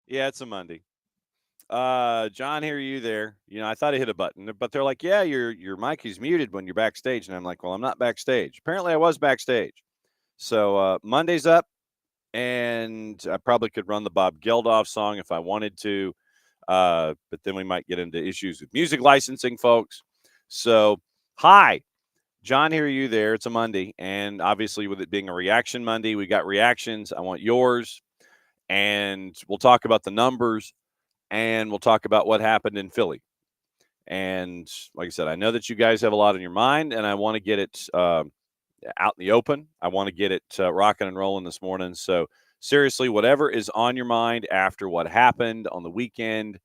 Yeah, it's a Monday. John, hear you there? I thought I hit a button, but they're like, "Yeah, your mic is muted when you're backstage," and I'm like, "Well, I'm not backstage." Apparently, I was backstage. So Monday's up, and I probably could run the Bob Geldof song if I wanted to, but then we might get into issues with music licensing, folks. So, hi, John, hear you there? It's a Monday, and obviously, with it being a reaction Monday, we got reactions. I want yours, and we'll talk about the numbers and we'll talk about what happened in Philly. And like I said, I know that you guys have a lot on your mind, and I want to get it out in the open. I want to get it rocking and rolling this morning. So, seriously, whatever is on your mind after what happened on the weekend,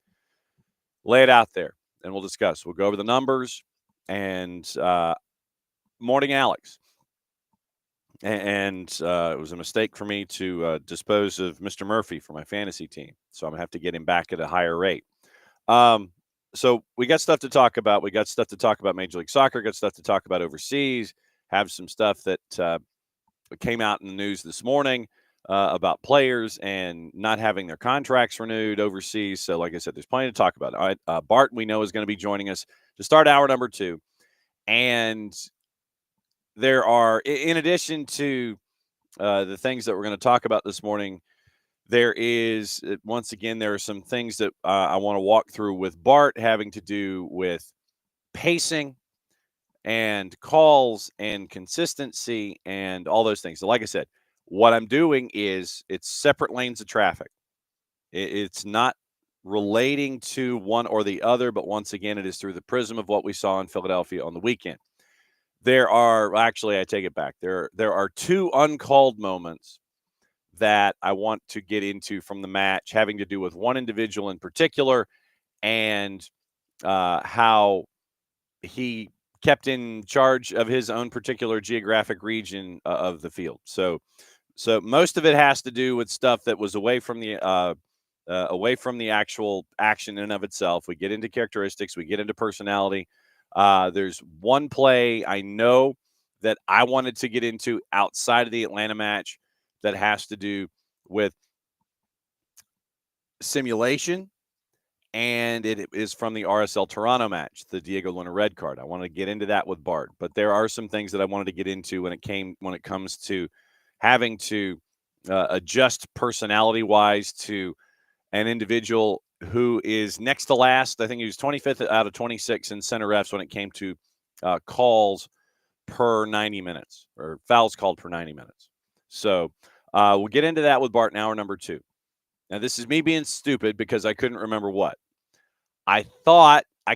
lay it out there, and we'll discuss. We'll go over the numbers. And morning, Alex. And it was a mistake for me to dispose of Mr. Murphy for my fantasy team. So I'm going to have to get him back at a higher rate. So we got stuff to talk about. We got stuff to talk about Major League Soccer, got stuff to talk about overseas, have some stuff that came out in the news this morning about players and not having their contracts renewed overseas. So, like I said, there's plenty to talk about. All right, Bart, we know, is going to be joining us to start hour number 2. And there are, in addition to the things that we're going to talk about this morning, there is, once again, there are some things that I want to walk through with Bart having to do with pacing and calls and consistency and all those things. So, like I said, what I'm doing is it's separate lanes of traffic. It's not relating to one or the other, but once again, it is through the prism of what we saw in Philadelphia on the weekend. There are, actually, I take it back. There are 2 uncalled moments that I want to get into from the match, having to do with one individual in particular and how he kept in charge of his own particular geographic region of the field. So most of it has to do with stuff that was away from the actual action in and of itself. We get into characteristics, we get into personality. There's one play I know that I wanted to get into outside of the Atlanta match that has to do with simulation, and it is from the RSL Toronto match, the Diego Luna red card. I want to get into that with Bart, but there are some things that I wanted to get into when it comes to having to adjust personality-wise to an individual who is next to last. I think he was 25th out of 26 in center refs when it came to calls per 90 minutes or fouls called per 90 minutes. So we'll get into that with Bart in hour number 2. Now, this is me being stupid because I couldn't remember what. I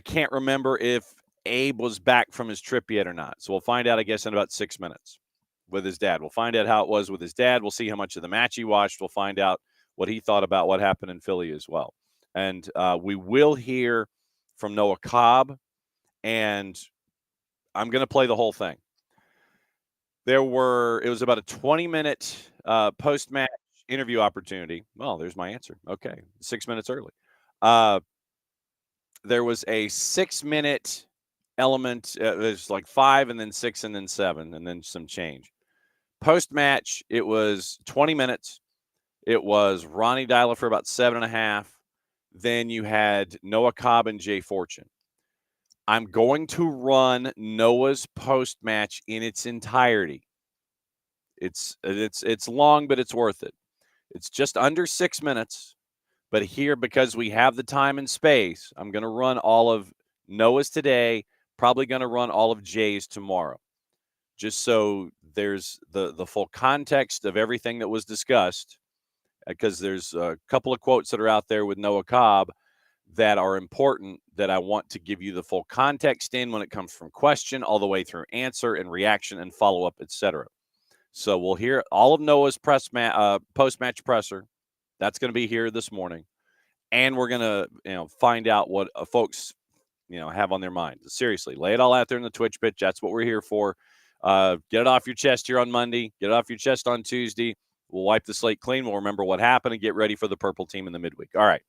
can't remember if Abe was back from his trip yet or not. So we'll find out, I guess, in about 6 minutes with his dad. We'll find out how it was with his dad. We'll see how much of the match he watched. We'll find out what he thought about what happened in Philly as well. And we will hear from Noah Cobb, and I'm going to play the whole thing. It was about a 20-minute post-match interview opportunity. Well, there's my answer. Okay, 6 minutes early. There was a 6-minute element. There's like 5 and then 6 and then 7 and then some change. Post-match, it was 20 minutes. It was Ronnie Dyla for about 7.5. Then you had Noah Cobb and Jay Fortune. I'm going to run Noah's post-match in its entirety. It's long, but it's worth it. It's just under 6 minutes. But here, because we have the time and space, I'm going to run all of Noah's today, probably going to run all of Jay's tomorrow, just so there's the full context of everything that was discussed, because there's a couple of quotes that are out there with Noah Cobb that are important that I want to give you the full context in when it comes from question all the way through answer and reaction and follow-up, etc. So we'll hear all of Noah's post-match presser. That's going to be here this morning. And we're going to find out what folks have on their mind. Seriously, lay it all out there in the Twitch pitch. That's what we're here for. Get it off your chest here on Monday. Get it off your chest on Tuesday. We'll wipe the slate clean. We'll remember what happened and get ready for the purple team in the midweek. All right.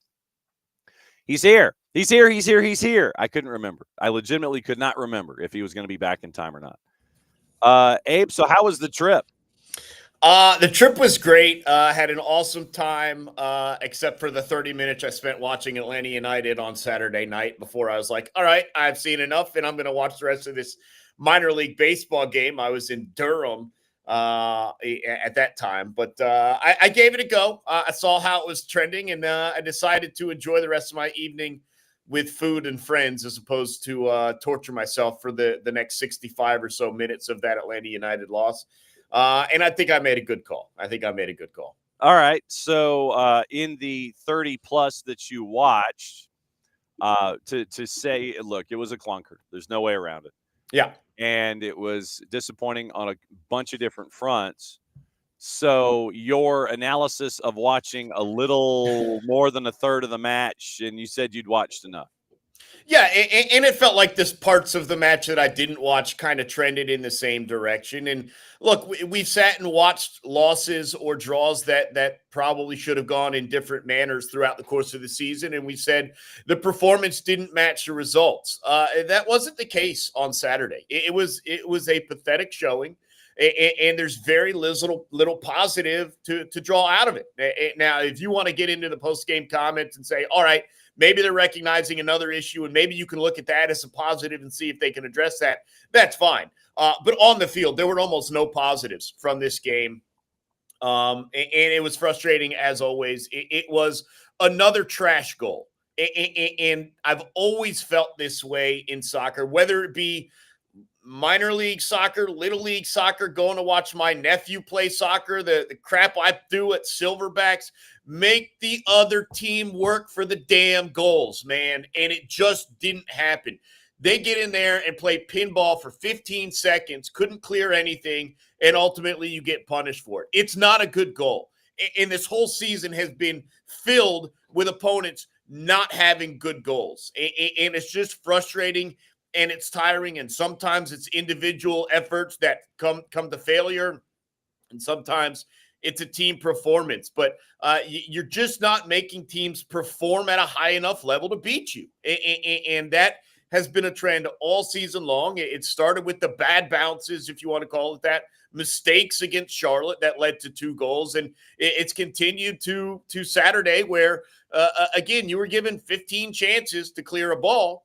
He's here. He's here. He's here. He's here. I couldn't remember. I legitimately could not remember if he was going to be back in time or not. Abe, so how was the trip? The trip was great. Had an awesome time, except for the 30 minutes I spent watching Atlanta United on Saturday night before I was like, all right, I've seen enough and I'm going to watch the rest of this minor league baseball game. I was in Durham at that time, but I gave it a go. I saw how it was trending and I decided to enjoy the rest of my evening with food and friends as opposed to torture myself for the next 65 or so minutes of that Atlanta United loss. And I think I made a good call. All right. So in the 30 plus that you watched, to say, look, it was a clunker. There's no way around it. Yeah. And it was disappointing on a bunch of different fronts. So your analysis of watching a little more than a third of the match, and you said you'd watched enough. Yeah, and it felt like this parts of the match that I didn't watch kind of trended in the same direction. And look, we've sat and watched losses or draws that probably should have gone in different manners throughout the course of the season, and we said the performance didn't match the results. That wasn't the case on Saturday. It was a pathetic showing. And there's very little positive to draw out of it. Now, if you want to get into the post game comments and say, all right, maybe they're recognizing another issue, and maybe you can look at that as a positive and see if they can address that. That's fine. But on the field, there were almost no positives from this game. And it was frustrating as always. It was another trash goal. And I've always felt this way in soccer, whether it be minor league soccer, little league soccer, going to watch my nephew play soccer, the crap I do at Silverbacks, make the other team work for the damn goals, man. And it just didn't happen. They get in there and play pinball for 15 seconds, couldn't clear anything, and ultimately you get punished for it. It's not a good goal. And this whole season has been filled with opponents not having good goals. And it's just frustrating and it's tiring, and sometimes it's individual efforts that come to failure, and sometimes it's a team performance. But you're just not making teams perform at a high enough level to beat you, and that has been a trend all season long. It started with the bad bounces, if you want to call it that, mistakes against Charlotte that led to 2 goals, and it's continued to Saturday, where again you were given 15 chances to clear a ball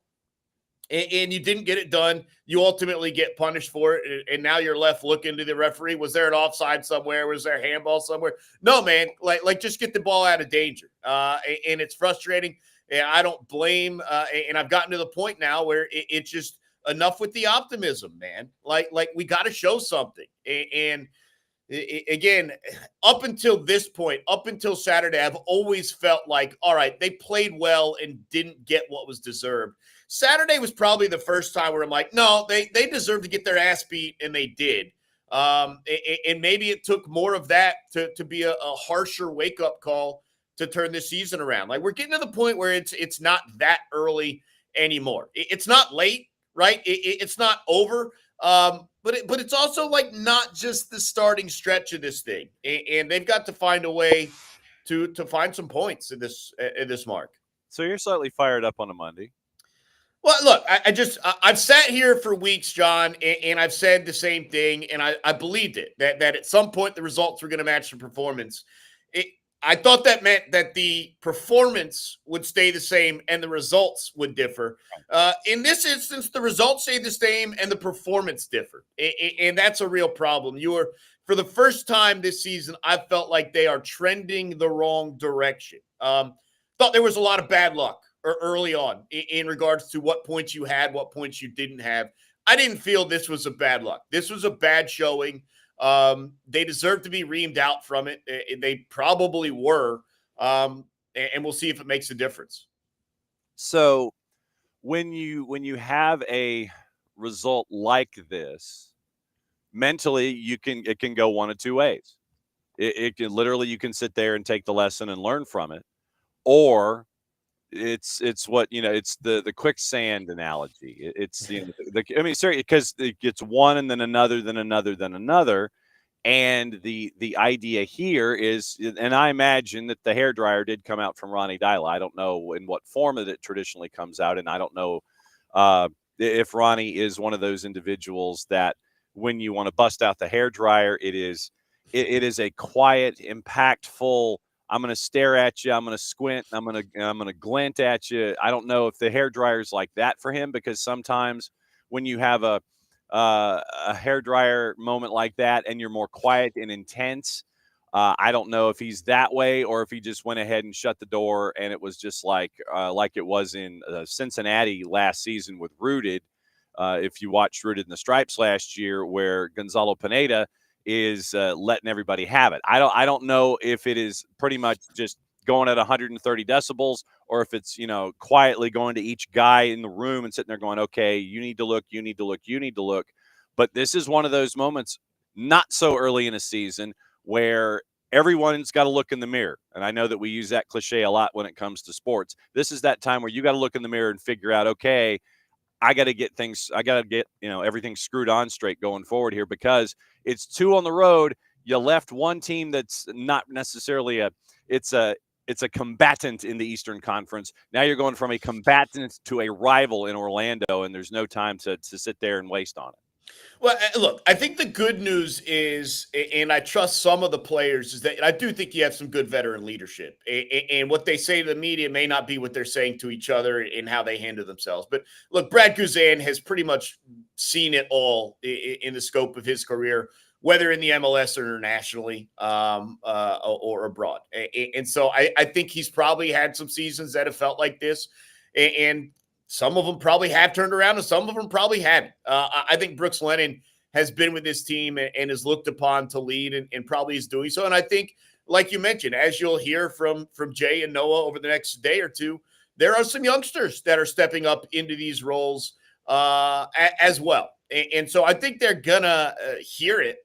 and you didn't get it done. You ultimately get punished for it, and now you're left looking to the referee. Was there an offside somewhere? Was there a handball somewhere? No, man. Like just get the ball out of danger. And it's frustrating. And I don't blame. And I've gotten to the point now where it's just enough with the optimism, man. Like we got to show something. And again, up until this point, up until Saturday, I've always felt like, all right, they played well and didn't get what was deserved. Saturday was probably the first time where I'm like, no, they deserve to get their ass beat, and they did. And maybe it took more of that to be a harsher wake-up call to turn this season around. Like, we're getting to the point where it's not that early anymore. It's not late, right? It's not over. But it's also like not just the starting stretch of this thing, and they've got to find a way to find some points in this mark. So you're slightly fired up on a Monday. Well, look, I've sat here for weeks, John, and I've said the same thing, and I believed it that at some point the results were going to match the performance. I thought that meant that the performance would stay the same and the results would differ. In this instance, the results stay the same and the performance differ, and that's a real problem. For the first time this season, I felt like they are trending the wrong direction. Thought there was a lot of bad luck early on in regards to what points you had, what points you didn't have. I didn't feel this was a bad luck. This was a bad showing. They deserve to be reamed out from it. They probably were. And we'll see if it makes a difference. So when you have a result like this, mentally it can go one of two ways. It can literally, you can sit there and take the lesson and learn from it, or it's what it's the quicksand analogy. It's I mean, sorry, because it gets one and then another, then another, then another. And the idea here is, and I imagine that the hairdryer did come out from Ronnie Dyla. I don't know in what form that it traditionally comes out, and I don't know if Ronnie is one of those individuals that when you want to bust out the hairdryer, it is It is a quiet, impactful. I'm going to stare at you. I'm going to squint. I'm going to glint at you. I don't know if the hair dryer's like that for him, because sometimes when you have a hair dryer moment like that and you're more quiet and intense, I don't know if he's that way or if he just went ahead and shut the door and it was just like it was in Cincinnati last season with Rooted. If you watched Rooted in the Stripes last year, where Gonzalo Pineda is letting everybody have it. I don't know if it is pretty much just going at 130 decibels or if it's, quietly going to each guy in the room and sitting there going, okay, you need to look, you need to look, you need to look. But this is one of those moments, not so early in a season, where everyone's got to look in the mirror. And I know that we use that cliche a lot when it comes to sports. This is that time where you got to look in the mirror and figure out, okay, I got to get everything screwed on straight going forward here, because it's 2 on the road. You left one team that's not necessarily it's a combatant in the Eastern Conference. Now you're going from a combatant to a rival in Orlando, and there's no time to sit there and waste on it. Well, look, I think the good news is, and I trust some of the players, is that I do think you have some good veteran leadership. And what they say to the media may not be what they're saying to each other and how they handle themselves. But look, Brad Guzan has pretty much seen it all in the scope of his career, whether in the MLS or internationally or abroad. And so I think he's probably had some seasons that have felt like this. And some of them probably have turned around and some of them probably haven't. I think Brooks Lennon has been with this team and is looked upon to lead and probably is doing so. And I think, like you mentioned, as you'll hear from Jay and Noah over the next day or two, there are some youngsters that are stepping up into these roles as well. And so I think they're going to hear it.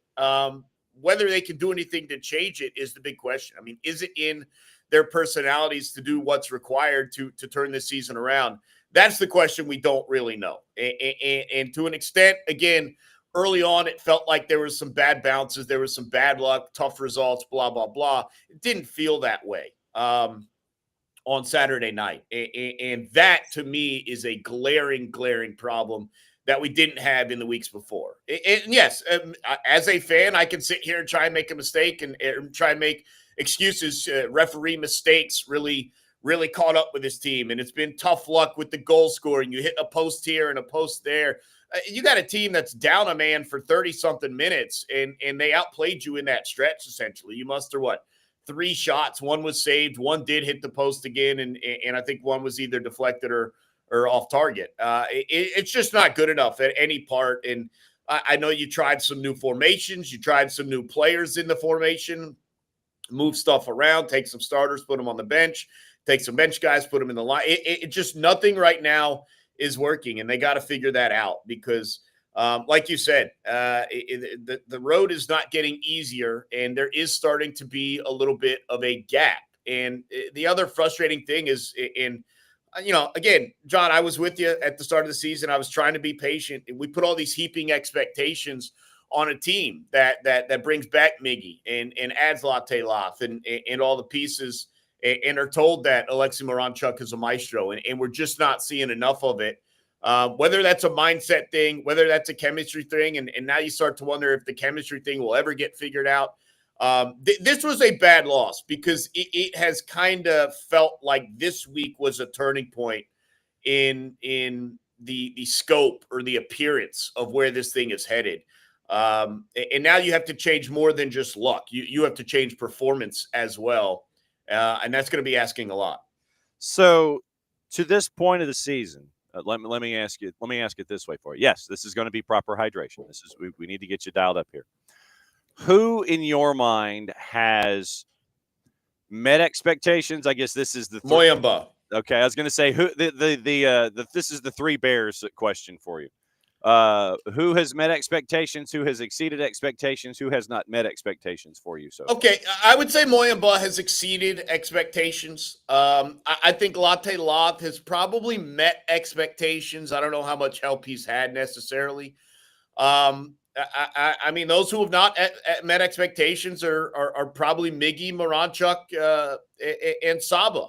Whether they can do anything to change it is the big question. I mean, is it in their personalities to do what's required to turn this season around? That's the question we don't really know. And to an extent, again, early on, it felt like there was some bad bounces. There was some bad luck, tough results, blah, blah, blah. It didn't feel that way on Saturday night. And that, to me, is a glaring problem that we didn't have in the weeks before. And yes, as a fan, I can sit here and try and make a mistake and try and make excuses. Referee mistakes really caught up with this team, and it's been tough luck with the goal scoring. You hit a post here and a post there. You got a team that's down a man for 30-something minutes, and they outplayed you in that stretch, essentially. You muster, 3 shots. One was saved. One did hit the post again, and I think one was either deflected or off target. It's just not good enough at any part, and I know you tried some new formations. You tried some new players in the formation, move stuff around, take some starters, put them on the bench, take some bench guys, put them in the line. It just nothing right now is working, and they got to figure that out because, like you said, the road is not getting easier, and there is starting to be a little bit of a gap. And the other frustrating thing is again, John, I was with you at the start of the season. I was trying to be patient. We put all these heaping expectations on a team that brings back Miggy and adds Latte Loth and all the pieces and are told that Alexei Moranchuk is a maestro, and we're just not seeing enough of it. Whether that's a mindset thing, whether that's a chemistry thing, and now you start to wonder if the chemistry thing will ever get figured out. This was a bad loss because it has kind of felt like this week was a turning point in the scope or the appearance of where this thing is headed. And now you have to change more than just luck. You have to change performance as well. And that's going to be asking a lot. So to this point of the season, let me ask it this way for you. Yes, this is going to be proper hydration. We need to get you dialed up here. Who in your mind has met expectations? I guess this is the Moyamba. Okay, I was going to say who this is the 3 bears question for you. Who has met expectations? Who has exceeded expectations? Who has not met expectations for you? So okay, I would say Moyamba has exceeded expectations. I think Latte Loth has probably met expectations. I don't know how much help he's had necessarily. I mean, those who have not met expectations are probably Miggy, Moranchuk, and Saba.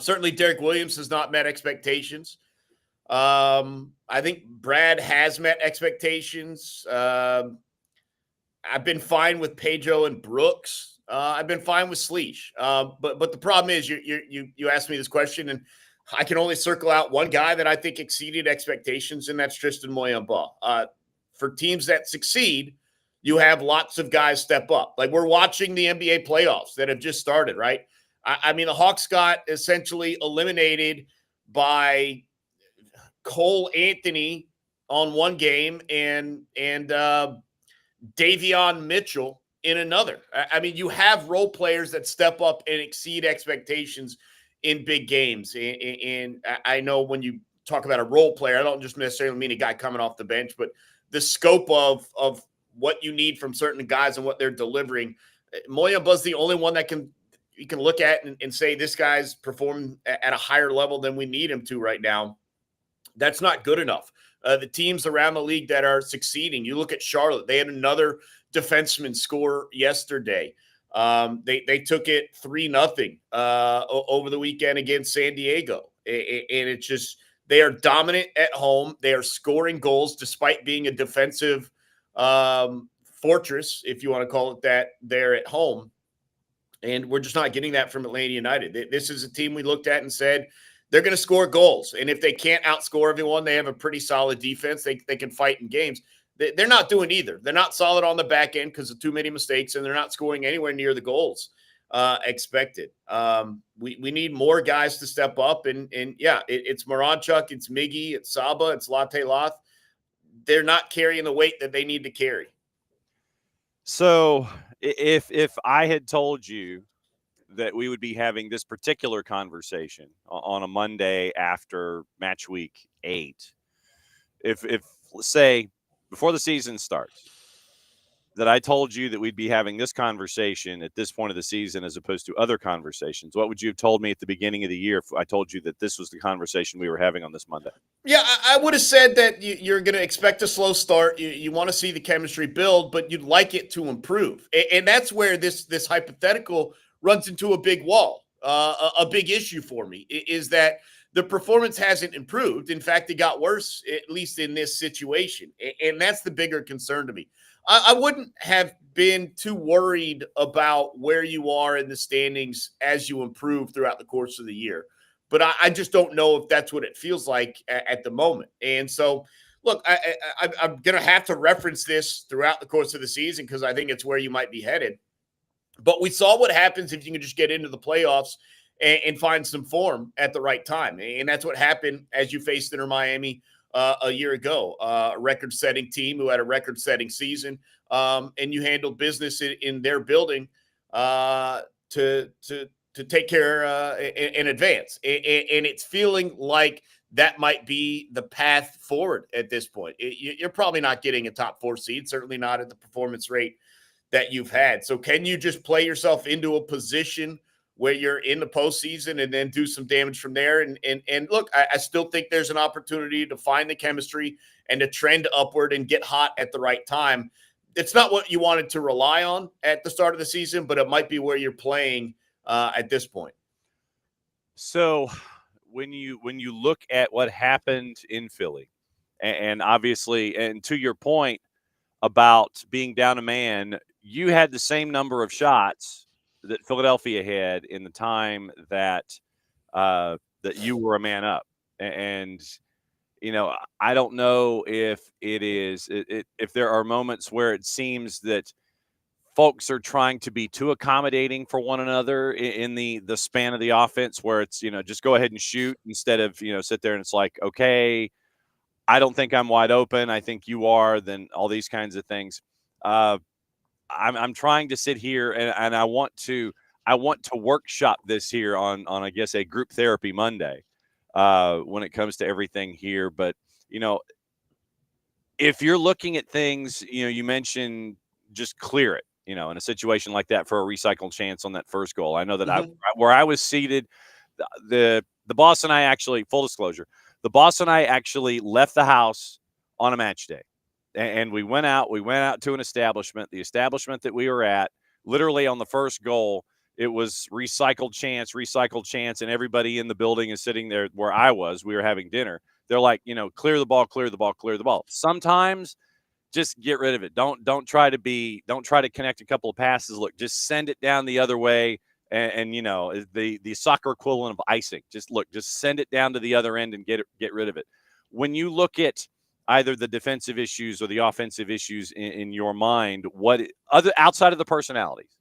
Certainly, Derek Williams has not met expectations. I think Brad has met expectations. I've been fine with Pedro and Brooks. I've been fine with Sleesh. But the problem is you asked me this question, and I can only circle out one guy that I think exceeded expectations, and that's Tristan Moyamba. For teams that succeed, you have lots of guys step up. Like we're watching the NBA playoffs that have just started, right? I mean, the Hawks got essentially eliminated by Cole Anthony on one game and Davion Mitchell in another. I mean, you have role players that step up and exceed expectations in big games. And I know when you talk about a role player, I don't just necessarily mean a guy coming off the bench, but the scope of what you need from certain guys and what they're delivering. Moyamba's the only one that you can look at and say this guy's performing at a higher level than we need him to right now. That's not good enough. The teams around the league that are succeeding, you look at Charlotte, they had another defenseman score yesterday. They took it 3-0 over the weekend against San Diego. And it's just, they are dominant at home. They are scoring goals despite being a defensive fortress, if you want to call it that, there at home. And we're just not getting that from Atlanta United. This is a team we looked at and said, they're going to score goals. And if they can't outscore everyone, they have a pretty solid defense. They can fight in games. They're not doing either. They're not solid on the back end because of too many mistakes, and they're not scoring anywhere near the goals expected. We need more guys to step up. And yeah, it's Moranchuk, it's Miggy, it's Saba, it's Latte Loth. They're not carrying the weight that they need to carry. So if I had told you that we would be having this particular conversation on a Monday after match week 8, if let's say before the season starts, that I told you that we'd be having this conversation at this point of the season as opposed to other conversations, what would you have told me at the beginning of the year if I told you that this was the conversation we were having on this Monday? Yeah, I would have said that you're going to expect a slow start. You want to see the chemistry build, but you'd like it to improve. And that's where this hypothetical runs into a big wall. A big issue for me is that the performance hasn't improved. In fact, it got worse, at least in this situation. And that's the bigger concern to me. I wouldn't have been too worried about where you are in the standings as you improve throughout the course of the year. But I just don't know if that's what it feels like at the moment. And so, look, I'm going to have to reference this throughout the course of the season because I think it's where you might be headed. But we saw what happens if you can just get into the playoffs and find some form at the right time. And that's what happened as you faced Inter Miami a year ago, a record-setting team who had a record-setting season, and you handled business in their building to take care in advance. And it's feeling like that might be the path forward at this point. You're probably not getting a top 4 seed, certainly not at the performance rate that you've had. So can you just play yourself into a position where you're in the postseason and then do some damage from there? And look, I still think there's an opportunity to find the chemistry and to trend upward and get hot at the right time. It's not what you wanted to rely on at the start of the season, but it might be where you're playing at this point. So when you look at what happened in Philly, and obviously, and to your point about being down a man, you had the same number of shots that Philadelphia had in the time that that you were a man up. And you know, I don't know if if there are moments where it seems that folks are trying to be too accommodating for one another in the span of the offense, where it's, you know, just go ahead and shoot instead of, you know, sit there and it's like, okay, I don't think I'm wide open, I think you are, then all these kinds of things. I'm trying to sit here and I want to workshop this here on I guess a group therapy Monday when it comes to everything here. But you know, if you're looking at things, you know, you mentioned just clear it, you know, in a situation like that for a recycled chance on that first goal. I know that where I was seated, the boss and I actually, full disclosure, the boss and I actually left the house on a match day. And we went out to an establishment, the establishment that we were at, literally on the first goal, it was recycled chance. And everybody in the building is sitting there where I was, we were having dinner. They're like, you know, clear the ball. Sometimes just get rid of it. Don't try to connect a couple of passes. Look, just send it down the other way. And the soccer equivalent of icing. Just send it down to the other end and get rid of it. When you look at either the defensive issues or the offensive issues in your mind, what other outside of the personalities,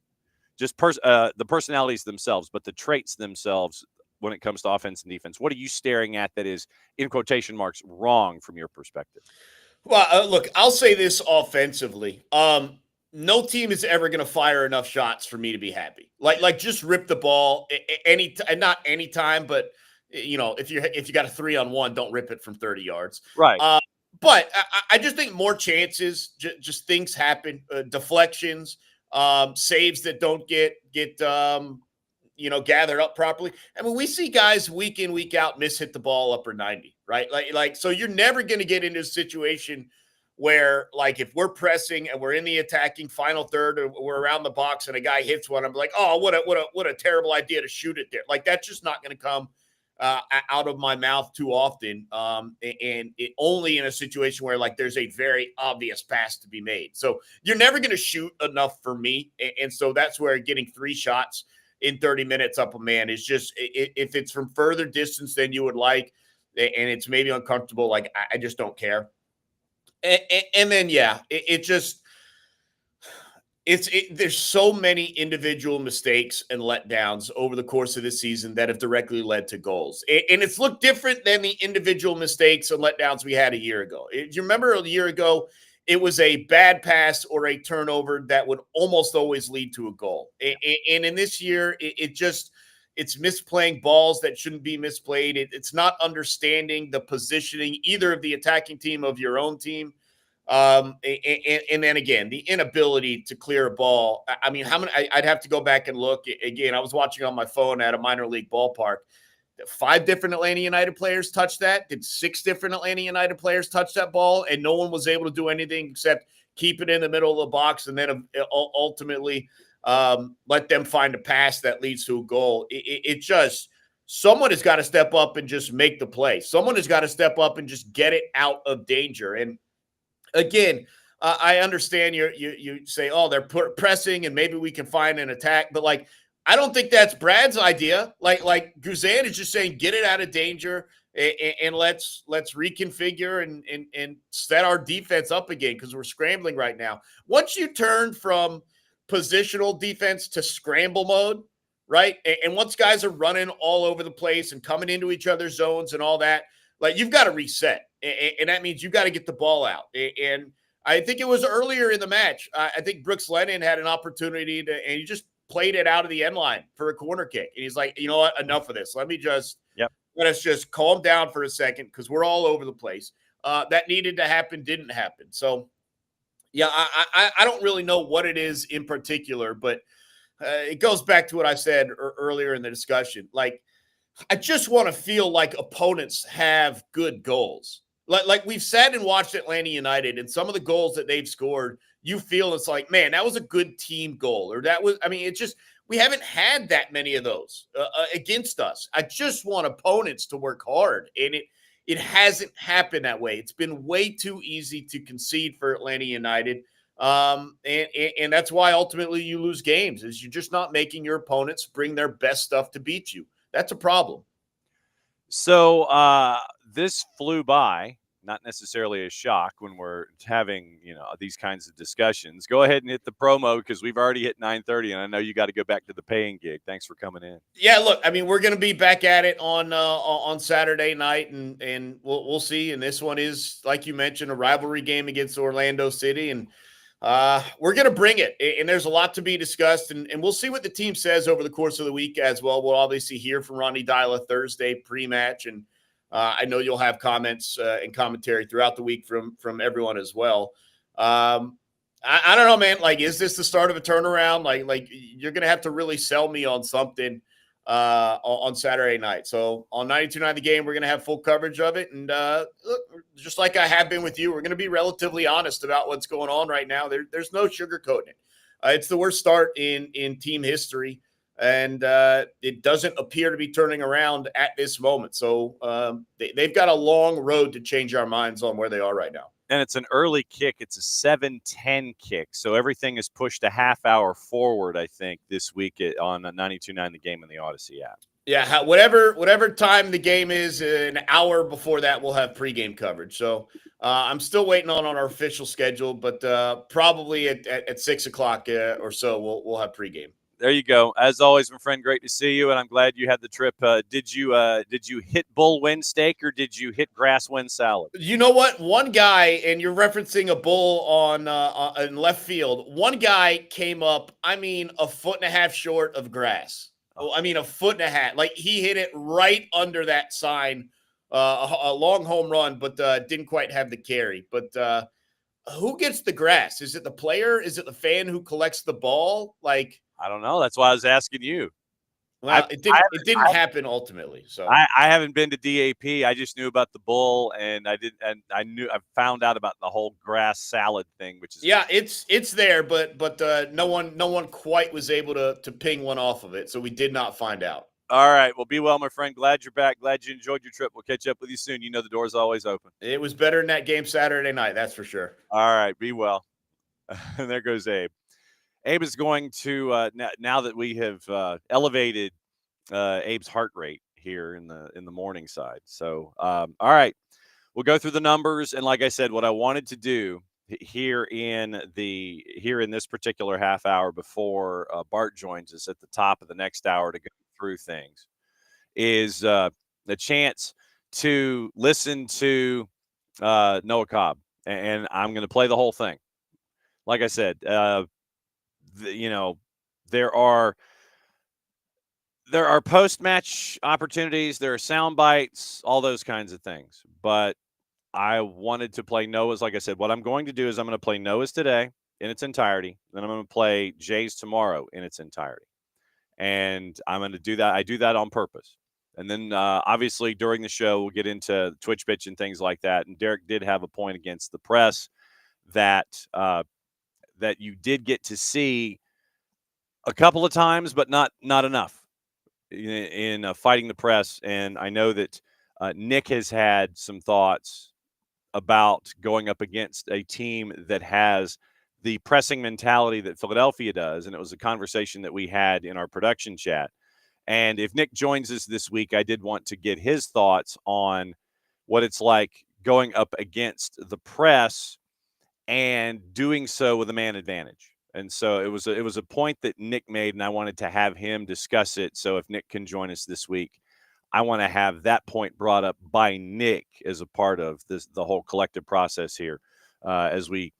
just the personalities themselves, but the traits themselves when it comes to offense and defense, what are you staring at that is in quotation marks wrong from your perspective? Well, look, I'll say this offensively. No team is ever going to fire enough shots for me to be happy. Like just rip the ball not any time, but if you got a 3-on-1, don't rip it from 30 yards. Right. But I just think more chances, just things happen, deflections, saves that don't get gathered up properly. I mean, we see guys week in, week out hit the ball upper 90, right? So you're never going to get into a situation where, like, if we're pressing and we're in the attacking final third or we're around the box and a guy hits one, I'm like, oh, what a terrible idea to shoot it there. Like, that's just not going to come out of my mouth too often. And it only in a situation where, like, there's a very obvious pass to be made. So you're never going to shoot enough for me. And so that's where getting 3 shots in 30 minutes up a man is just, if it's from further distance than you would like, and it's maybe uncomfortable, like, I just don't care. And then, yeah, there's so many individual mistakes and letdowns over the course of this season that have directly led to goals. And it's looked different than the individual mistakes and letdowns we had a year ago. Do you remember a year ago, it was a bad pass or a turnover that would almost always lead to a goal. And in this year, it's misplaying balls that shouldn't be misplayed. It's not understanding the positioning either of the attacking team of your own team. And then again, the inability to clear a ball. I mean, how many? I'd have to go back and look again. I was watching on my phone at a minor league ballpark. 5 different Atlanta United players touched that. Did 6 different Atlanta United players touch that ball, and no one was able to do anything except keep it in the middle of the box and then ultimately let them find a pass that leads to a goal. It just, someone has got to step up and just make the play. Someone has got to step up and just get it out of danger. And again, I understand you say, oh, they're pressing and maybe we can find an attack, but like, I don't think that's Brad's idea. Like Guzan is just saying, get it out of danger and let's reconfigure and set our defense up again because we're scrambling right now. Once you turn from positional defense to scramble mode, right? And once guys are running all over the place and coming into each other's zones and all that, like, you've got to reset. And that means you've got to get the ball out. And I think it was earlier in the match. I think Brooks Lennon had an opportunity and he just played it out of the end line for a corner kick. And he's like, you know what? Enough of this. Let us just calm down for a second because we're all over the place. That needed to happen, didn't happen. So, yeah, I don't really know what it is in particular, but it goes back to what I said earlier in the discussion. Like, I just want to feel like opponents have good goals. Like we've sat and watched Atlanta United and some of the goals that they've scored, you feel it's like, man, that was a good team goal. Or that was, I mean, it's just, we haven't had that many of those against us. I just want opponents to work hard. And it hasn't happened that way. It's been way too easy to concede for Atlanta United. And that's why ultimately you lose games, is you're just not making your opponents bring their best stuff to beat you. That's a problem. So this flew by, not necessarily a shock when we're having, these kinds of discussions. Go ahead and hit the promo because we've already hit 9:30 and I know you got to go back to the paying gig. Thanks for coming in. Yeah, look, I mean, we're going to be back at it on Saturday night and we'll see. And this one is, like you mentioned, a rivalry game against Orlando City, and we're going to bring it. And there's a lot to be discussed, and we'll see what the team says over the course of the week as well. We'll obviously hear from Ronnie Dyla Thursday pre-match, and I know you'll have comments and commentary throughout the week from everyone as well. I don't know, man. Like, is this the start of a turnaround? Like you're going to have to really sell me on something on Saturday night. So on 92.9 The Game, we're going to have full coverage of it. And look, just like I have been with you, we're going to be relatively honest about what's going on right now. There's no sugarcoating it. It's the worst start in team history, and it doesn't appear to be turning around at this moment. So they've got a long road to change our minds on where they are right now. And it's an early kick. It's a 7:10 kick. So everything is pushed a half hour forward, I think, this week on 92.9 The Game in the Odyssey app. Yeah, whatever time the game is, an hour before that, we'll have pregame coverage. So I'm still waiting on our official schedule, but probably at 6 o'clock or so, we'll have pregame. There you go. As always, my friend, great to see you, and I'm glad you had the trip. Did you hit bull win steak or did you hit grass win salad? You know what? One guy, and you're referencing a bull on in left field. One guy came up, I mean, a foot and a half short of grass. Oh, I mean, a foot and a half. Like he hit it right under that sign, a long home run, but didn't quite have the carry. But who gets the grass? Is it the player? Is it the fan who collects the ball? Like, I don't know. That's why I was asking you. well, it didn't happen ultimately. So I haven't been to DAP. I just knew about the bull, and I found out about the whole grass salad thing, which is it's there, but no one quite was able to ping one off of it, so we did not find out. All right. Well, be well, my friend. Glad you're back. Glad you enjoyed your trip. We'll catch up with you soon. You know the door's always open. It was better than that game Saturday night, that's for sure. All right. Be well. And there goes Abe. Abe is going to now that we have elevated Abe's heart rate here in the morning side. So, all right, we'll go through the numbers. And like I said, what I wanted to do here in this particular half hour before Bart joins us at the top of the next hour to go through things is the chance to listen to Noah Cobb, and I'm going to play the whole thing. Like I said, there are post-match opportunities, there are sound bites, all those kinds of things. But I wanted to play Noah's. Like I said, what I'm going to do is I'm going to play Noah's today in its entirety. Then I'm going to play Jay's tomorrow in its entirety. And I'm going to do that. I do that on purpose. And then obviously during the show, we'll get into Twitch pitch and things like that. And Derek did have a point against the press that you did get to see a couple of times, but not enough in fighting the press. And I know that Nick has had some thoughts about going up against a team that has the pressing mentality that Philadelphia does. And it was a conversation that we had in our production chat. And if Nick joins us this week, I did want to get his thoughts on what it's like going up against the press and doing so with a man advantage. And so it was a point that Nick made, and I wanted to have him discuss it. So if Nick can join us this week, I want to have that point brought up by Nick as a part of the whole collective process here as we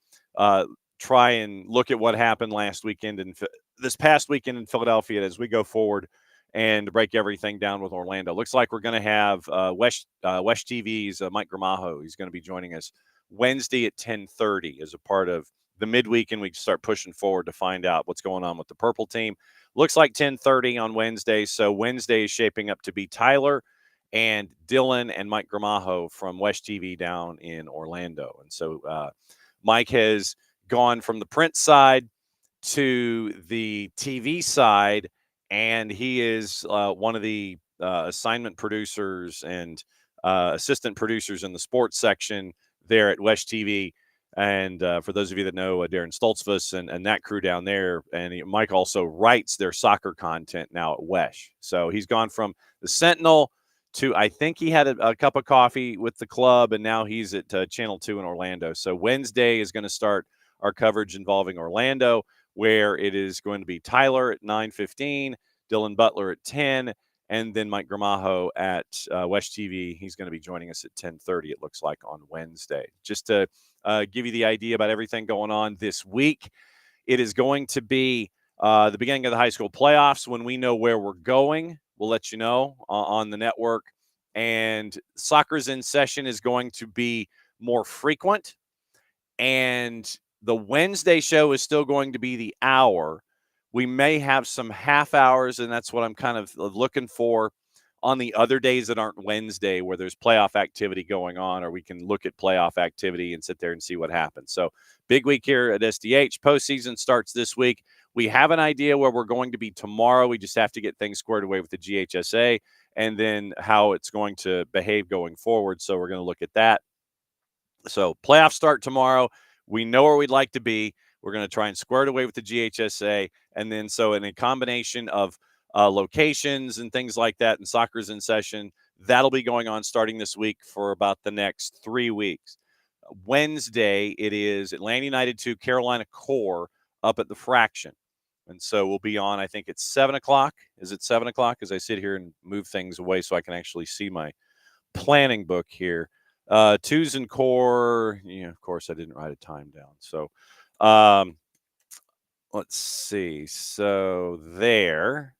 try and look at what happened this past weekend in Philadelphia as we go forward and break everything down with Orlando. Looks like we're going to have West TV's Mike Gramajo. He's going to be joining us Wednesday at 10:30 as a part of the midweek, and we start pushing forward to find out what's going on with the purple team. Looks like 10:30 on Wednesday. So Wednesday is shaping up to be Tyler and Dylan and Mike Gramajo from West TV down in Orlando. And so Mike has gone from the print side to the TV side, and he is one of the assignment producers and assistant producers in the sports section there at West TV. And for those of you that know Darren Stoltzfus and that crew down there, and Mike also writes their soccer content now at Wesh. So he's gone from the Sentinel to, I think he had a cup of coffee with the club, and now he's at Channel 2 in Orlando. So Wednesday is going to start our coverage involving Orlando, where it is going to be Tyler at 9:15, Dylan Butler at 10, and then Mike Gramajo at West TV. He's going to be joining us at 10:30, it looks like, on Wednesday. Just to give you the idea about everything going on this week, it is going to be the beginning of the high school playoffs. When we know where we're going, we'll let you know on the network. And Soccer's in Session is going to be more frequent. And the Wednesday show is still going to be the hour. We may have some half hours, and that's what I'm kind of looking for on the other days that aren't Wednesday, where there's playoff activity going on, or we can look at playoff activity and sit there and see what happens. So big week here at SDH. Postseason starts this week. We have an idea where we're going to be tomorrow. We just have to get things squared away with the GHSA and then how it's going to behave going forward. So we're going to look at that. So playoffs start tomorrow. We know where we'd like to be. We're going to try and square it away with the GHSA. And then so in a combination of locations and things like that, and soccer's in session, that'll be going on starting this week for about the next 3 weeks. Wednesday, it is Atlanta United 2, Carolina Core up at the Fraction. And so we'll be on, I think it's 7 o'clock. Is it 7 o'clock? As I sit here and move things away so I can actually see my planning book here. Twos and Core, of course, I didn't write a time down. So let's see. So there.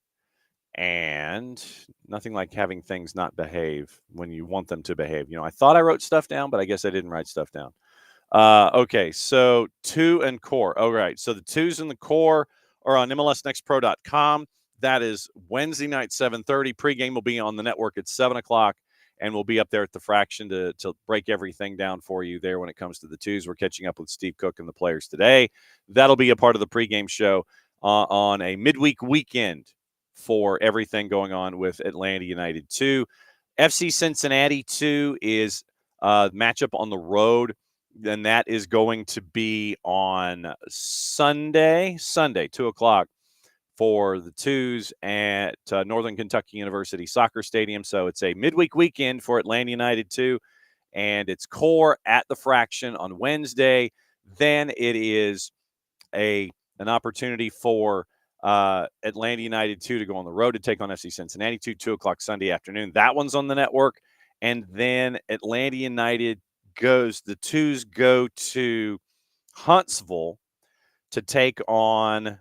And nothing like having things not behave when you want them to behave. I thought I wrote stuff down, but I guess I didn't write stuff down. Okay, so 2 and Core. All right, so the twos and the Core are on MLSNextPro.com. That is Wednesday night, 7:30. Pregame will be on the network at 7 o'clock, and we'll be up there at the Fraction to break everything down for you there when it comes to the twos. We're catching up with Steve Cook and the players today. That'll be a part of the pregame show on a midweek weekend for everything going on with Atlanta United 2. FC Cincinnati 2 is matchup on the road. Then that is going to be on Sunday, 2 o'clock for the twos at Northern Kentucky University Soccer Stadium. So it's a midweek weekend for Atlanta United 2, and it's Core at the Fraction on Wednesday. Then it is an opportunity for Atlanta United 2 to go on the road to take on FC Cincinnati 2 o'clock Sunday afternoon. That one's on the network. And then Atlanta United the twos go to Huntsville to take on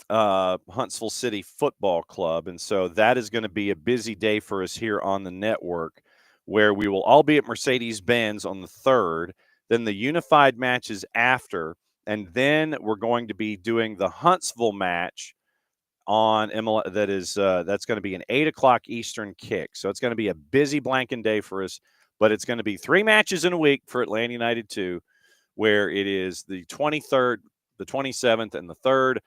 Huntsville City Football Club. And so that is going to be a busy day for us here on the network, where we will all be at Mercedes-Benz on the 3rd, then the unified matches after, and then we're going to be doing the Huntsville match on MLS. That's going to be an 8 o'clock Eastern kick. So it's going to be a busy blanking day for us, but it's going to be 3 matches in a week for Atlanta United 2, where it is the 23rd, the 27th, and the 3rd.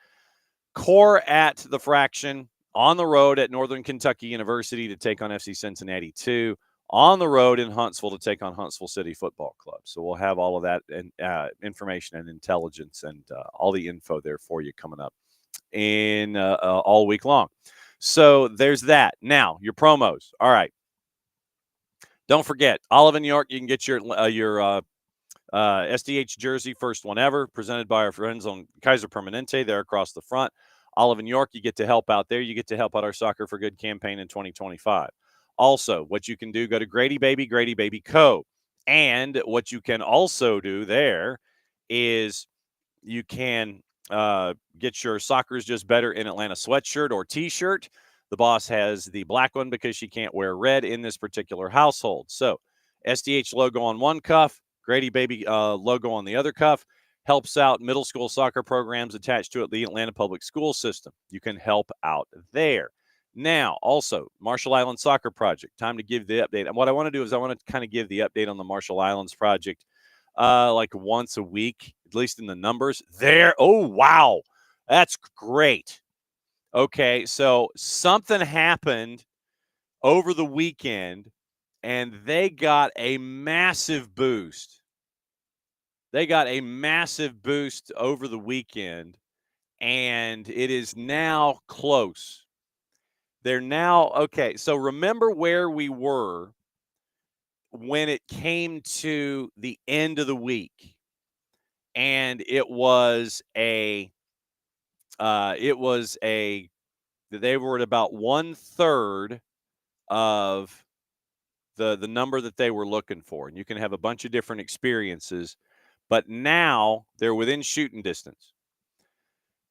Core at the Fraction, on the road at Northern Kentucky University to take on FC Cincinnati 2, on the road in Huntsville to take on Huntsville City Football Club. So we'll have all of that and information and intelligence and all the info there for you coming up in all week long. So there's that. Now, your promos. All right. Don't forget, Olive in New York, you can get your SDH jersey, first one ever, presented by our friends on Kaiser Permanente there across the front. Olive in York, you get to help out there. You get to help out our Soccer for Good campaign in 2025. Also, what you can do, go to Grady Baby Co. And what you can also do there is you can get your Soccer's Just Better in Atlanta sweatshirt or T-shirt. The boss has the black one because she can't wear red in this particular household. So SDH logo on one cuff, Grady Baby logo on the other cuff. Helps out middle school soccer programs attached to it, the Atlanta Public School System. You can help out there. Now, also, Marshall Islands Soccer Project. Time to give the update. And what I want to do is I want to kind of give the update on the Marshall Islands Project like once a week, at least in the numbers. There. Oh, wow. That's great. Okay, so something happened over the weekend, and they got a massive boost. They got a massive boost over the weekend, and it is now close. They're now, okay, so remember where we were when it came to the end of the week, and they were at about 1/3 of the number that they were looking for. And you can have a bunch of different experiences, but now they're within shooting distance.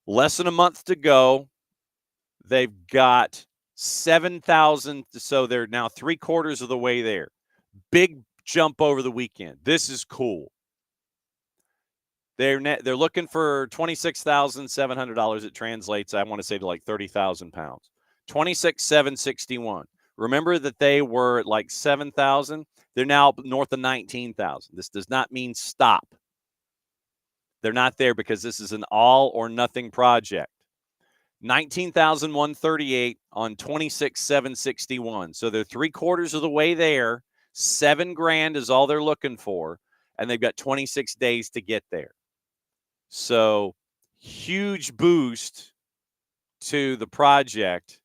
Less than a month to go. They've got 7,000. So they're now 3/4 of the way there. Big jump over the weekend. This is cool. They're looking for $26,700. It translates, I want to say, to like 30,000 pounds. 26,761. Remember that they were at like 7,000. They're now north of 19,000. This does not mean stop. They're not there because this is an all or nothing project. 19,138 on 26,761. So they're 3/4 of the way there. $7,000 is all they're looking for, and they've got 26 days to get there. So huge boost to the project,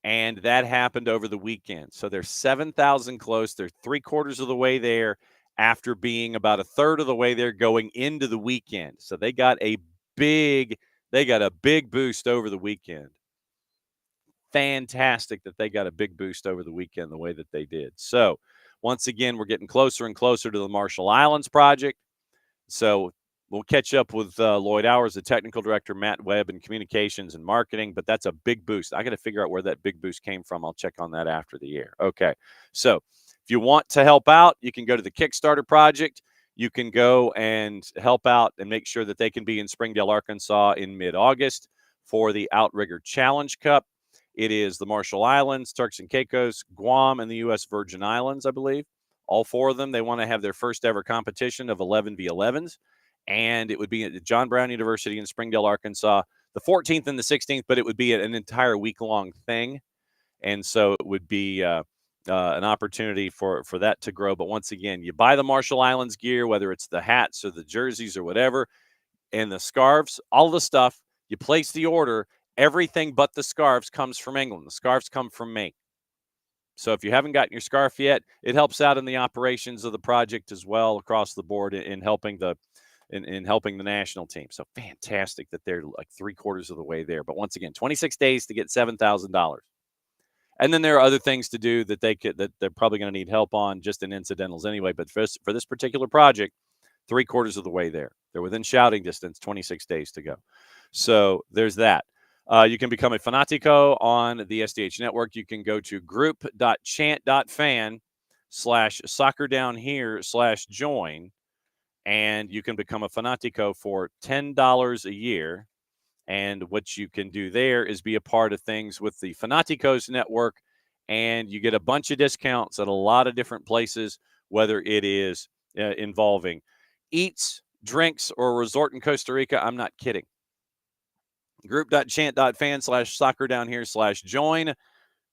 and that happened over the weekend. So they're 7,000 close. They're 3/4 of the way there after being about a third of the way there going into the weekend. So they got a big boost over the weekend. Fantastic that they got a big boost over the weekend the way that they did. So once again, we're getting closer and closer to the Marshall Islands project. So we'll catch up with Lloyd Hours, the technical director, Matt Webb, and communications and marketing. But that's a big boost. I got to figure out where that big boost came from. I'll check on that after the year. Okay. So if you want to help out, you can go to the Kickstarter project. You can go and help out and make sure that they can be in Springdale, Arkansas in mid-August for the Outrigger Challenge Cup. It is the Marshall Islands, Turks and Caicos, Guam, and the U.S. Virgin Islands, I believe. All four of them, they want to have their first ever competition of 11v11s. And it would be at John Brown University in Springdale, Arkansas, the 14th and the 16th, but it would be an entire week-long thing. And so it would be an opportunity for that to grow. But once again, you buy the Marshall Islands gear, whether it's the hats or the jerseys or whatever, and the scarves, all the stuff, you place the order. Everything but the scarves comes from England. The scarves come from me. So if you haven't gotten your scarf yet, it helps out in the operations of the project as well across the board in helping the national team. So fantastic that they're like 3/4 of the way there. But once again, 26 days to get $7,000. And then there are other things to do that they're probably going to need help on just in incidentals anyway. But for this particular project, 3/4 of the way there. They're within shouting distance, 26 days to go. So there's that. You can become a Fanatico on the SDH network. You can go to group.chant.fan/soccerdownhere/join, and you can become a Fanatico for $10 a year. And what you can do there is be a part of things with the Fanaticos network, and you get a bunch of discounts at a lot of different places, whether it is involving eats, drinks, or a resort in Costa Rica. I'm not kidding. Group.chant.fan/soccerdownhere/join.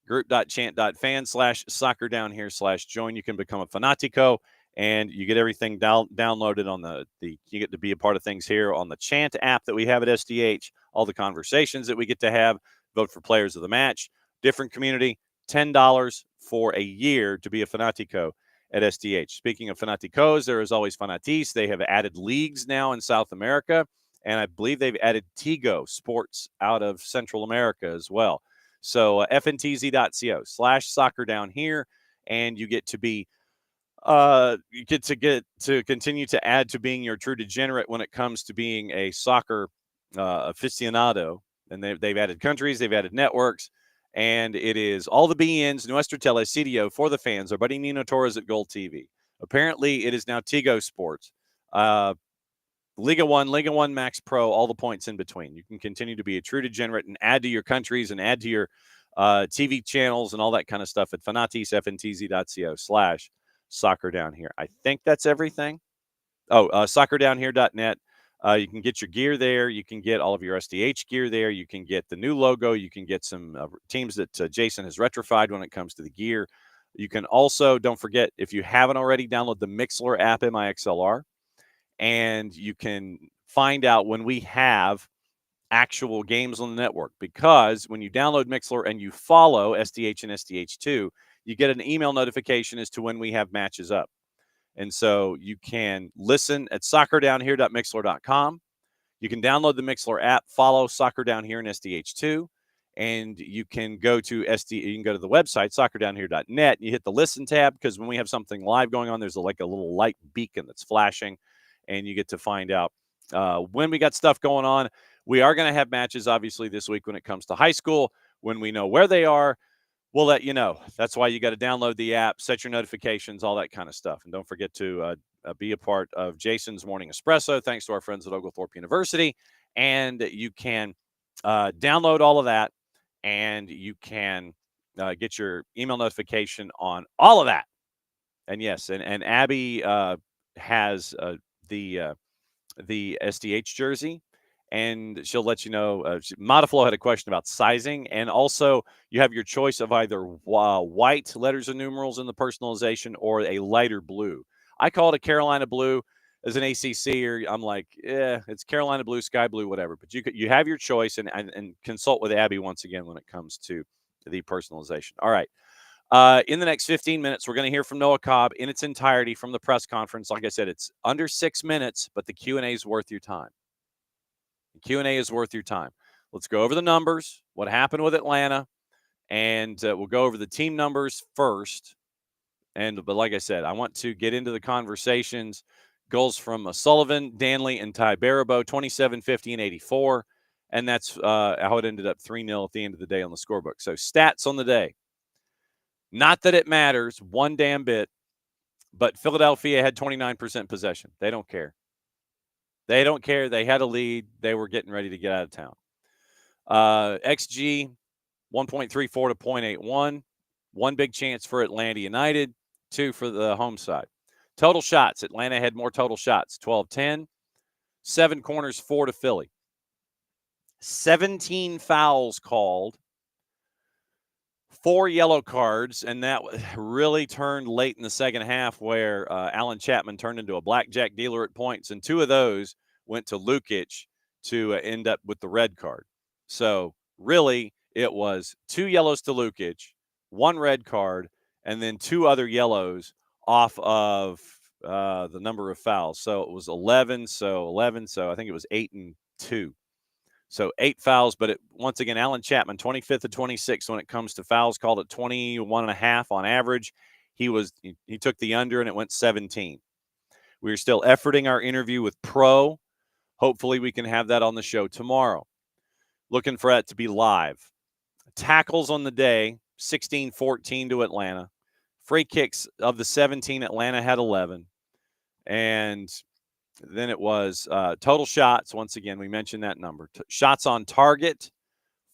Group.chant.fan/soccerdownhere/join. You can become a Fanatico, and you get everything downloaded on you get to be a part of things here on the Chant app that we have at SDH, all the conversations that we get to have, vote for players of the match, different community, $10 for a year to be a Fanatico at SDH. Speaking of Fanaticos, there is always Fanatis. They have added leagues now in South America, and I believe they've added Tigo sports out of Central America as well. So fntz.co/soccerdownhere, and you get to be you get to continue to add to being your true degenerate when it comes to being a soccer aficionado. And they've added countries, they've added networks, and it is all the BNs, Nuestro Telesitio for the fans. Our buddy Nino Torres at Gold TV. Apparently, it is now Tigo Sports. Liga 1 Max Pro, all the points in between. You can continue to be a true degenerate and add to your countries and add to your TV channels and all that kind of stuff at fanatis.fntz.co/soccerdownhere. I think that's everything. Soccerdownhere.net. You can get your gear there. You can get all of your SDH gear there. You can get the new logo. You can get some teams that Jason has retrified when it comes to the gear. You can also, don't forget, if you haven't already, download the Mixler app, MIXLR. And you can find out when we have actual games on the network, because when you download Mixler and you follow SDH and SDH2, you get an email notification as to when we have matches up. And so you can listen at soccerdownhere.mixler.com. You can download the Mixler app, follow Soccer Down Here in SDH2, and you can go to you can go to the website, soccerdownhere.net, and you hit the listen tab, because when we have something live going on, there's a little light beacon that's flashing, and you get to find out when we got stuff going on. We are going to have matches, obviously, this week when it comes to high school. When we know where they are, we'll let you know. That's why you got to download the app, set your notifications, all that kind of stuff. And don't forget to be a part of Jason's Morning Espresso, thanks to our friends at Oglethorpe University. And you can download all of that, and you can get your email notification on all of that. And yes, and Abby has the SDH jersey, and she'll let you know. Modiflow had a question about sizing, and also you have your choice of either white letters and numerals in the personalization or a lighter blue. I call it a Carolina blue. As an ACC, I'm like, it's Carolina blue, sky blue, whatever. But you have your choice, and consult with Abby once again when it comes to the personalization. All right. In the next 15 minutes, we're going to hear from Noah Cobb in its entirety from the press conference. Like I said, it's under 6 minutes, but the Q&A is worth your time. The Q&A is worth your time. Let's go over the numbers, what happened with Atlanta, and we'll go over the team numbers first. But like I said, I want to get into the conversations. Goals from Sullivan, Danley, and Ty Barabo, 27, 50, and 84. And that's how it ended up 3-0 at the end of the day on the scorebook. So stats on the day. Not that it matters one damn bit, but Philadelphia had 29% possession. They don't care. They don't care. They had a lead. They were getting ready to get out of town. XG, 1.34 to 0.81. One big chance for Atlanta United, 2 for the home side. Total shots. Atlanta had more total shots, 12-10. 7 corners, 4 to Philly. 17 fouls called. 4 yellow cards, and that really turned late in the second half where Alan Chapman turned into a blackjack dealer at points, and 2 of those went to Lukic to end up with the red card. So really, it was 2 yellows to Lukic, 1 red card, and then 2 other yellows off of the number of fouls. So it was 11, so I think it was 8 and 2. So 8 fouls, but once again, Alan Chapman, 25th of 26 when it comes to fouls, called it 21.5 on average. He took the under, and it went 17. We're still efforting our interview with Pro. Hopefully we can have that on the show tomorrow. Looking for that to be live. Tackles on the day, 16-14 to Atlanta. Free kicks of the 17, Atlanta had 11. And then it was total shots. Once again, we mentioned that number. Shots on target,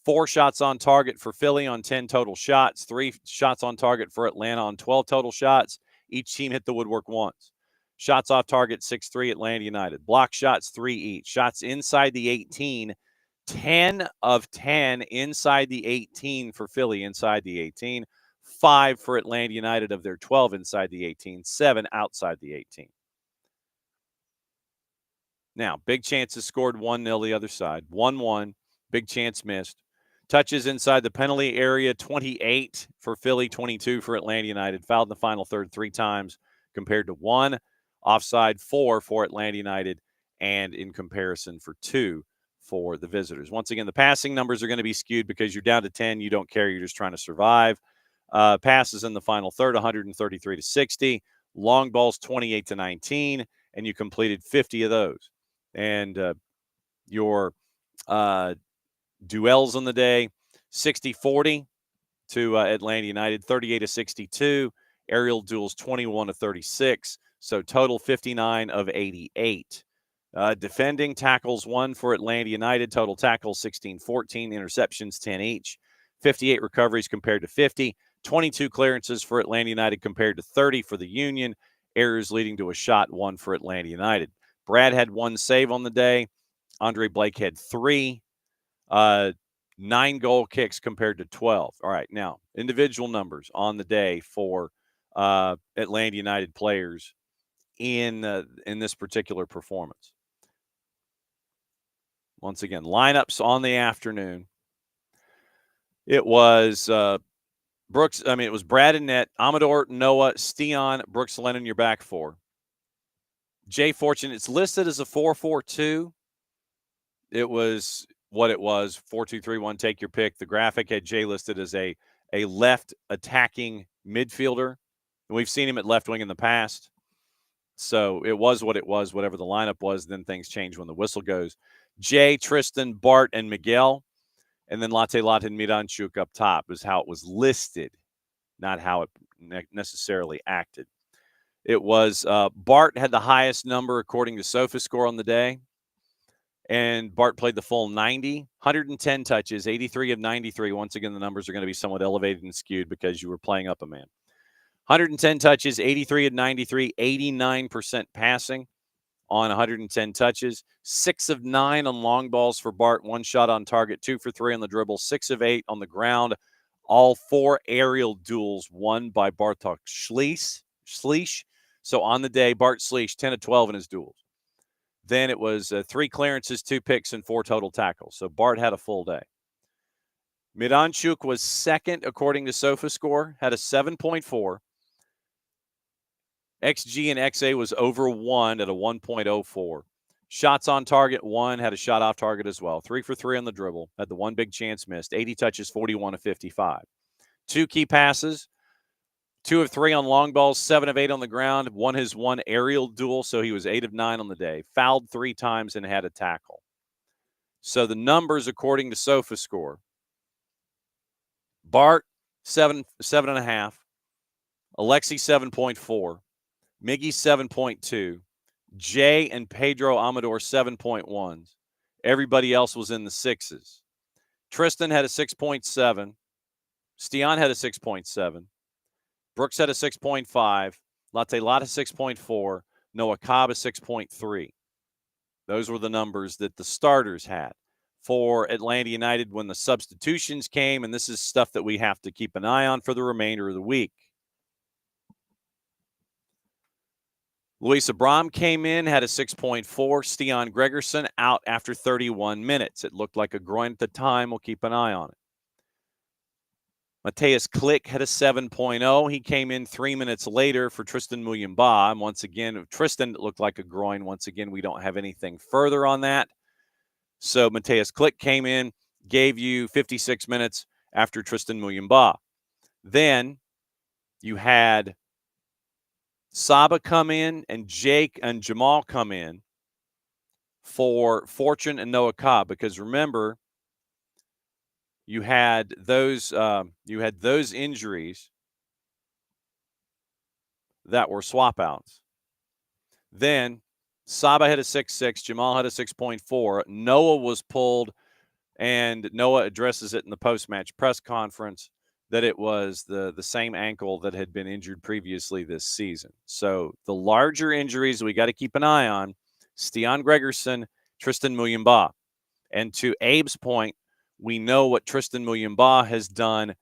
4 shots on target for Philly on 10 total shots, 3 shots on target for Atlanta on 12 total shots. Each team hit the woodwork once. Shots off target, 6-3 Atlanta United. Block shots, 3 each. Shots inside the 18, 10 of 10 inside the 18 for Philly inside the 18. 5 for Atlanta United of their 12 inside the 18, 7 outside the 18. Now, big chances scored 1-0 the other side. 1-1, big chance missed. Touches inside the penalty area, 28 for Philly, 22 for Atlanta United. Fouled in the final third 3 times compared to 1. Offside 4 for Atlanta United, and in comparison for 2 for the visitors. Once again, the passing numbers are going to be skewed because you're down to 10. You don't care. You're just trying to survive. Passes in the final third, 133 to 60. Long balls, 28 to 19, and you completed 50 of those. And your duels on the day, 60-40 to Atlanta United, 38 to 62. Aerial duels, 21 to 36. So total 59 of 88. Defending tackles, 1 for Atlanta United. Total tackles, 16-14. Interceptions, 10 each. 58 recoveries compared to 50. 22 clearances for Atlanta United compared to 30 for the Union. Errors leading to a shot, 1 for Atlanta United. Brad had 1 save on the day. Andre Blake had 3. 9 goal kicks compared to 12. All right, now, individual numbers on the day for Atlanta United players in this particular performance. Once again, lineups on the afternoon. It was Brooks. It was Brad and net, Amador, Noah, Steon, Brooks, Lennon, your back 4. Jay Fortune, it's listed as a 4-4-2. It was what it was, 4-2-3-1, take your pick. The graphic had Jay listed as a left attacking midfielder. And we've seen him at left wing in the past. So it was what it was, whatever the lineup was. Then things change when the whistle goes. Jay, Tristan, Bart, and Miguel. And then Latte Latte and Miranchuk up top is how it was listed, not how it necessarily acted. It was Bart had the highest number according to SofaScore on the day. And Bart played the full 90, 110 touches, 83 of 93. Once again, the numbers are going to be somewhat elevated and skewed because you were playing up a man. 110 touches, 83 of 93, 89% passing, on 110 touches, 6 of 9 on long balls for Bart, 1 shot on target, 2 for 3 on the dribble, 6 of 8 on the ground. All 4 aerial duels won by Bartok Schleich. So on the day, Bart Schleich, 10 of 12 in his duels. Then it was 3 clearances, 2 picks, and 4 total tackles. So Bart had a full day. Miranchuk was second according to SofaScore, had a 7.4. XG and XA was over 1 at a 1.04. Shots on target, 1, had a shot off target as well. 3 for 3 on the dribble, had the 1 big chance missed. 80 touches, 41 of 55. 2 key passes, 2 of 3 on long balls, 7 of 8 on the ground. Won his 1 aerial duel, so he was 8 of 9 on the day. Fouled 3 times and had a tackle. So the numbers according to SofaScore: Bart, 7.5. Alexi, 7.4. Miggy, 7.2. Jay and Pedro Amador, 7.1s. Everybody else was in the 6s. Tristan had a 6.7. Stian had a 6.7. Brooks had a 6.5. Latte Lotta 6.4. Noah Cobb a 6.3. Those were the numbers that the starters had for Atlanta United when the substitutions came, and this is stuff that we have to keep an eye on for the remainder of the week. Luis Abram came in, had a 6.4. Stian Gregerson out after 31 minutes. It looked like a groin at the time. We'll keep an eye on it. Mateus Klick had a 7.0. He came in 3 minutes later for Tristan Muyumba. And once again, Tristan looked like a groin. Once again, we don't have anything further on that. So Mateus Klick came in, gave you 56 minutes after Tristan Muyumba. Then you had Saba come in and Jake and Jamal come in for Fortune and Noah Cobb, because remember, you had those injuries that were swap outs. Then Saba had a 6.6, Jamal had a 6.4. Noah was pulled, and Noah addresses it in the post-match press conference that it was the same ankle that had been injured previously this season. So the larger injuries we got to keep an eye on: Stian Gregerson, Tristan Muyumba. And to Abe's point, we know what Tristan Muyumba has done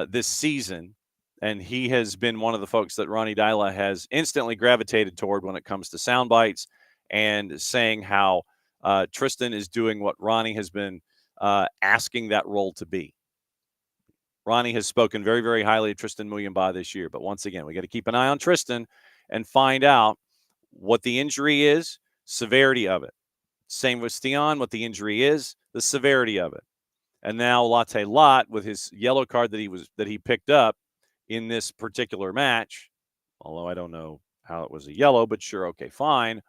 this season, and he has been one of the folks that Ronnie Dyla has instantly gravitated toward when it comes to sound bites and saying how Tristan is doing what Ronnie has been asking that role to be. Ronnie has spoken very, very highly of Tristan Muyumba this year. But once again, we got to keep an eye on Tristan and find out what the injury is, severity of it. Same with Stian, what the injury is, the severity of it. And now Latte Lot, with his yellow card that he picked up in this particular match, although I don't know how it was a yellow, but sure, okay, fine.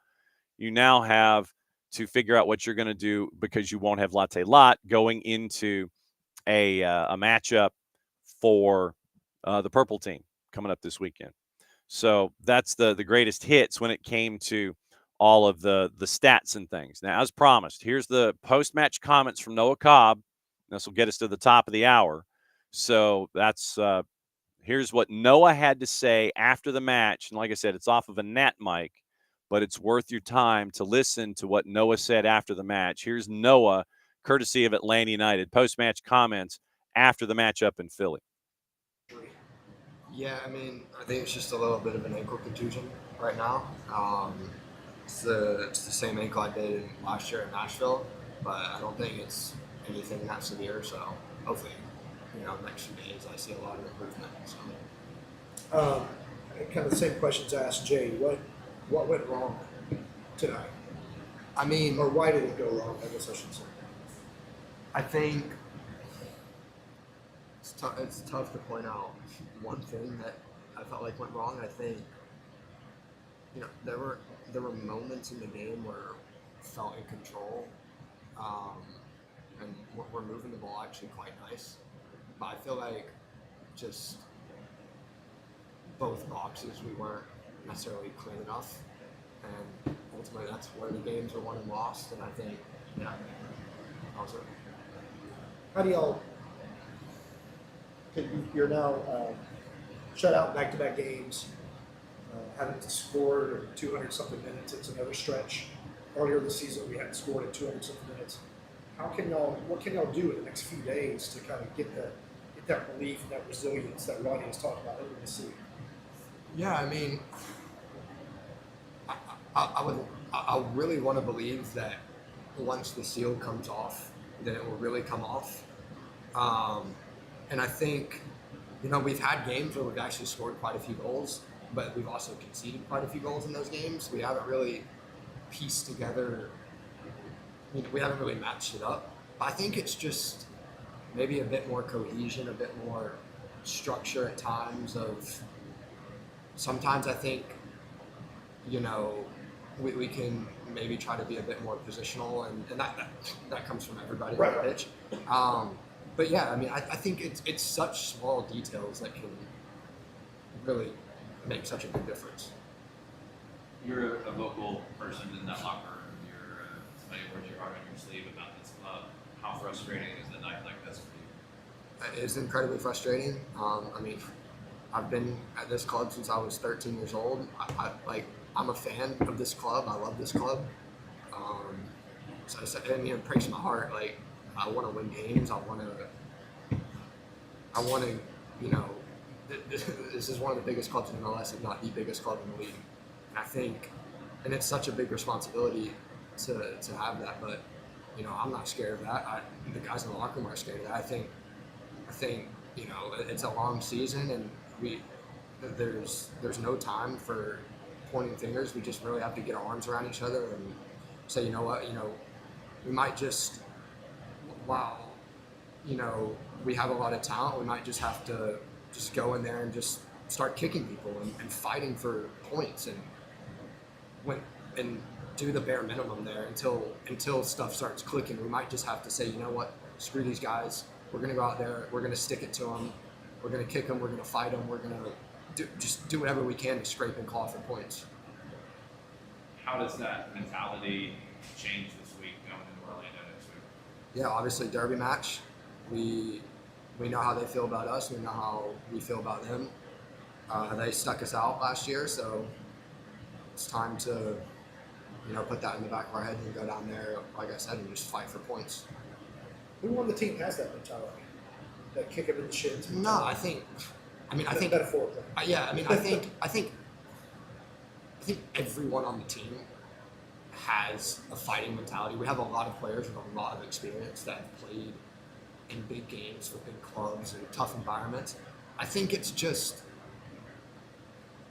You now have to figure out what you're going to do, because you won't have Latte Lot going into a matchup for the purple team coming up this weekend. So that's the greatest hits when it came to all of the stats and things. Now, as promised, here's the post-match comments from Noah Cobb. This will get us to the top of the hour. So that's here's what Noah had to say after the match. And like I said, it's off of a Nat mic, but it's worth your time to listen to what Noah said after the match. Here's Noah, courtesy of Atlanta United, post-match comments after the match up in Philly. Yeah, I mean, I think it's just a little bit of an ankle contusion right now. It's the same ankle I did last year in Nashville, but I don't think it's anything that severe. So hopefully, next few days I see a lot of improvement. So. Kind of the same questions I asked Jay. What went wrong tonight? I mean, or why did it go wrong? I guess I should say. I think it's tough to point out one thing that I felt like went wrong. I think there were moments in the game where I felt in control, and we're moving the ball actually quite nice. But I feel like just both boxes we weren't necessarily clean enough, and ultimately that's where the games are won and lost. And I think, also. How do y'all? You're now shut out back-to-back games. Having to score 200 something minutes. It's another stretch. Earlier this season, we hadn't scored in 200 something minutes. What can y'all do in the next few days to kind of get that belief and that resilience that Ronnie has talked about earlier this season? Yeah, I mean, I really want to believe that once the seal comes off, then it will really come off. And I think, we've had games where we've actually scored quite a few goals, but we've also conceded quite a few goals in those games. We haven't really pieced together, we haven't really matched it up. I think it's just maybe a bit more cohesion, a bit more structure at times sometimes I think, we can maybe try to be a bit more positional, and that comes from everybody on the pitch. But yeah, I mean, I think it's such small details that can really make such a big difference. You're a vocal person in that locker room. You're somebody who wears your heart on your sleeve about this club. How frustrating is a night like this for you? It's incredibly frustrating. I mean, I've been at this club since I was 13 years old. I'm a fan of this club. I love this club. It breaks my heart. Like, I want to win games. I want to, this is one of the biggest clubs in MLS, if not the biggest club in the league. And I think, and it's such a big responsibility to have that. But, I'm not scared of that. The guys in the locker room are scared of that. I think, it's a long season, and there's no time for pointing fingers. We just really have to get our arms around each other and say, you know what, we might just, while, we have a lot of talent, we might just have to just go in there and just start kicking people and fighting for points and do the bare minimum there until stuff starts clicking. We might just have to say, you know what, screw these guys. We're going to go out there. We're going to stick it to them. We're going to kick them. We're going to fight them. We're going to do whatever we can to scrape and claw for points. How does that mentality change this week going into Orlando next week? Yeah, obviously derby match. We know how they feel about us. We know how we feel about them. They stuck us out last year, so it's time to put that in the back of our head and go down there, like I said, and just fight for points. Who on the team has that mentality? That kick him in the shins? No, I think metaphorically. I think everyone on the team has a fighting mentality. We have a lot of players with a lot of experience that have played in big games for big clubs and tough environments. I think it's just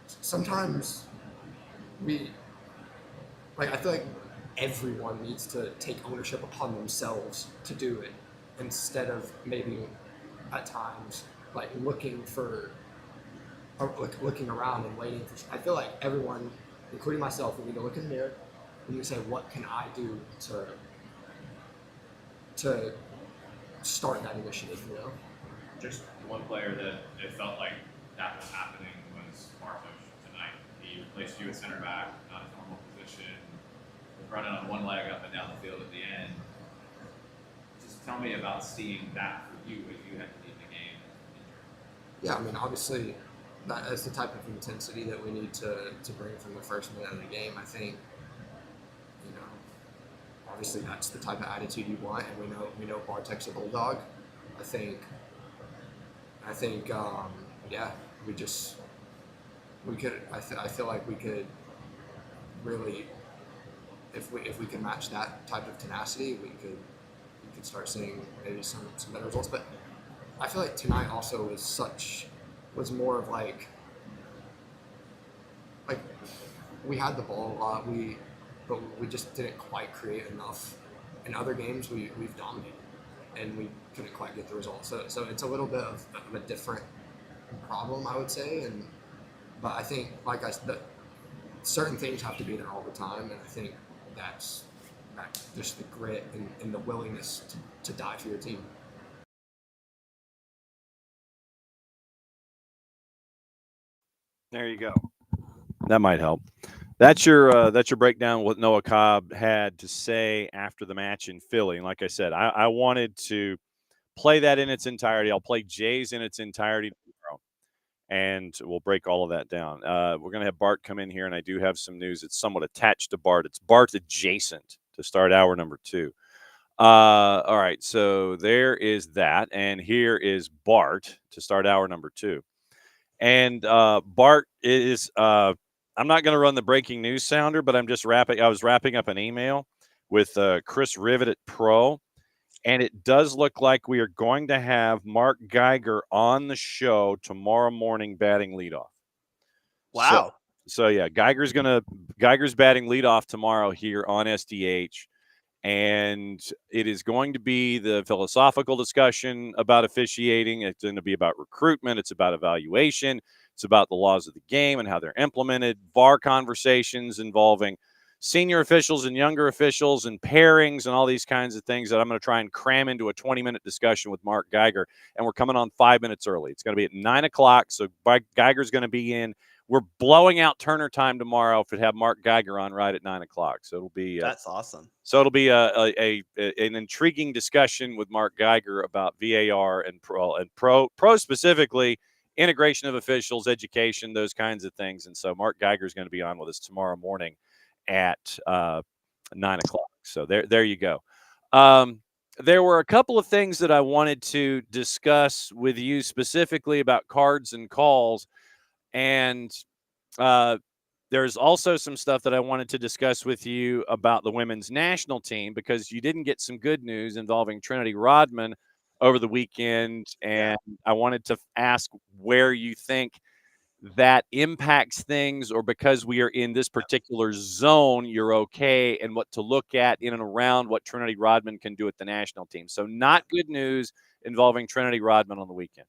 sometimes I feel like everyone needs to take ownership upon themselves to do it, instead of maybe at times looking around and waiting for. I feel like everyone, including myself, we need to look in the mirror and you say, what can I do to start that initiative? Just one player that it felt like that was happening was Bart tonight. He replaced you at center back, not a normal position, was running on one leg up and down the field at the end. Just tell me about seeing that for you as you had to leave the game. Yeah, I mean, obviously, that's the type of intensity that we need to bring from the first minute of the game. I think, obviously that's the type of attitude you want, and we know Bartek's a bulldog. I think, yeah, I feel like we could really, if we can match that type of tenacity, we could start seeing maybe some better results. But I feel like tonight also was more of like we had the ball a lot, but we just didn't quite create enough. In other games, we've dominated, and we couldn't quite get the result. So it's a little bit of a different problem, I would say. But I think, like I said, certain things have to be there all the time, and I think that's just the grit and the willingness to die for your team. There you go. That might help. That's your breakdown. What Noah Cobb had to say after the match in Philly. And like I said, I wanted to play that in its entirety. I'll play Jay's in its entirety tomorrow. and we'll break all of that down. We're going to have Bart come in here, and I do have some news that's somewhat attached to Bart. It's Bart adjacent to start hour number 2. All right, so there is that, and here is Bart to start hour number 2. And Bart is I'm not going to run the breaking news sounder, but I was wrapping up an email with Chris Rivet at Pro, and it does look like we are going to have Mark Geiger on the show tomorrow morning batting leadoff. Wow. So yeah, Geiger's batting leadoff tomorrow here on SDH. And it is going to be the philosophical discussion about officiating. It's going to be about recruitment. It's about evaluation. It's about the laws of the game and how they're implemented. VAR conversations involving senior officials and younger officials and pairings and all these kinds of things that I'm going to try and cram into a 20-minute discussion with Mark Geiger. And we're coming on 5 minutes early. It's going to be at 9 o'clock. So Geiger's going to be in. We're blowing out Turner time tomorrow if we have Mark Geiger on right at 9 o'clock. So it'll be That's awesome. So it'll be an intriguing discussion with Mark Geiger about VAR and pro specifically, integration of officials, education, those kinds of things. And so Mark Geiger is going to be on with us tomorrow morning at 9 o'clock. So there you go. There were a couple of things that I wanted to discuss with you specifically about cards and calls. And there's also some stuff that I wanted to discuss with you about the women's national team, because you didn't get some good news involving Trinity Rodman over the weekend. And I wanted to ask where you think that impacts things, or because we are in this particular zone, you're okay, and what to look at in and around what Trinity Rodman can do at the national team. So not good news involving Trinity Rodman on the weekend.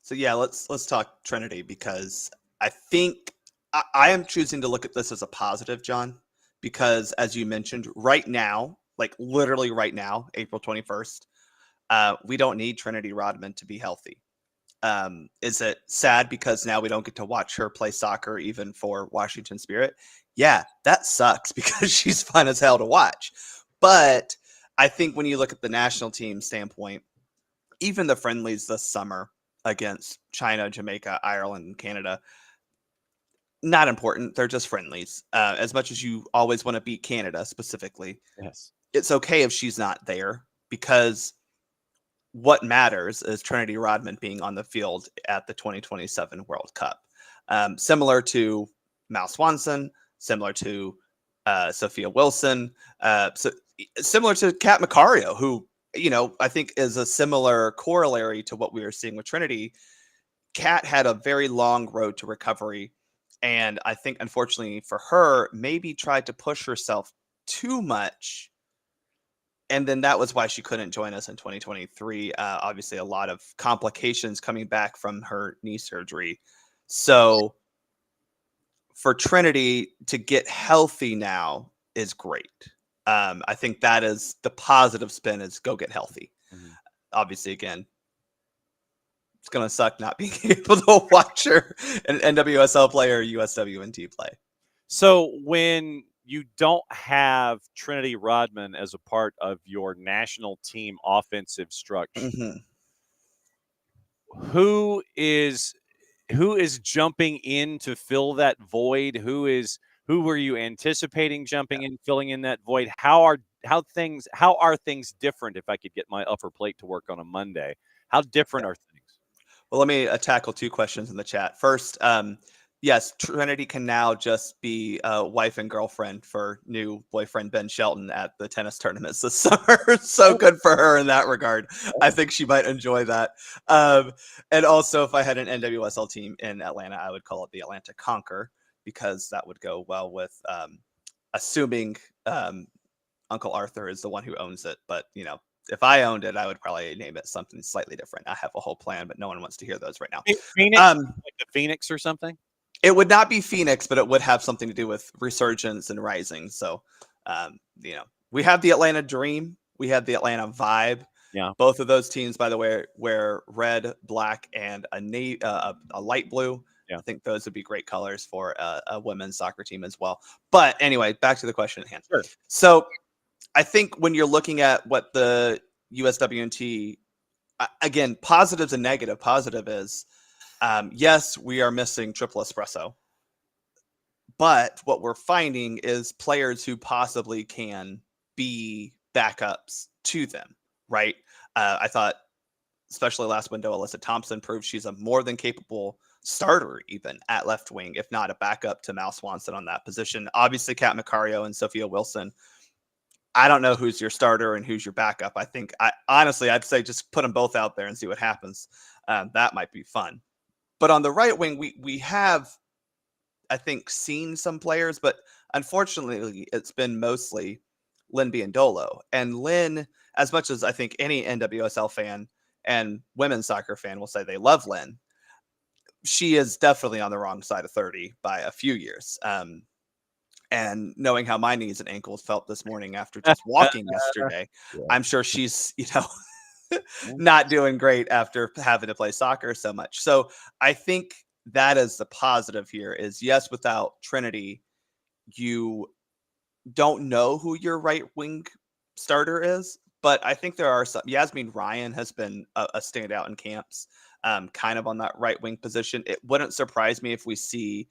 So yeah, let's talk Trinity, because I think I am choosing to look at this as a positive, John, because as you mentioned, right now, like literally right now, April 21st, we don't need Trinity Rodman to be healthy. Is it sad because now we don't get to watch her play soccer even for Washington Spirit? Yeah, that sucks because she's fun as hell to watch. But I think when you look at the national team standpoint, even the friendlies this summer against China, Jamaica, Ireland, and Canada, not important. They're just friendlies. As much as you always want to beat Canada specifically, Yes, it's okay if she's not there, because what matters is Trinity Rodman being on the field at the 2027 World Cup. Similar to Mal Swanson, similar to Sophia Wilson, similar to Kat Macario, who, I think is a similar corollary to what we were seeing with Trinity. Kat had a very long road to recovery. And I think, unfortunately for her, maybe tried to push herself too much. And then that was why she couldn't join us in 2023. Obviously, a lot of complications coming back from her knee surgery. So for Trinity to get healthy now is great. I think that is the positive spin, is go get healthy. Mm-hmm. Obviously, again, it's going to suck not being able to watch her an NWSL play or USWNT play. So when you don't have Trinity Rodman as a part of your national team offensive structure, mm-hmm. who is jumping in to fill that void? Who were you anticipating jumping in, filling in that void? How are things different? If I could get my upper plate to work on a Monday, how different are things? Well, let me tackle two questions in the chat. First, yes, Trinity can now just be wife and girlfriend for new boyfriend Ben Shelton at the tennis tournaments this summer. So good for her in that regard. I think she might enjoy that. And also, if I had an NWSL team in Atlanta, I would call it the Atlanta Conquer, because that would go well with assuming Uncle Arthur is the one who owns it. But, if I owned it, I would probably name it something slightly different. I have a whole plan, but no one wants to hear those right now. Phoenix, like the Phoenix or something? It would not be Phoenix, but it would have something to do with resurgence and rising. So, we have the Atlanta Dream. We have the Atlanta Vibe. Yeah. Both of those teams, by the way, wear red, black, and a light blue. Yeah. I think those would be great colors for a women's soccer team as well. But anyway, back to the question at hand. Sure. So I think when you're looking at what the USWNT, again, positives and negative, positive is Yes, we are missing triple espresso, but what we're finding is players who possibly can be backups to them, right? I thought, especially last window, Alyssa Thompson proved she's a more than capable starter, even at left wing, if not a backup to Mal Swanson on that position. Obviously, Kat Macario and Sophia Wilson. I don't know who's your starter and who's your backup. I think, honestly, I'd say just put them both out there and see what happens. That might be fun. But on the right wing, we have, I think, seen some players, but unfortunately, it's been mostly Lynn Biondolo. And Lynn, as much as I think any NWSL fan and women's soccer fan will say they love Lynn, she is definitely on the wrong side of 30 by a few years. And knowing how my knees and ankles felt this morning after just walking yesterday, Yeah. I'm sure she's, not doing great after having to play soccer so much. So I think that is the positive here is, yes, without Trinity, you don't know who your right wing starter is, but I think there are some. Yasmin Ryan has been a standout in camps, kind of on that right wing position. It wouldn't surprise me if we see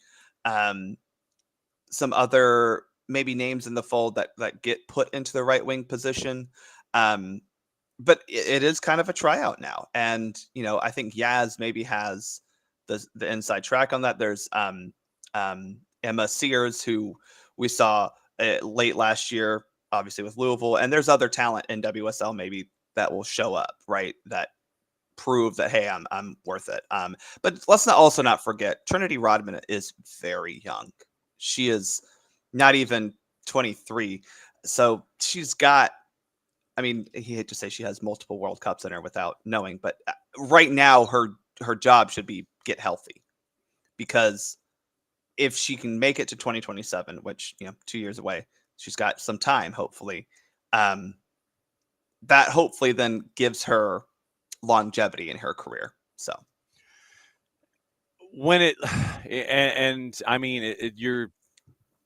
some other maybe names in the fold that get put into the right wing position. But it is kind of a tryout now. And, I think Yaz maybe has the inside track on that. There's Emma Sears, who we saw late last year, obviously with Louisville. And there's other talent in WSL maybe that will show up, right? That prove that, hey, I'm worth it. But let's also not forget, Trinity Rodman is very young. She is not even 23. So she's got, he hate to say she has multiple World Cups in her without knowing, but right now her job should be get healthy, because if she can make it to 2027, which 2 years away, she's got some time, hopefully. That hopefully then gives her longevity in her career. So when and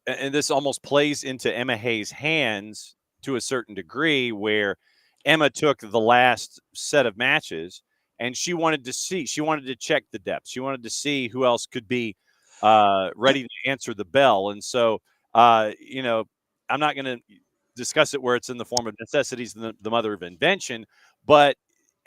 this almost plays into Emma Hayes' hands to a certain degree, where Emma took the last set of matches and she wanted to check the depth. She wanted to see who else could be ready to answer the bell. And so, I'm not going to discuss it where it's in the form of necessities, the mother of invention, but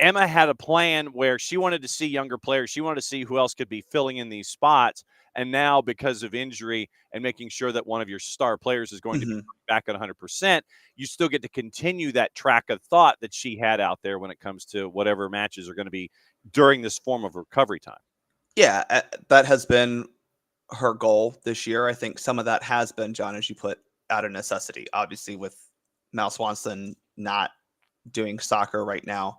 Emma had a plan where she wanted to see younger players. She wanted to see who else could be filling in these spots. And now, because of injury and making sure that one of your star players is going to be back at 100%, you still get to continue that track of thought that she had out there when it comes to whatever matches are going to be during this form of recovery time. Yeah, that has been her goal this year. I think some of that has been, John, as you put, out of necessity. Obviously, with Mal Swanson not doing soccer right now,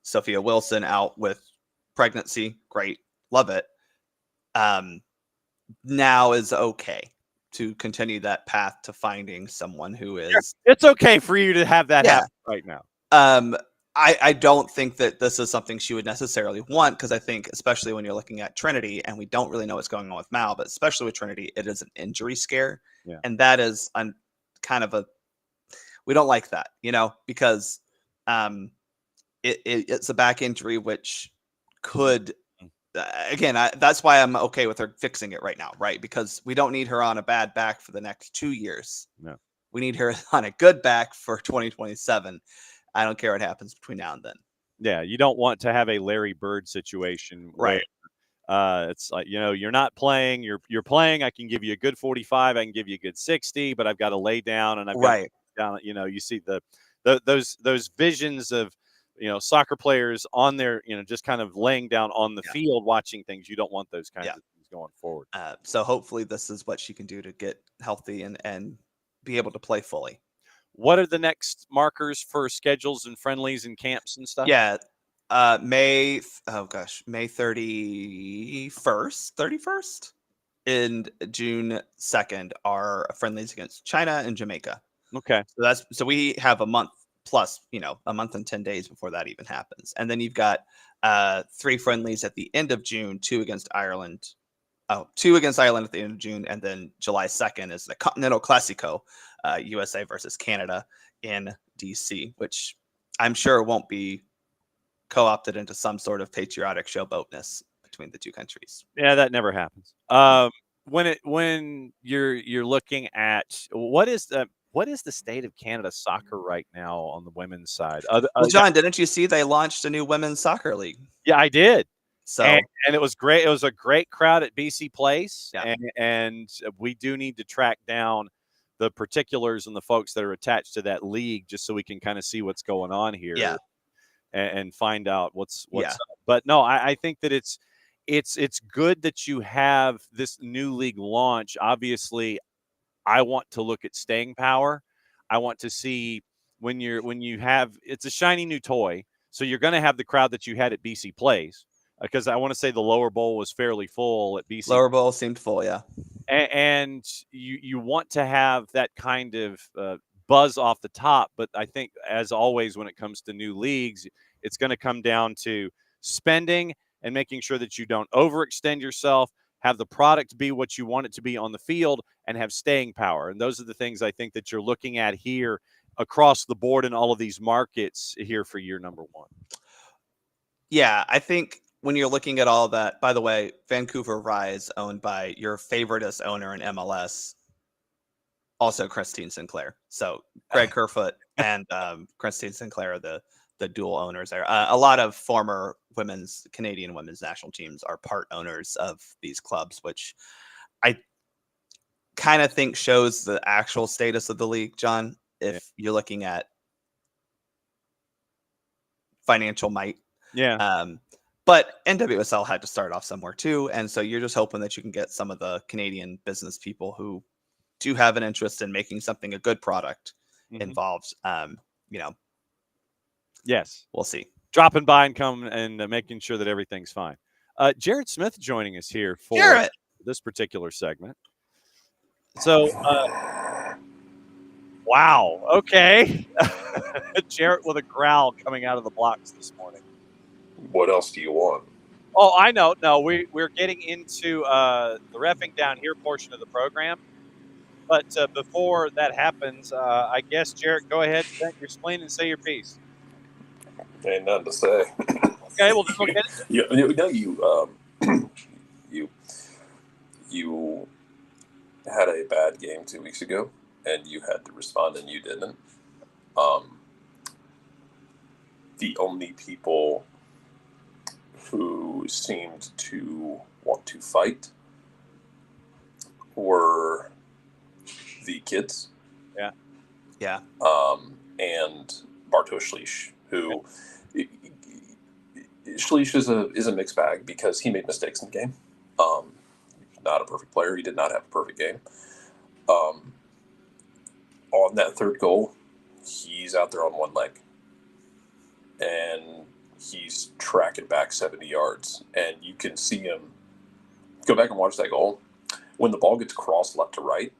Sophia Wilson out with pregnancy. Great. Love it. Now is okay to continue that path to finding someone who is. It's okay for you to have that happen right now. I don't think that this is something she would necessarily want, because I think, especially when you're looking at Trinity, and we don't really know what's going on with Mal, but especially with Trinity, it is an injury scare. Yeah. And that is kind of we don't like that, because it's a back injury, which could, again, that's why I'm okay with her fixing it right now, right? Because we don't need her on a bad back for the next 2 years. No. We need her on a good back for 2027. I don't care what happens between now and then. Yeah, you don't want to have a Larry Bird situation, right? Where, it's like, you're not playing, you're playing. I can give you a good 45, I can give you a good 60, but I've got to lay down, and I've got to down. You see those visions of soccer players on their just kind of laying down on the field watching things. You don't want those kinds of things going forward. So hopefully this is what she can do to get healthy and be able to play fully. What are the next markers for schedules and friendlies and camps and stuff? Yeah. May 31st and June 2nd are friendlies against China and Jamaica. Okay. So we have a month plus, a month and 10 days before that even happens. And then you've got 3 friendlies at the end of June, 2 against Ireland. 2 against Ireland at the end of June, and then July 2nd is the Continental Classico, USA versus Canada in DC, which I'm sure won't be co-opted into some sort of patriotic showboatness between the two countries. Yeah, that never happens. When you're looking at what is the state of Canada soccer right now on the women's side? Well, John, didn't you see they launched a new women's soccer league? Yeah, I did. So And it was great. It was a great crowd at BC Place, Yeah. and we do need to track down the particulars and the folks that are attached to that league, just so we can kind of see what's going on here, Yeah. and find out what's Yeah. up. But no, I think that it's good that you have this new league launch. Obviously, I want to look at staying power. I want to see when you have, it's a shiny new toy, so you're going to have the crowd that you had at BC Place, because I want to say the lower bowl was fairly full at BC. lower bowl seemed full. Yeah. And you want to have that kind of buzz off the top. But I think, as always, when it comes to new leagues, it's going to come down to spending and making sure that you don't overextend yourself, have the product be what you want it to be on the field, and have staying power. And those are the things I think that you're looking at here across the board in all of these markets here for year number one. Yeah, I think when you're looking at all that, by the way, Vancouver Rise, owned by your favoriteest owner in MLS, also Christine Sinclair. So Greg Kerfoot and Christine Sinclair are the dual owners there. A lot of former Canadian women's national teams are part owners of these clubs, which I kind of think shows the actual status of the league, John, if you're looking at financial might. Yeah. But NWSL had to start off somewhere too. And so you're just hoping that you can get some of the Canadian business people who do have an interest in making something a good product involved. Yes. We'll see. Dropping by and coming and making sure that everything's fine. Jared Smith joining us here for Jarrett. this particular segment. So, wow. Okay. Jarrett with a growl coming out of the blocks this morning. What else do you want? Oh, I know. No, we're getting into the reffing down here portion of the program. But before that happens, I guess, Jarrett, go ahead, vent your spleen and say your piece. Ain't nothing to say. Okay, well, just look at it. You had a bad game 2 weeks ago, and you had to respond, and you didn't. The only people who seemed to want to fight were the kids. Yeah. And Bart Schleich, who Schleich is a mixed bag because he made mistakes in the game. Not a perfect player. He did not have a perfect game. On that third goal, he's out there on one leg. And he's tracking back 70 yards. And you can see him go back and watch that goal. When the ball gets crossed left to right,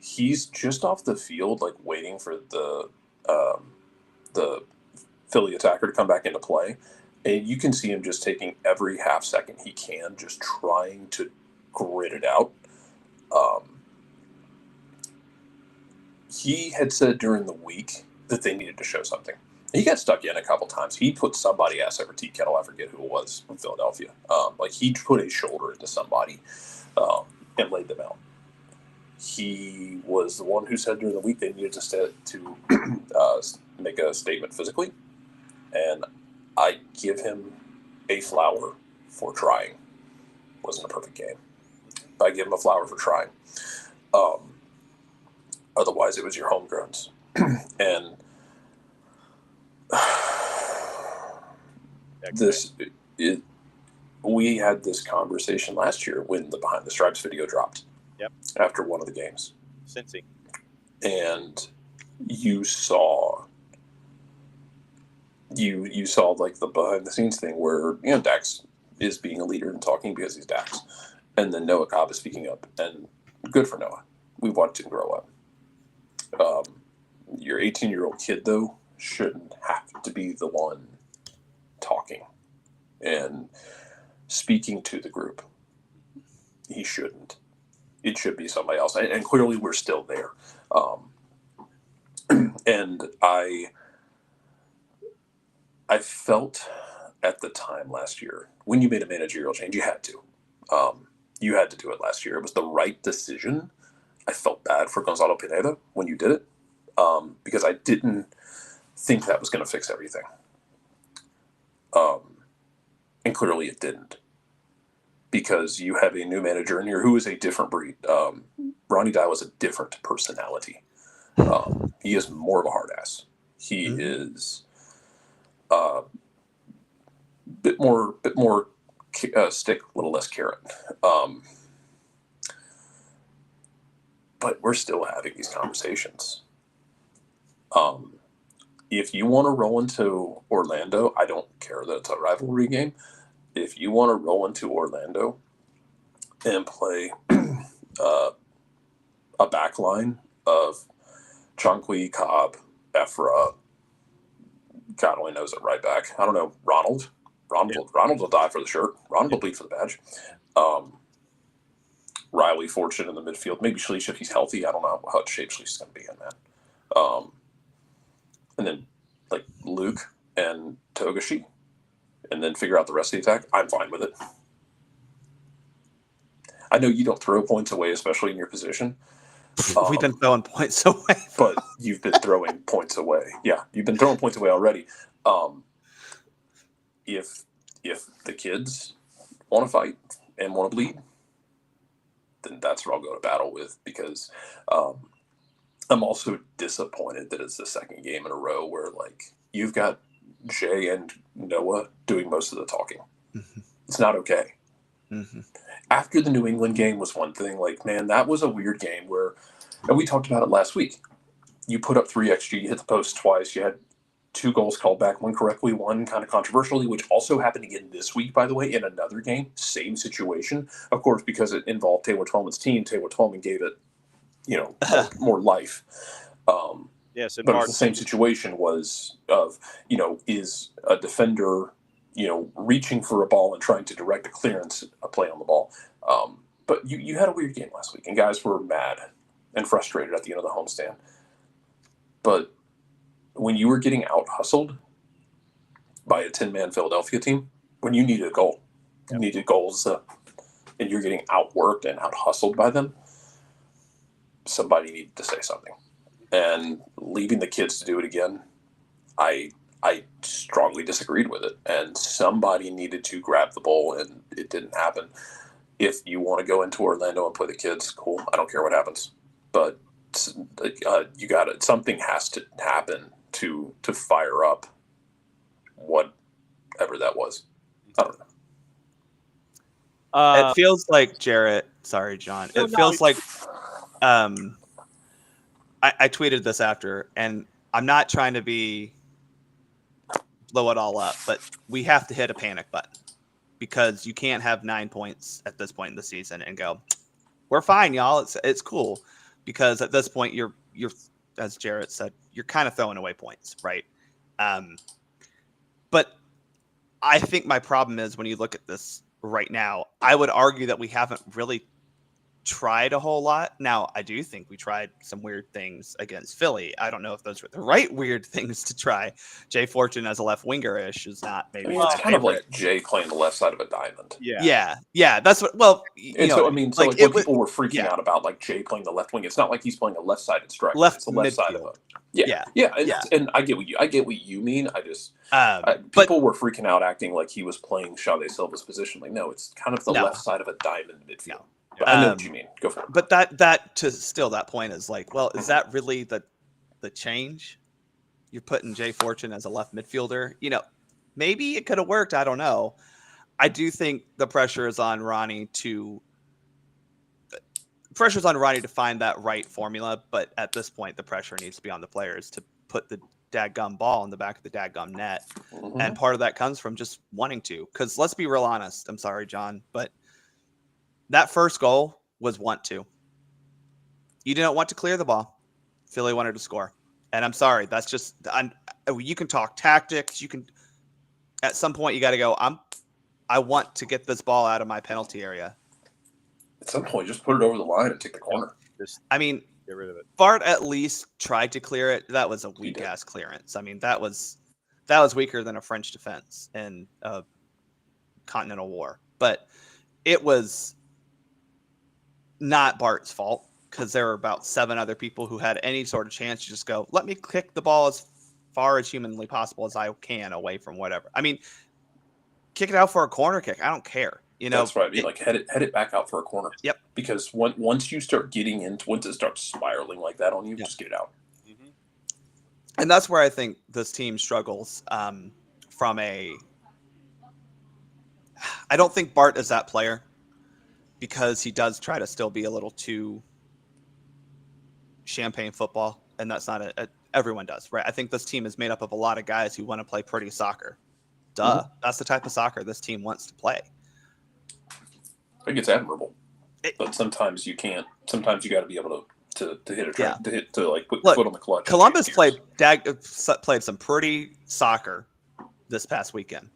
he's just off the field, like waiting for the Philly attacker to come back into play. And you can see him just taking every half second he can, just trying to grit it out. He had said during the week that they needed to show something. He got stuck in a couple times. He put somebody ass over tea kettle. I forget who it was from Philadelphia. He put a shoulder into somebody and laid them out. He was the one who said during the week they needed to make a statement physically. And I give him a flower for trying. Wasn't a perfect game. I give him a flower for trying. Otherwise, it was your homegrowns. And we had this conversation last year when the Behind the Stripes video dropped. Yep. After one of the games. Cincy. And you saw like the behind the scenes thing where, Dax is being a leader and talking because he's Dax. And then Noah Cobb is speaking up, and good for Noah. We watched him grow up. Your 18-year-old kid, though, shouldn't have to be the one talking and speaking to the group. He shouldn't. It should be somebody else. And clearly we're still there. And I felt at the time last year, when you made a managerial change, you had to. You had to do it last year. It was the right decision. I felt bad for Gonzalo Pineda when you did it, because I didn't think that was going to fix everything. And clearly it didn't, because you have a new manager in here who is a different breed. Ronnie Dye is a different personality. He is more of a hard ass. He is bit more stick, a little less carrot. But we're still having these conversations. If you want to roll into Orlando, I don't care that it's a rivalry game. If you want to roll into Orlando and play a back line of Chonqui, Cobb, Ephra, God only knows it right back. I don't know, Ronald will die for the shirt. Ronald will bleed for the badge. Riley, Fortune in the midfield. Maybe Schleich if he's healthy. I don't know how shape Schleich's going to be in that. And then like Luke and Togashi, and then figure out the rest of the attack. I'm fine with it. I know you don't throw points away, especially in your position. We've been throwing points away. But you've been throwing points away. Yeah, you've been throwing points away already. If the kids want to fight and want to bleed, then that's what I'll go to battle with, because I'm also disappointed that it's the second game in a row where like you've got Jay and Noah doing most of the talking. Mm-hmm. It's not okay. Mm-hmm. After the New England game was one thing, like, man, that was a weird game where, and we talked about it last week, you put up 3 XG, you hit the post twice, you had 2 goals called back, one correctly, one kind of controversially, which also happened again this week, by the way, in another game, same situation. Of course, because it involved Taylor Twellman's team, Taylor Twellman gave it, more life. Yes, but it's the same situation was of, is a defender, reaching for a ball and trying to direct a clearance, a play on the ball. But you had a weird game last week, and guys were mad and frustrated at the end of the homestand. But when you were getting out-hustled by a 10-man Philadelphia team, when you needed a goal, you needed goals, and you're getting outworked and out-hustled by them, somebody needed to say something. And leaving the kids to do it again, I strongly disagreed with it. And somebody needed to grab the ball, and it didn't happen. If you want to go into Orlando and play the kids, cool. I don't care what happens. But you got it. Something has to happen to fire up whatever that was. I don't know. It feels like Jarrett. Sorry, John. It feels like I tweeted this after, and I'm not trying to blow it all up, but we have to hit a panic button, because you can't have 9 points at this point in the season and go, we're fine, y'all. It's cool, because at this point you're as Jarrett said, you're kind of throwing away points, right? But I think my problem is when you look at this right now, I would argue that we haven't really tried a whole lot. Now, I do think we tried some weird things against Philly. I don't know if those were the right weird things to try. Jay Fortune as a left winger-ish is not maybe. It's kind of like Jay playing the left side of a diamond. Yeah. That's what. Well, when people were freaking out about like Jay playing the left wing, it's not like he's playing a left-sided striker. It's the left side of a. And I get what you mean. I just people were freaking out, acting like he was playing Xavi Silva's position. Like, no, it's kind of the left side of a diamond midfield. No. But I know what you mean. Go for it. But that point is like, well, is that really the change? You're putting Jay Fortune as a left midfielder. Maybe it could have worked. I don't know. I do think the pressure is on Ronnie to find that right formula. But at this point, the pressure needs to be on the players to put the dadgum ball in the back of the dadgum net. Mm-hmm. And part of that comes from just wanting to. Because let's be real honest. I'm sorry, John, but that first goal was want to. You didn't want to clear the ball. Philly wanted to score. And I'm sorry. That's just you can talk tactics. You can at some point you got to go, I want to get this ball out of my penalty area. At some point, just put it over the line and take the corner. Get rid of it. Bart at least tried to clear it. That was a weak ass clearance. I mean, that was That was weaker than a French defense in a continental war. But it was not Bart's fault because there were about 7 other people who had any sort of chance to just go, let me kick the ball as far as humanly possible as I can away from whatever. I mean, kick it out for a corner kick. I don't care. You know, That's right. I mean, like head it back out for a corner. Yep. Because once you start getting into, once it starts spiraling like that on you, Yep. just get it out. Mm-hmm. And that's where I think this team struggles from a. I don't think Bart is that player because he does try to still be a little too champagne football, and that's not everyone does, right? I think this team is made up of a lot of guys who want to play pretty soccer. Duh, that's the type of soccer this team wants to play. I think it's admirable, but sometimes you can't. Sometimes you got to be able to hit a track, to like put your foot on the clutch. Columbus played some pretty soccer this past weekend.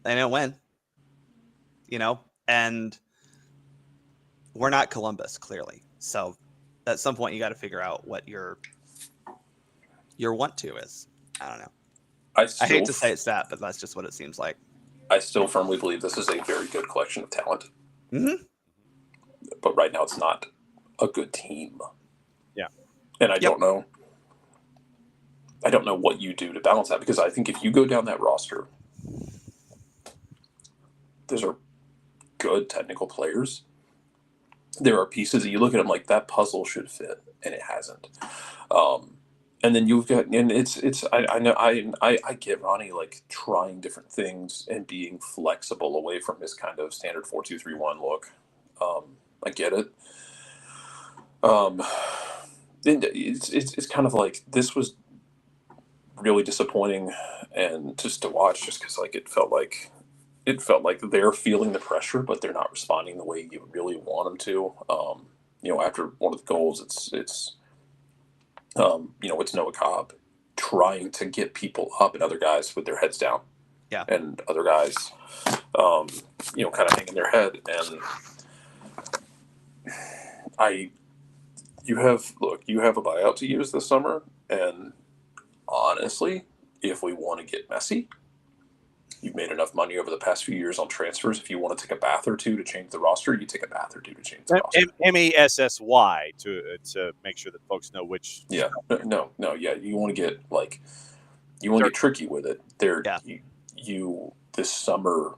They didn't win, you know, and we're not Columbus clearly. So at some point you got to figure out what your want to is. I don't know. I hate to say it's that, but that's just what it seems like. I still firmly believe this is a very good collection of talent. Mm-hmm. But right now it's not a good team. Yeah. And I don't know. I don't know what you do to balance that, because I think if you go down that roster, those are good technical players. There are pieces that you look at them like that puzzle should fit, and it hasn't. And then you've got, and it's I know I get Ronnie like trying different things and being flexible away from his kind of standard 4-2-3-1 look. I get it. It's kind of like, this was really disappointing and just to watch, just because like it felt like they're feeling the pressure, but they're not responding the way you really want them to. You know, after one of the goals, it's Noah Cobb trying to get people up and other guys with their heads down. Yeah. And other guys, kind of hanging their head. And you have a buyout to use this summer. And honestly, if we want to get messy, you've made enough money over the past few years on transfers. If you want to take a bath or two to change the roster, you take a bath or two to change the roster. MESSY to make sure that folks know which. Yeah, no, yeah. You want to get get tricky with it. You this summer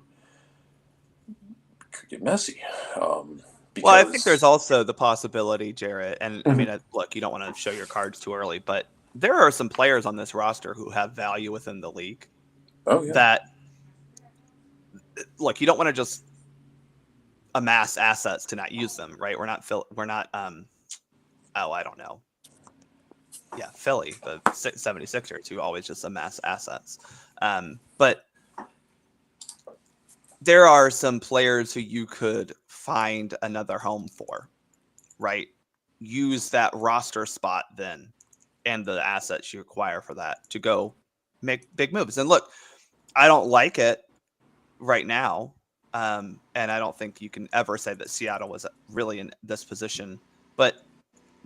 could get messy. Well, I think there's also the possibility, Jarrett, and I mean, look, you don't want to show your cards too early, but there are some players on this roster who have value within the league. Oh, yeah. That, look, you don't want to just amass assets to not use them, right? We're not, I don't know. Yeah, Philly, the 76ers, who always just amass assets. But there are some players who you could find another home for, right? Use that roster spot then and the assets you acquire for that to go make big moves. And look, I don't like it right now. And I don't think you can ever say that Seattle was really in this position. But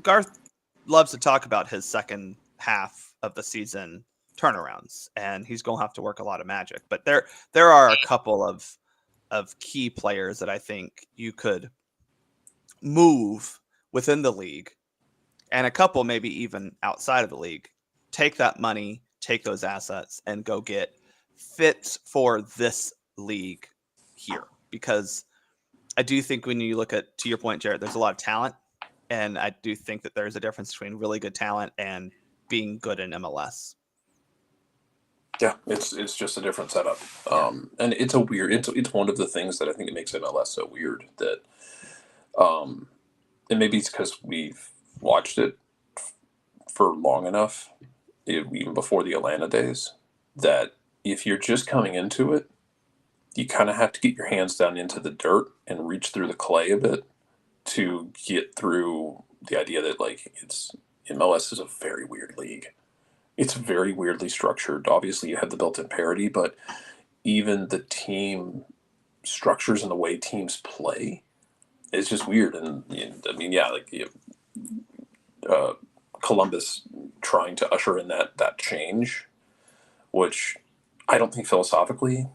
Garth loves to talk about his second half of the season turnarounds, and he's going to have to work a lot of magic. But there are a couple of key players that I think you could move within the league, and a couple maybe even outside of the league. Take that money, take those assets, and go get fits for this league here. Because I do think when you look at, to your point, Jarrett, there's a lot of talent, and I do think that there's a difference between really good talent and being good in MLS. Yeah, it's just a different setup, and it's a weird. It's one of the things that I think it makes MLS so weird, that, and maybe it's because we've watched it for long enough, even before the Atlanta days, that if you're just coming into it, you kind of have to get your hands down into the dirt and reach through the clay a bit to get through the idea that MLS is a very weird league. It's very weirdly structured. Obviously, you have the built-in parity, but even the team structures and the way teams play, it's just weird. And I mean, yeah, Columbus trying to usher in that change which I don't think philosophically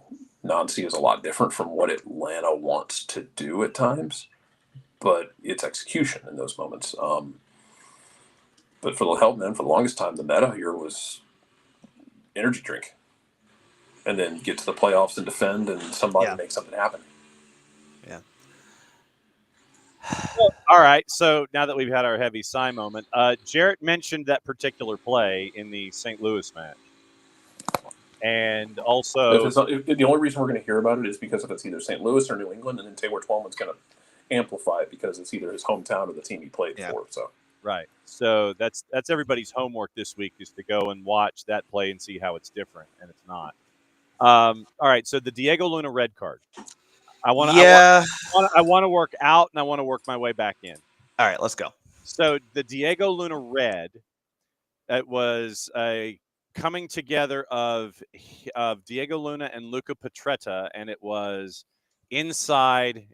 Nancy is a lot different from what Atlanta wants to do at times, but it's execution in those moments. But for the help, man, for the longest time, the meta here was energy drink, and then get to the playoffs and defend, and somebody make something happen. Yeah. Well, all right. So now that we've had our heavy sigh moment, Jarrett mentioned that particular play in the St. Louis match. And also, the only reason we're going to hear about it is because if it's either St. Louis or New England, and then Taylor Twellman's going to amplify it because it's either his hometown or the team he played for. So right. So that's everybody's homework this week, is to go and watch that play and see how it's different, and it's not. All right. So the Diego Luna red card. I want to work out, and I want to work my way back in. All right, let's go. So the Diego Luna red, it was a coming together of Diego Luna and Luca Petretta, and it was inside.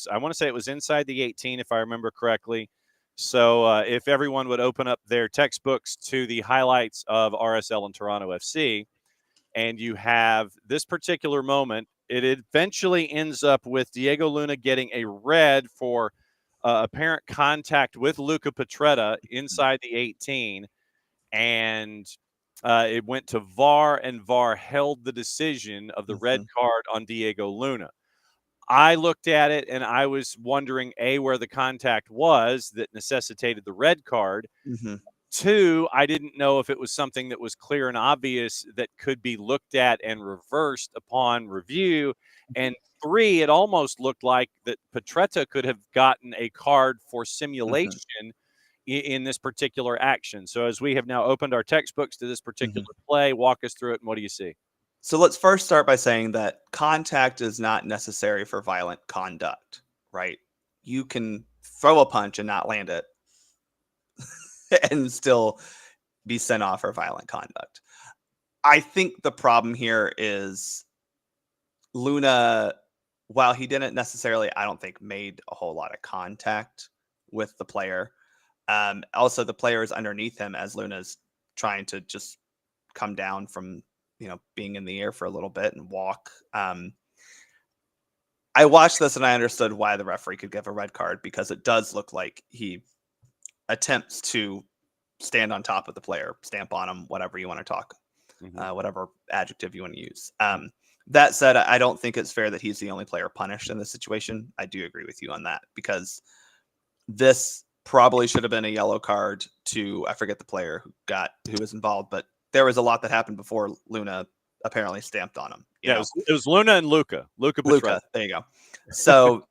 I want to say it was inside the 18, if I remember correctly. So if everyone would open up their textbooks to the highlights of RSL and Toronto FC, and you have this particular moment, it eventually ends up with Diego Luna getting a red for apparent contact with Luca Petretta inside the 18, and it went to VAR, and VAR held the decision of the red card on Diego Luna. I looked at it, and I was wondering, A, where the contact was that necessitated the red card. Two, I didn't know if it was something that was clear and obvious that could be looked at and reversed upon review. And three, it almost looked like that Petretta could have gotten a card for simulation in this particular action. So as we have now opened our textbooks to this particular play, walk us through it, and what do you see? So let's first start by saying that contact is not necessary for violent conduct, right? You can throw a punch and not land it and still be sent off for violent conduct. I think the problem here is Luna, while he didn't necessarily, I don't think, made a whole lot of contact with the player. Also, the player is underneath him as Luna's trying to just come down from, being in the air for a little bit and walk. I watched this and I understood why the referee could give a red card, because it does look like he attempts to stand on top of the player, stamp on him, whatever you want to talk, whatever adjective you want to use. That said, I don't think it's fair that he's the only player punished in this situation. I do agree with you on that, because this probably should have been a yellow card to, I forget the player who was involved, but there was a lot that happened before Luna apparently stamped on him. It was Luna and Luca. Luca, there you go. So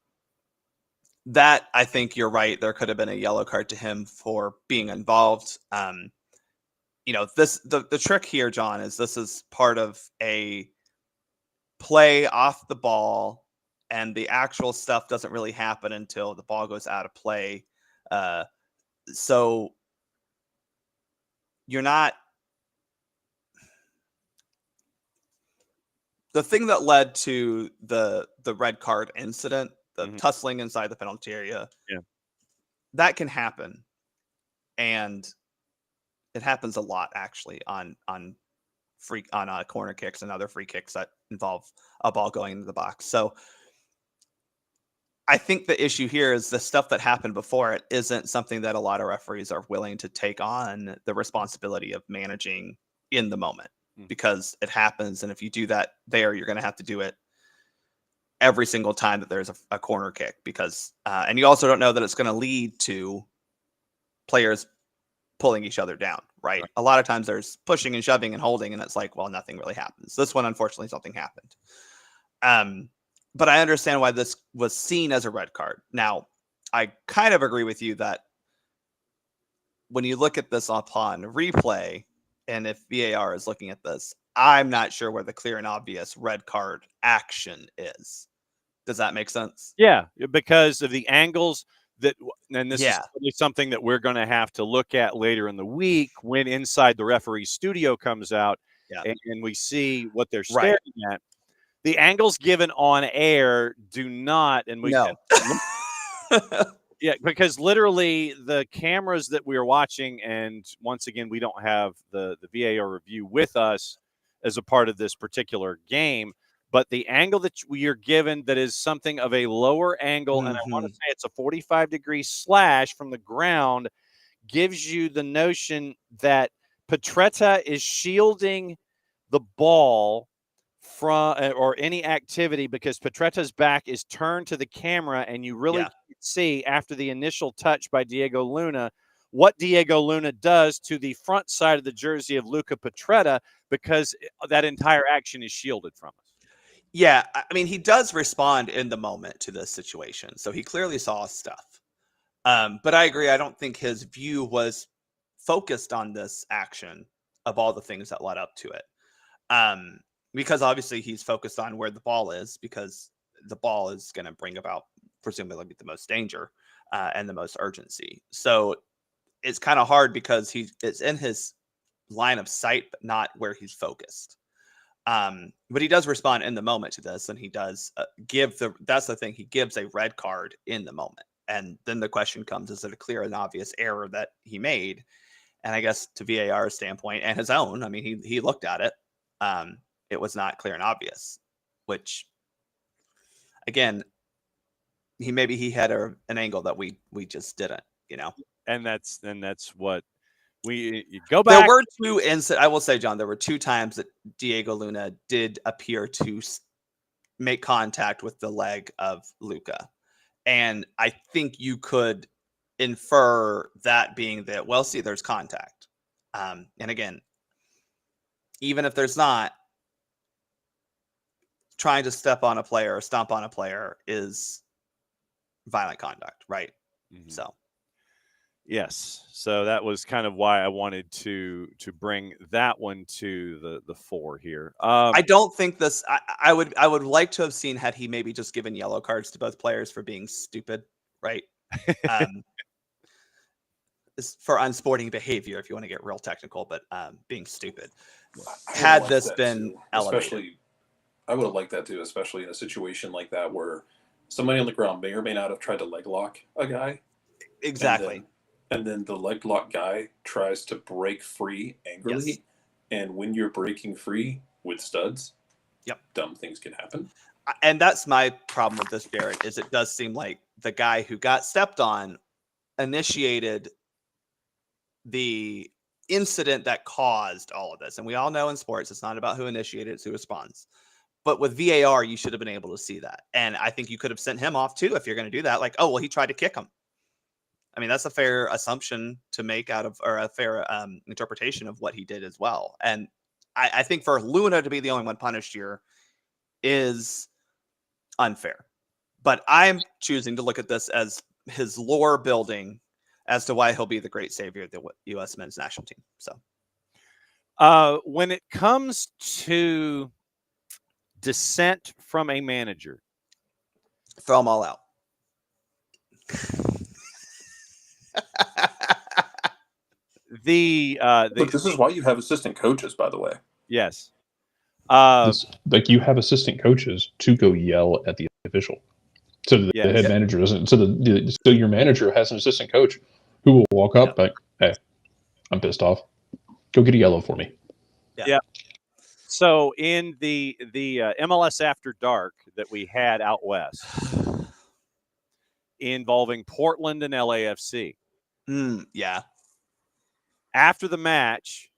that, I think you're right. There could have been a yellow card to him for being involved. The trick here, John, is this is part of a play off the ball, and the actual stuff doesn't really happen until the ball goes out of play. So you're not. The thing that led to the red card incident, the tussling inside the penalty area, that can happen, and it happens a lot actually on corner kicks and other free kicks that involve a ball going into the box. So I think the issue here is the stuff that happened before it isn't something that a lot of referees are willing to take on the responsibility of managing in the moment, because it happens. And if you do that there, you're going to have to do it every single time that there's a corner kick, because, and you also don't know that it's going to lead to players pulling each other down, right? A lot of times there's pushing and shoving and holding, and it's like, well, nothing really happens. This one, unfortunately, something happened. But I understand why this was seen as a red card. Now, I kind of agree with you that when you look at this upon replay, and if VAR is looking at this, I'm not sure where the clear and obvious red card action is. Does that make sense? Yeah, because of the angles and this is probably something that we're going to have to look at later in the week when Inside the Referee Studio comes out, and we see what they're staring at. The angles given on air do not, and because literally the cameras that we are watching, and once again, we don't have the VAR review with us. as a part of this particular game. But the angle that you're given that is something of a lower angle, and I want to say it's a 45-degree slash from the ground, gives you the notion that Petretta is shielding the ball from or any activity because Petretta's back is turned to the camera, and you really can't see after the initial touch by Diego Luna what Diego Luna does to the front side of the jersey of Luca Petretta, because that entire action is shielded from us. Yeah, I mean, he does respond in the moment to this situation, so he clearly saw stuff. But I agree. I don't think his view was focused on this action of all the things that led up to it. Because obviously he's focused on where the ball is, because the ball is going to bring about presumably the most danger and the most urgency. So it's kind of hard because it's in his line of sight, but not where he's focused. But he does respond in the moment to this, and he does that's the thing, he gives a red card in the moment. And then the question comes, is it a clear and obvious error that he made? And I guess to VAR's standpoint and his own, I mean, he looked at it. It was not clear and obvious, which again, he had an angle that we just didn't, And that's what you go back. There were two I will say, John, there were two times that Diego Luna did appear to make contact with the leg of Luca. And I think you could infer that being that, well, see, there's contact. And again, even if there's not, trying to step on a player or stomp on a player is violent conduct, right? Mm-hmm. So. Yes. So that was kind of why I wanted to bring that one to the fore here. I don't think this. I would like to have seen had he maybe just given yellow cards to both players for being stupid, right? For unsporting behavior, if you want to get real technical, but being stupid. Had this been elevated. I would have liked that too, especially in a situation like that where somebody on the ground may or may not have tried to leg lock a guy. Exactly. And then the leg lock guy tries to break free angrily. Yes. And when you're breaking free with studs, dumb things can happen. And that's my problem with this, Barrett, is it does seem like the guy who got stepped on initiated the incident that caused all of this. And we all know in sports, it's not about who initiated, it's who responds. But with VAR, you should have been able to see that. And I think you could have sent him off too if you're going to do that. Like, oh, well, he tried to kick him. I mean, that's a fair assumption to make or a fair interpretation of what he did as well. And I think for Luna to be the only one punished here is unfair. But I'm choosing to look at this as his lore building as to why he'll be the great savior of the U.S. men's national team. So when it comes to dissent from a manager, throw them all out. Look, this is why you have assistant coaches, by the way. Yes. You have assistant coaches to go yell at the official. So the head manager doesn't. So your manager has an assistant coach who will walk up like, "Hey, I'm pissed off. Go get a yellow for me." Yeah. So in the MLS After Dark that we had out west, involving Portland and LAFC. After the match,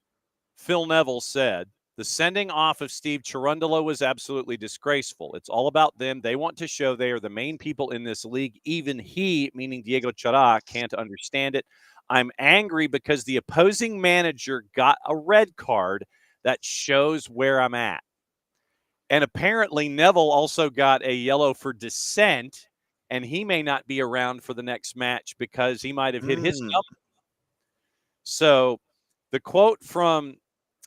Phil Neville said, the sending off of Steve Cherundolo was absolutely disgraceful. It's all about them. They want to show they are the main people in this league. Even he, meaning Diego Chara, can't understand it. I'm angry because the opposing manager got a red card that shows where I'm at. And apparently Neville also got a yellow for dissent, and he may not be around for the next match because he might have hit his number. So the quote from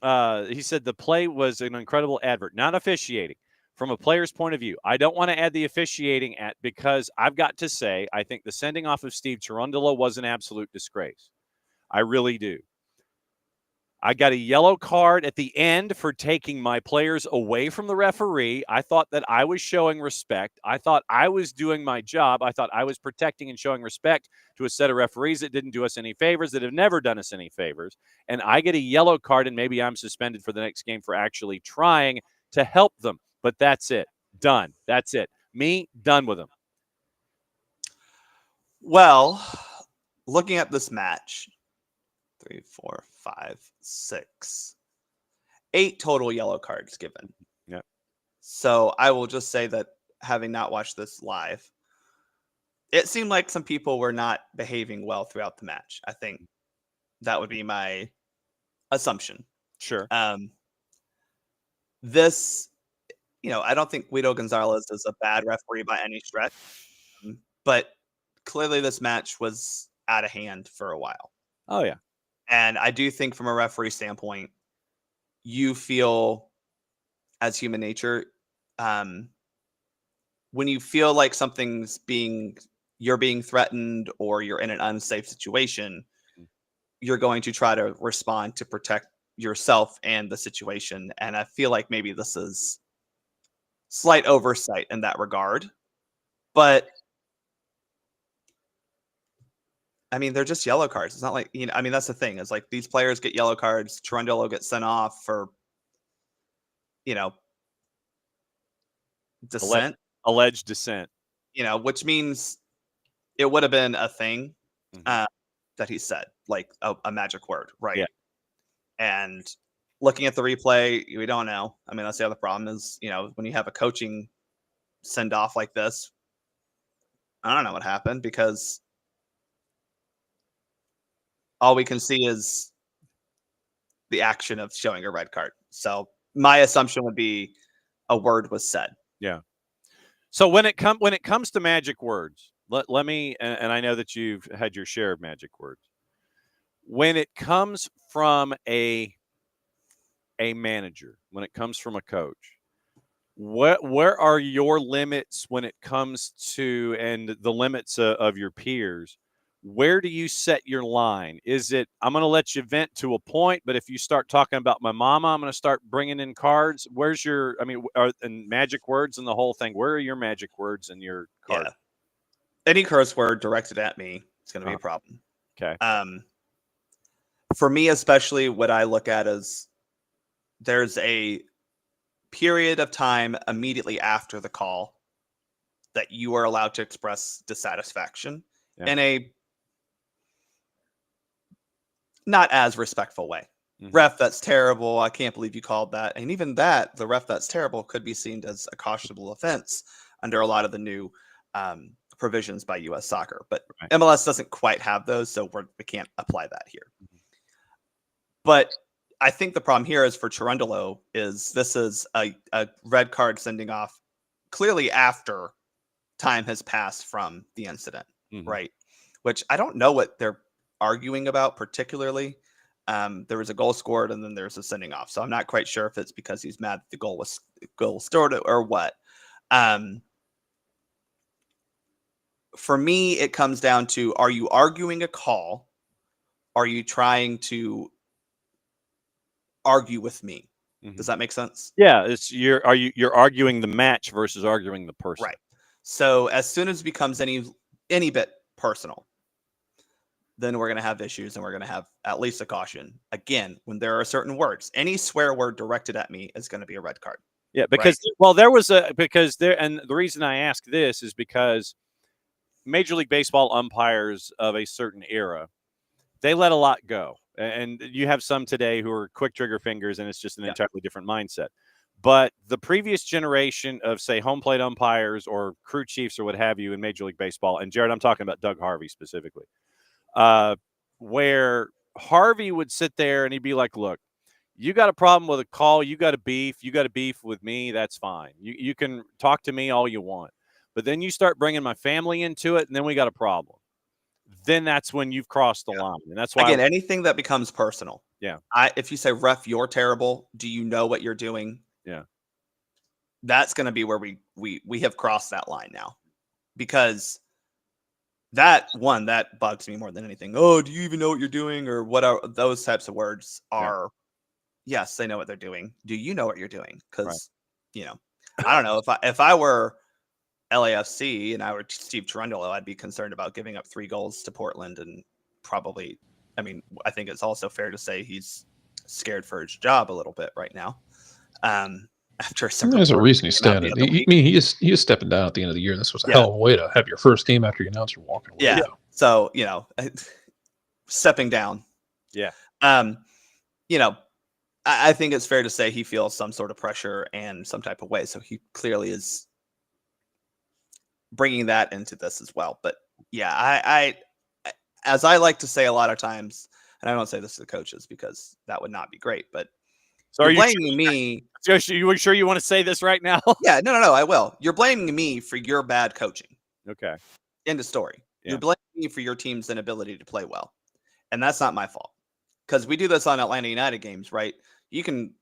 he said the play was an incredible advert, not officiating. From a player's point of view, I don't want to add the officiating because I've got to say I think the sending off of Steve Cherundolo was an absolute disgrace. I really do. I got a yellow card at the end for taking my players away from the referee. I thought that I was showing respect. I thought I was doing my job. I thought I was protecting and showing respect to a set of referees that didn't do us any favors, that have never done us any favors. And I get a yellow card, and maybe I'm suspended for the next game for actually trying to help them. But that's it. Done. That's it. Me, done with them. Well, looking at this match, 3, 4, 5, 6, 8 total yellow cards given. Yeah. So I will just say that, having not watched this live, it seemed like some people were not behaving well throughout the match. I think that would be my assumption. Sure. This, I don't think Guido Gonzalez is a bad referee by any stretch, but clearly this match was out of hand for a while. Oh, yeah. And I do think from a referee standpoint, you feel, as human nature, when you feel like you're being threatened or you're in an unsafe situation, you're going to try to respond to protect yourself and the situation. And I feel like maybe this is slight oversight in that regard. But I mean, they're just yellow cards. It's not like, that's the thing. It's like these players get yellow cards. Cherundolo gets sent off for, dissent. Alleged dissent. Which means it would have been a thing that he said, like a magic word, right? Yeah. And looking at the replay, we don't know. I mean, that's the other problem is, when you have a coaching send off like this, I don't know what happened, because all we can see is the action of showing a red card. So my assumption would be a word was said. Yeah. So when it comes to magic words, let me, and I know that you've had your share of magic words. When it comes from a manager, when it comes from a coach, where are your limits when it comes to, and the limits of your peers? Where do you set your line? Is it, I'm going to let you vent to a point, but if you start talking about my mama, I'm going to start bringing in cards? Where's your, and magic words and the whole thing? Where are your magic words and your cards? Yeah. Any curse word directed at me is going to be a problem. Okay. For me, especially, what I look at is there's a period of time immediately after the call that you are allowed to express dissatisfaction in a not as respectful way. Ref, that's terrible. I can't believe you called that. And even that, the ref, that's terrible, could be seen as a cautionable offense under a lot of the new provisions by U.S. Soccer. But MLS doesn't quite have those, so we can't apply that here. But I think the problem here is for Cherundolo is this is a red card sending off clearly after time has passed from the incident, right? Which I don't know what they're arguing about particularly. There was a goal scored and then there's a sending off. So I'm not quite sure if it's because he's mad that the goal scored or what. For me, it comes down to, are you arguing a call? Are you trying to argue with me? Does that make sense? Yeah, you're arguing the match versus arguing the person. Right. So as soon as it becomes any bit personal, then we're going to have issues and we're going to have at least a caution. Again, when there are certain words, any swear word directed at me is going to be a red card. Yeah, because and the reason I ask this is because Major League Baseball umpires of a certain era, they let a lot go. And you have some today who are quick trigger fingers, and it's just an entirely different mindset. But the previous generation of, say, home plate umpires or crew chiefs or what have you in Major League Baseball, and Jared, I'm talking about Doug Harvey specifically, where Harvey would sit there and he'd be like, look, you got a problem with a call, you got a beef with me, that's fine. You can talk to me all you want. But then you start bringing my family into it, and then we got a problem. Then that's when you've crossed the line. And that's why, again, anything that becomes personal. Yeah. If you say, ref, you're terrible, do you know what you're doing? Yeah. That's going to be where we have crossed that line now. Because that bugs me more than anything. Oh, do you even know what you're doing? Or what are those types of words are? Yes, they know what they're doing. Do you know what you're doing? Because, I don't know if I were LAFC and I were Steve Cherundolo, I'd be concerned about giving up 3 goals to Portland, and probably, I think it's also fair to say he's scared for his job a little bit right now. After some there's a reason he's came out the standing. other week. He is stepping down at the end of the year. This was a hell of a way to have your first game after you announce you're walking away. Yeah. So, stepping down. Yeah. I think it's fair to say he feels some sort of pressure and some type of way. So he clearly is bringing that into this as well. But yeah, I as I like to say a lot of times, and I don't say this to the coaches because that would not be great, but so you're blaming me. You sure you want to say this right now? Yeah, no, I will. You're blaming me for your bad coaching. Okay. End of story. Yeah. You're blaming me for your team's inability to play well. And that's not my fault. Because we do this on Atlanta United games, right? You can,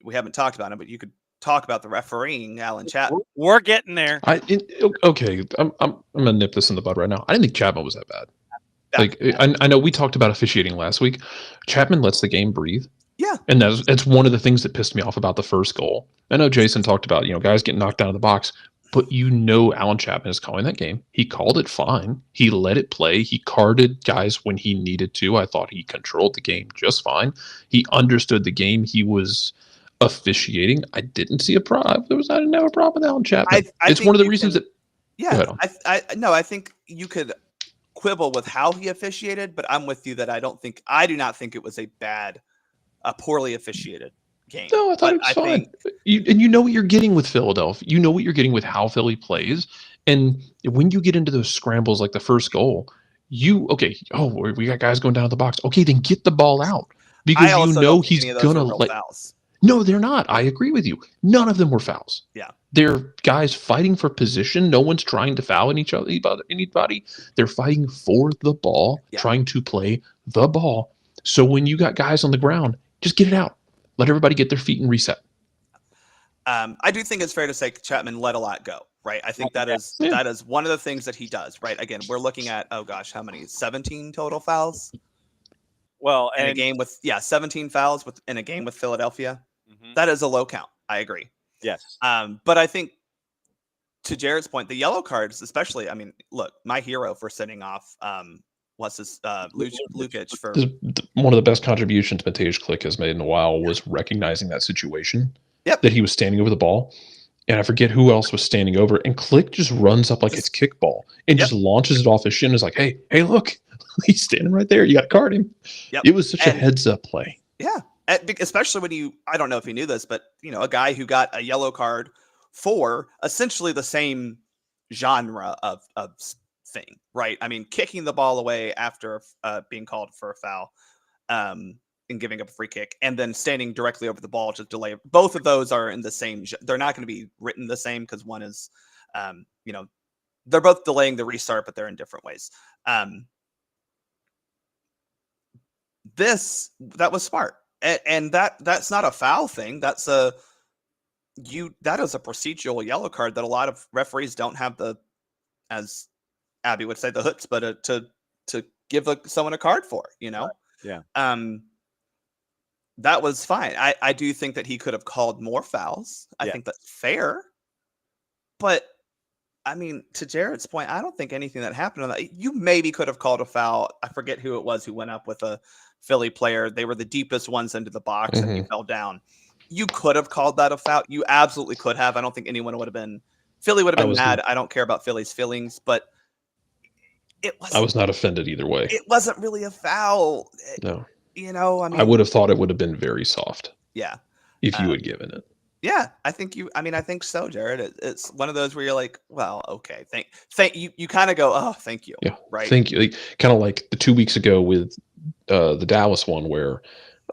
we haven't talked about it, but you could talk about the refereeing, Alan Chapman. We're getting there. Okay, I'm gonna nip this in the bud right now. I didn't think Chapman was that bad. I know we talked about officiating last week. Chapman lets the game breathe. Yeah. And that's one of the things that pissed me off about the first goal. I know Jason talked about, guys getting knocked out of the box, but Alan Chapman is calling that game. He called it fine. He let it play. He carded guys when he needed to. I thought he controlled the game just fine. He understood the game. He was officiating. I didn't see a problem. I didn't have a problem with Alan Chapman. It's one of the reasons that. Yeah. I think you could quibble with how he officiated, but I'm with you that I do not think it was a poorly officiated game. No, I thought it was fine. You know what you're getting with Philadelphia. You know what you're getting with how Philly plays. And when you get into those scrambles like the first goal, we got guys going down to the box. Okay, then get the ball out. Because he's going to let... Fouls. No, they're not. I agree with you. None of them were fouls. Yeah. They're guys fighting for position. No one's trying to foul anybody. They're fighting for the ball, trying to play the ball. So when you got guys on the ground, just get it out. Let everybody get their feet and reset. I do think it's fair to say Chapman let a lot go, right? I think that is one of the things that he does, right? Again, we're looking at, how many? 17 total fouls? Well, in a game with 17 fouls in a game with Philadelphia. Mm-hmm. That is a low count. I agree. Yes. But I think to Jared's point, the yellow cards, especially, look, my hero for sending off Lukic for one of the best contributions Matej Klich has made in a while was recognizing that situation. Yep. That he was standing over the ball. And I forget who else was standing over. And Klich just runs up like it's kickball and just launches it off his shin. Is like, hey, look, he's standing right there. You got to guard him. Yep. It was such a heads up play. Yeah. Especially when I don't know if you knew this, but a guy who got a yellow card for essentially the same genre of thing, right? Kicking the ball away after being called for a foul, and giving up a free kick, and then standing directly over the ball to delay. Both of those are in the same. They're not going to be written the same because one is, they're both delaying the restart, but they're in different ways. That was smart, and that's not a foul thing. That is a procedural yellow card that a lot of referees don't have as Abby would say, the chutzpah to give someone a card for. Yeah. That was fine. I do think that he could have called more fouls. I think that's fair. But, to Jared's point, I don't think anything that happened on that. You maybe could have called a foul. I forget who it was who went up with a Philly player. They were the deepest ones into the box, and he fell down. You could have called that a foul. You absolutely could have. I don't think anyone would have been. Philly would have been mad. I don't care about Philly's feelings, but I was not offended either way. It wasn't really a foul. No. I would have thought it would have been very soft. Yeah. If you had given it. Yeah, I think so, Jared. It's one of those where you're like, well, okay, thank you. You kind of go, oh, thank you. Yeah. Right. Thank you. Kind of like the 2 weeks ago with the Dallas one where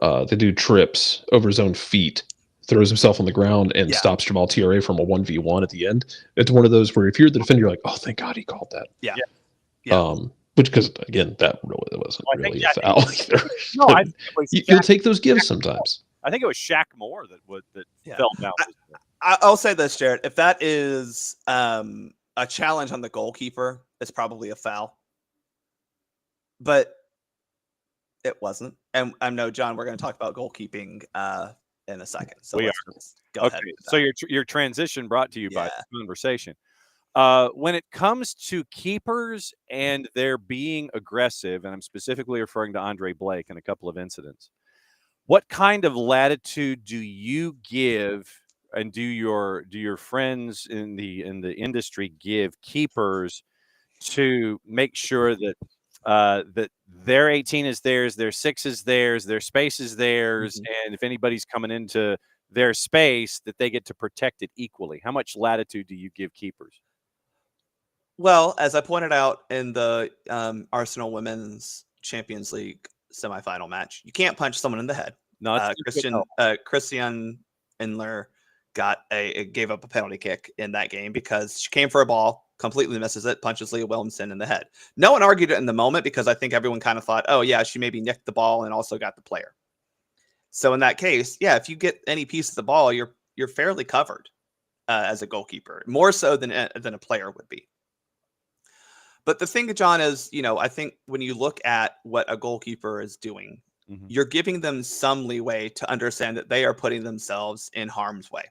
the dude trips over his own feet, throws himself on the ground and stops Jamal Tiare from a 1v1 at the end. It's one of those where if you're the defender, you're like, oh, thank God he called that. Yeah. Because again, that really wasn't really a foul either. No, you'll take those gives sometimes. I think it was Shaq Moore that fell down. I'll say this, Jared. If that is a challenge on the goalkeeper is probably a foul, but it wasn't. And I know, John, we're going to talk about goalkeeping in a second. So We let's go Okay, ahead. With so that. your transition brought to you by Yeah. this conversation. When it comes to keepers and they're being aggressive, and I'm specifically referring to Andre Blake and a couple of incidents, what kind of latitude do you give, and do your friends in the industry give keepers to make sure that that their 18 is theirs, their 6 is theirs, their space is theirs, and if anybody's coming into their space, that they get to protect it equally? How much latitude do you give keepers? Well, as I pointed out in the Arsenal Women's Champions League semifinal match, you can't punch someone in the head. No, it's Christian Endler gave up a penalty kick in that game because she came for a ball, completely misses it, punches Leah Williamson in the head. No one argued it in the moment because I think everyone kind of thought, oh yeah, she maybe nicked the ball and also got the player. So in that case, yeah, if you get any piece of the ball, you're fairly covered as a goalkeeper, more so than a player would be. But the thing, John, is, I think when you look at what a goalkeeper is doing, you're giving them some leeway to understand that they are putting themselves in harm's way.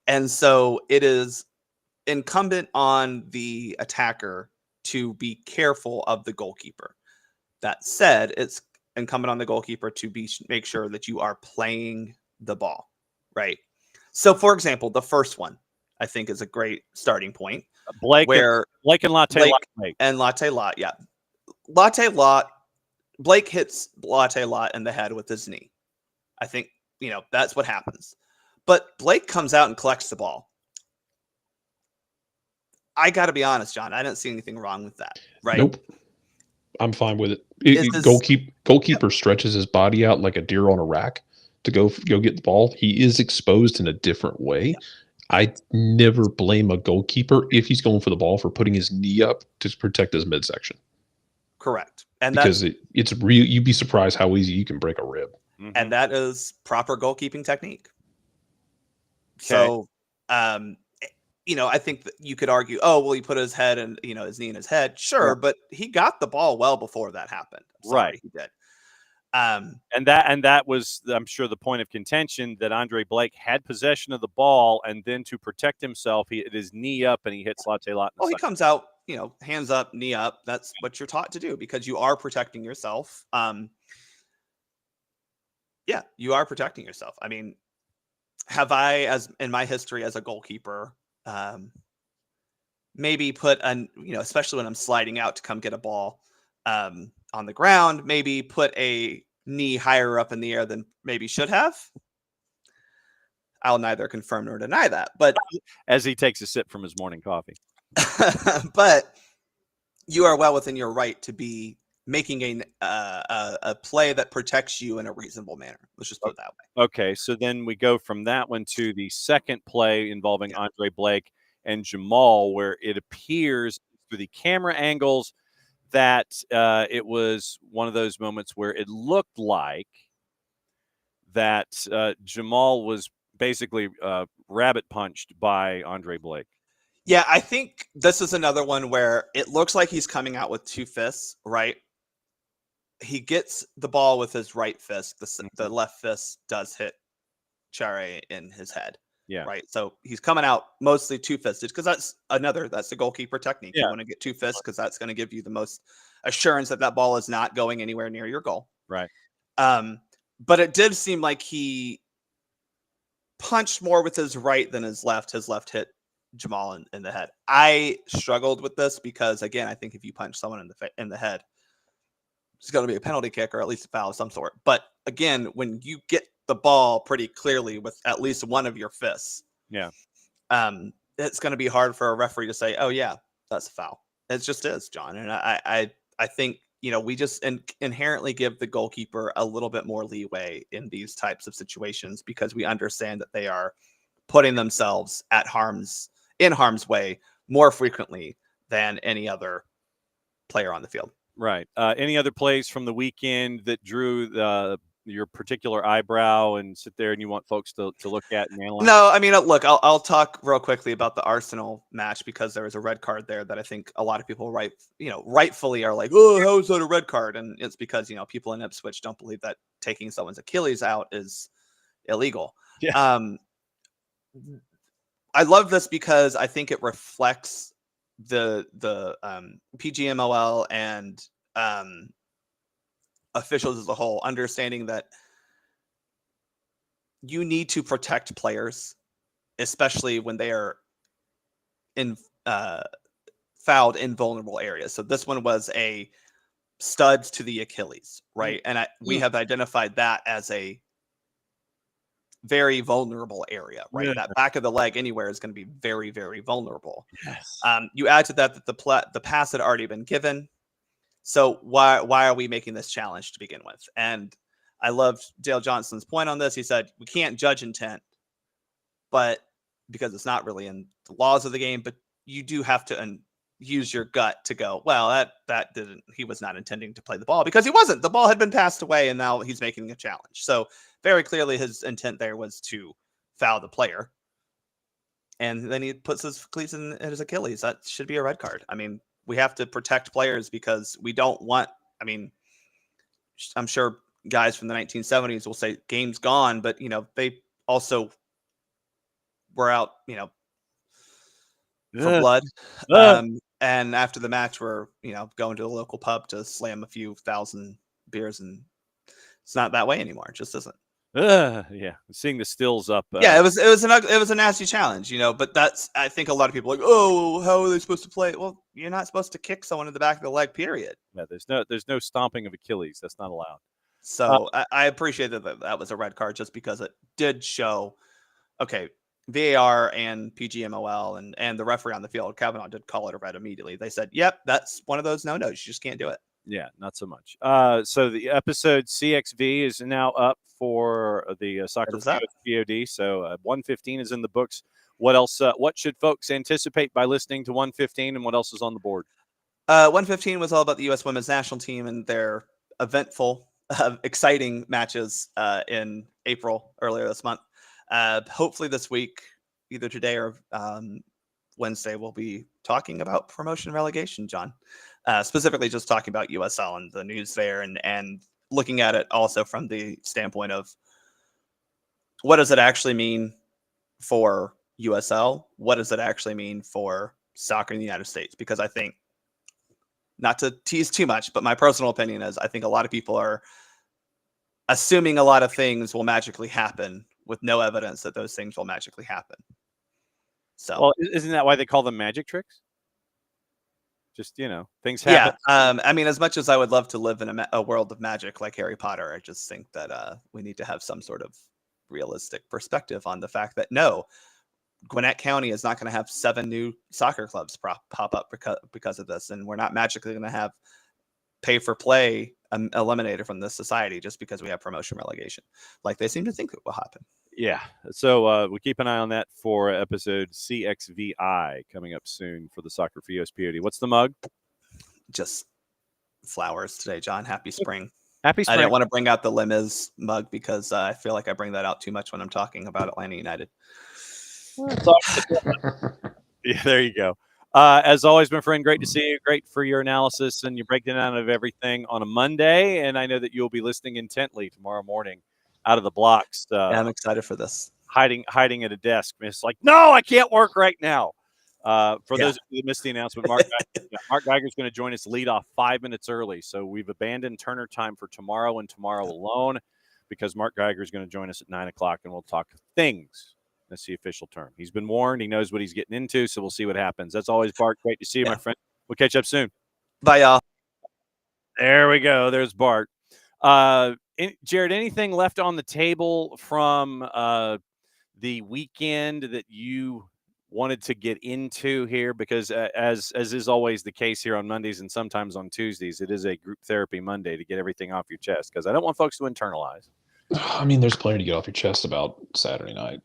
And so it is incumbent on the attacker to be careful of the goalkeeper. That said, it's incumbent on the goalkeeper to make sure that you are playing the ball, right? So, for example, the first one, I think, is a great starting point. Blake and Latte Lot, yeah. Latte Lot, Blake hits Latte Lot in the head with his knee. I think, that's what happens. But Blake comes out and collects the ball. I got to be honest, John, I didn't see anything wrong with that, right? Nope. I'm fine with it. Goalkeeper stretches his body out like a deer on a rack to go get the ball. He is exposed in a different way. Yeah. I never blame a goalkeeper if he's going for the ball for putting his knee up to protect his midsection. Correct. And because it's real. You'd be surprised how easy you can break a rib. And that is proper goalkeeping technique. Okay. So, I think that you could argue, oh, well, he put his head and, his knee in his head. Sure. Yeah. But he got the ball well before that happened. Right. He did. And that was, I'm sure, the point of contention, that Andre Blake had possession of the ball, and then to protect himself, he hit his knee up and he hits Latte Lot. Well, he comes out, hands up, knee up. That's what you're taught to do because you are protecting yourself. Yeah, you are protecting yourself. I mean, have I, as in my history as a goalkeeper, maybe put especially when I'm sliding out to come get a ball on the ground, maybe put a knee higher up in the air than maybe should have? I'll neither confirm nor deny that. But as he takes a sip from his morning coffee. But you are well within your right to be making a play that protects you in a reasonable manner. Let's just put it that way. Okay, so then we go from that one to the second play involving Andre Blake and Jamal, where it appears through the camera angles that it was one of those moments where it looked like that Jamal was basically rabbit punched by Andre Blake. Yeah, I think this is another one where it looks like he's coming out with two fists, right? He gets the ball with his right fist. The left fist does hit Chare in his head. Yeah. Right. So he's coming out mostly two-fisted because that's the goalkeeper technique. Yeah. You want to get two fists because that's going to give you the most assurance that ball is not going anywhere near your goal. Right. But it did seem like he punched more with his right than his left. His left hit Jamal in the head. I struggled with this because, again, I think if you punch someone in the head, it's going to be a penalty kick or at least a foul of some sort. But again, when you get the ball pretty clearly with at least one of your fists, it's going to be hard for a referee to say, oh yeah, that's a foul. It just is, John. And I think, we just inherently give the goalkeeper a little bit more leeway in these types of situations because we understand that they are putting themselves in harm's way more frequently than any other player on the field. Right. Any other plays from the weekend that drew your particular eyebrow and sit there and you want folks to look at and analyze? No, I mean, look, I'll talk real quickly about the Arsenal match because there was a red card there that I think a lot of people rightfully are like, oh, how is that a red card? And it's because, people in Ipswich don't believe that taking someone's Achilles out is illegal. Yeah. I love this because I think it reflects the PGMOL and officials as a whole, understanding that you need to protect players, especially when they are fouled in vulnerable areas. So this one was a studs to the Achilles, right? And we have identified that as a very vulnerable area, right? Yeah. That back of the leg anywhere is going to be very, very vulnerable. Yes. You add to that the pass had already been given. So why are we making this challenge to begin with? And I loved Dale Johnson's point on this. He said, we can't judge intent, but because it's not really in the laws of the game, but you do have to use your gut to go, well, that he was not intending to play the ball because he wasn't. The ball had been passed away and now he's making a challenge. So very clearly his intent there was to foul the player. And then he puts his cleats in his Achilles. That should be a red card. I mean, we have to protect players because we don't want, I'm sure guys from the 1970s will say game's gone, but they also were out, for blood. And after the match, we're, going to a local pub to slam a few thousand beers, and it's not that way anymore. It just isn't. Yeah, seeing the stills up. Yeah, it was a nasty challenge, but that's, I think a lot of people are like, oh, how are they supposed to play? Well, you're not supposed to kick someone in the back of the leg, period. Yeah, there's no stomping of Achilles. That's not allowed. So I appreciate that was a red card just because it did show, okay, VAR and PGMOL and the referee on the field, Kavanaugh, did call it a red immediately. They said, yep, that's one of those no-nos. You just can't do it. Yeah, not so much. So the episode CXV is now up for the SoccerForUSPod. So 115 is in the books. What else? What should folks anticipate by listening to 115, and what else is on the board? 115 was all about the U.S. women's national team and their eventful, exciting matches in April earlier this month. Hopefully this week, either today or Wednesday, we'll be talking about promotion relegation, John. Specifically just talking about USL and the news there and looking at it also from the standpoint of what does it actually mean for USL? What does it actually mean for soccer in the United States? Because I think, not to tease too much, but my personal opinion is I think a lot of people are assuming a lot of things will magically happen with no evidence that those things will magically happen. So, well, isn't that why they call them magic tricks? Just, things happen. Yeah. As much as I would love to live in a world of magic like Harry Potter, I just think that we need to have some sort of realistic perspective on the fact that no, Gwinnett County is not going to have 7 new soccer clubs pop up because of this. And we're not magically going to have pay for play eliminated from this society just because we have promotion relegation, like they seem to think it will happen. Yeah. So we'll keep an eye on that for episode CXVI coming up soon for the Soccer for USPod. What's the mug? Just flowers today, John. Happy spring. Happy spring. I didn't want to bring out the Limes mug because I feel like I bring that out too much when I'm talking about Atlanta United. Yeah, there you go. As always, my friend, great to see you. Great for your analysis and your breakdown of everything on a Monday. And I know that you'll be listening intently tomorrow morning out of the blocks. Yeah, I'm excited for this. Hiding at a desk. It's like, no, I can't work right now. For those of you that missed the announcement, Mark Geiger is going to join us lead off 5 minutes early. So we've abandoned Turner time for tomorrow and tomorrow alone because Mark Geiger is going to join us at 9 o'clock and we'll talk things. That's the official term. He's been warned. He knows what he's getting into. So we'll see what happens. That's always, Bart. Great to see you, my friend. We'll catch up soon. Bye, y'all. There we go. There's Bart. Jared, anything left on the table from the weekend that you wanted to get into here? Because as is always the case here on Mondays and sometimes on Tuesdays, it is a group therapy Monday to get everything off your chest because I don't want folks to internalize. There's plenty to get off your chest about Saturday night.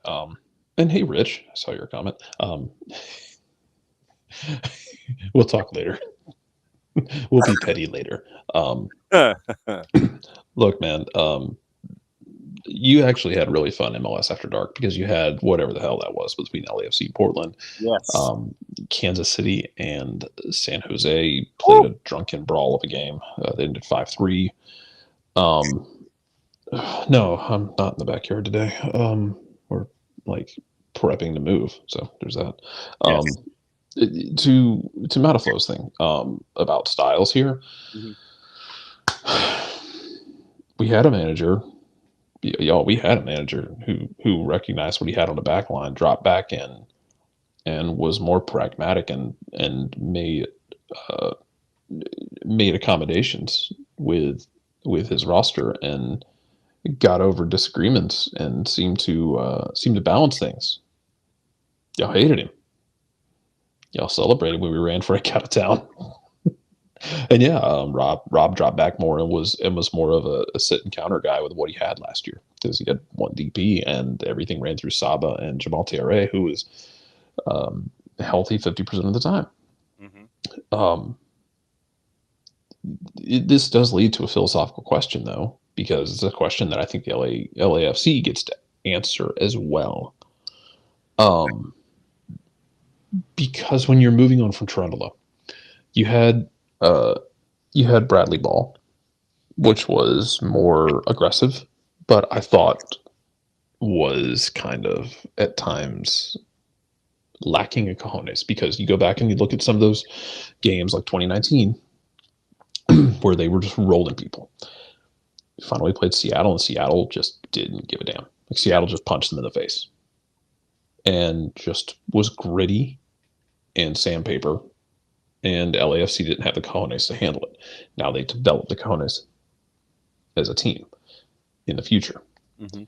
And hey, Rich, I saw your comment. We'll talk later. We'll be petty later. Look, man, you actually had really fun MLS After Dark because you had whatever the hell that was between LAFC, Portland, Yes. Kansas City, and San Jose played a drunken brawl of a game. They ended 5-3. No, I'm not in the backyard today. We're like prepping to move, so there's that. Yes. To Mataflow's thing about styles here, Mhm. we had a manager. We had a manager who recognized what he had on the back line, dropped back in, and was more pragmatic and made accommodations with his roster and got over disagreements and seemed to balance things. Y'all hated him. Y'all celebrated when we ran Frank out of town. And yeah, Rob dropped back more and was more of a sit and counter guy with what he had last year because he had one DP and everything ran through Saba and Jamal Tiare, who was healthy 50% of the time. Mm-hmm. This does lead to a philosophical question, though, because it's a question that I think the LAFC gets to answer as well. Because when you're moving on from Toronto, you had Bradley Ball, which was more aggressive, but I thought was kind of at times lacking in cojones, because you go back and you look at some of those games like 2019 where they were just rolling people. Finally played Seattle, and Seattle just didn't give a damn. Like, Seattle just punched them in the face and just was gritty and sandpaper, and LAFC didn't have the cojones to handle it. Now they developed the cojones as a team in the future. Mm-hmm.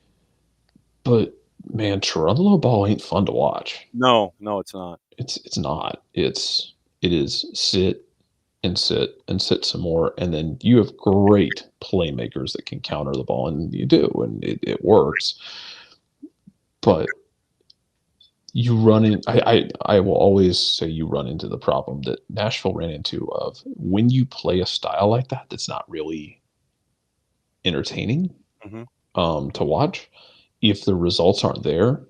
But man, Toronto ball ain't fun to watch. No, it's not. It's not. It is sit and sit and sit some more, and then you have great playmakers that can counter the ball, and you do, and it works. But you run in. I will always say you run into the problem that Nashville ran into of when you play a style like that that's not really entertaining to watch. If the results aren't there,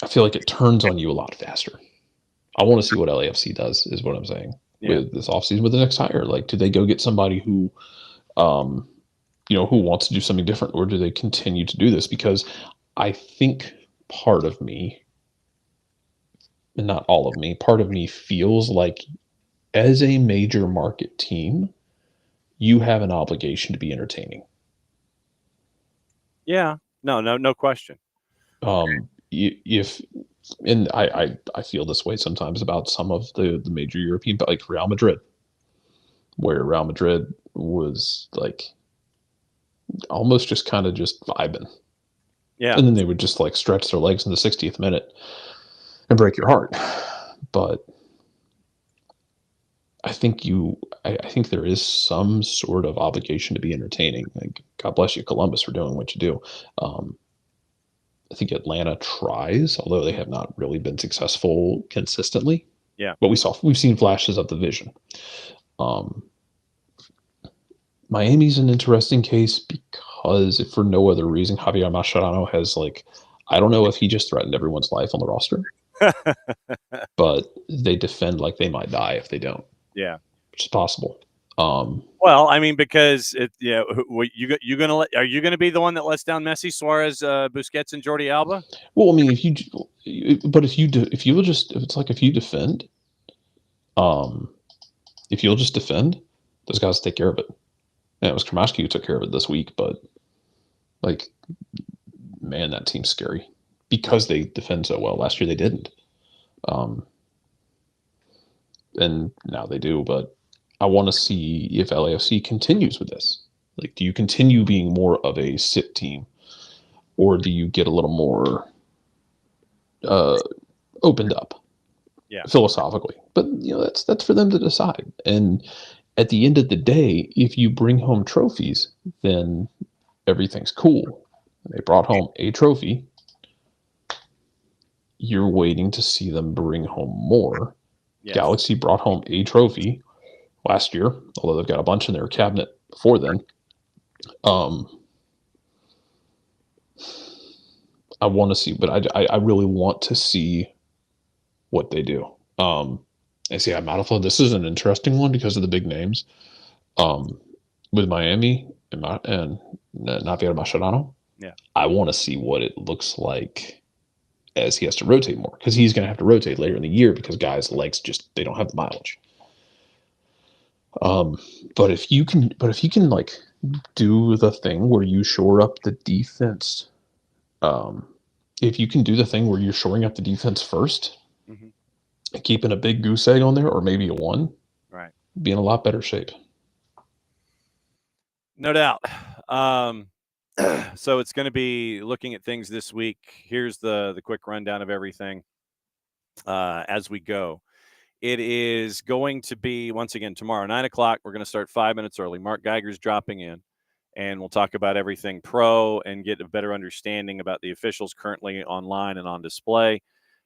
I feel like it turns on you a lot faster. I want to see what LAFC does, is what I'm saying, with this offseason, with the next hire. Like, do they go get somebody who, who wants to do something different, or do they continue to do this? Because I think part of me, and not all of me, part of me feels like as a major market team, you have an obligation to be entertaining. Yeah, no question. And I feel this way sometimes about some of the major European, but like Real Madrid, where Real Madrid was like almost just kind of just vibing. Yeah. And then they would just like stretch their legs in the 60th minute and break your heart. But I think there is some sort of obligation to be entertaining. Like, God bless you, Columbus, for doing what you do. I think Atlanta tries, although they have not really been successful consistently. Yeah. But we've seen flashes of the vision. Miami's an interesting case because, if for no other reason, Javier Mascherano has, like, I don't know if he just threatened everyone's life on the roster, but they defend like they might die if they don't. Yeah. Which is possible. Well, I mean, because are you going to be the one that lets down Messi, Suarez, Busquets, and Jordi Alba? Well, I mean, if you defend, if you'll just defend, those guys take care of it. And it was Kramaski who took care of it this week, but like, man, that team's scary because they defend so well. Last year they didn't, and now they do. But I want to see if LAFC continues with this. Like, do you continue being more of a sit team, or do you get a little more opened up, philosophically? But that's for them to decide. And at the end of the day, if you bring home trophies, then everything's cool. They brought home a trophy. You're waiting to see them bring home more. Yes. Galaxy brought home a trophy last year, although they've got a bunch in their cabinet before then. I want to see, but I really want to see what they do. And see, this is an interesting one because of the big names. With Miami and Naviera Mascherano, Yeah. I want to see what it looks like as he has to rotate more, because he's going to have to rotate later in the year because guys' legs they don't have the mileage. But if you can like do the thing where you shore up the defense, if you can do the thing where you're shoring up the defense first, Mm-hmm. and keeping a big goose egg on there, or maybe a one, Right, be in a lot better shape. no doubt. So it's going to be looking at things this week. Here's the quick rundown of everything as we go. It is going to be, once again, tomorrow, 9 o'clock. We're going to start 5 minutes early. Mark Geiger's dropping in, and we'll talk about everything pro and get a better understanding about the officials currently online and on display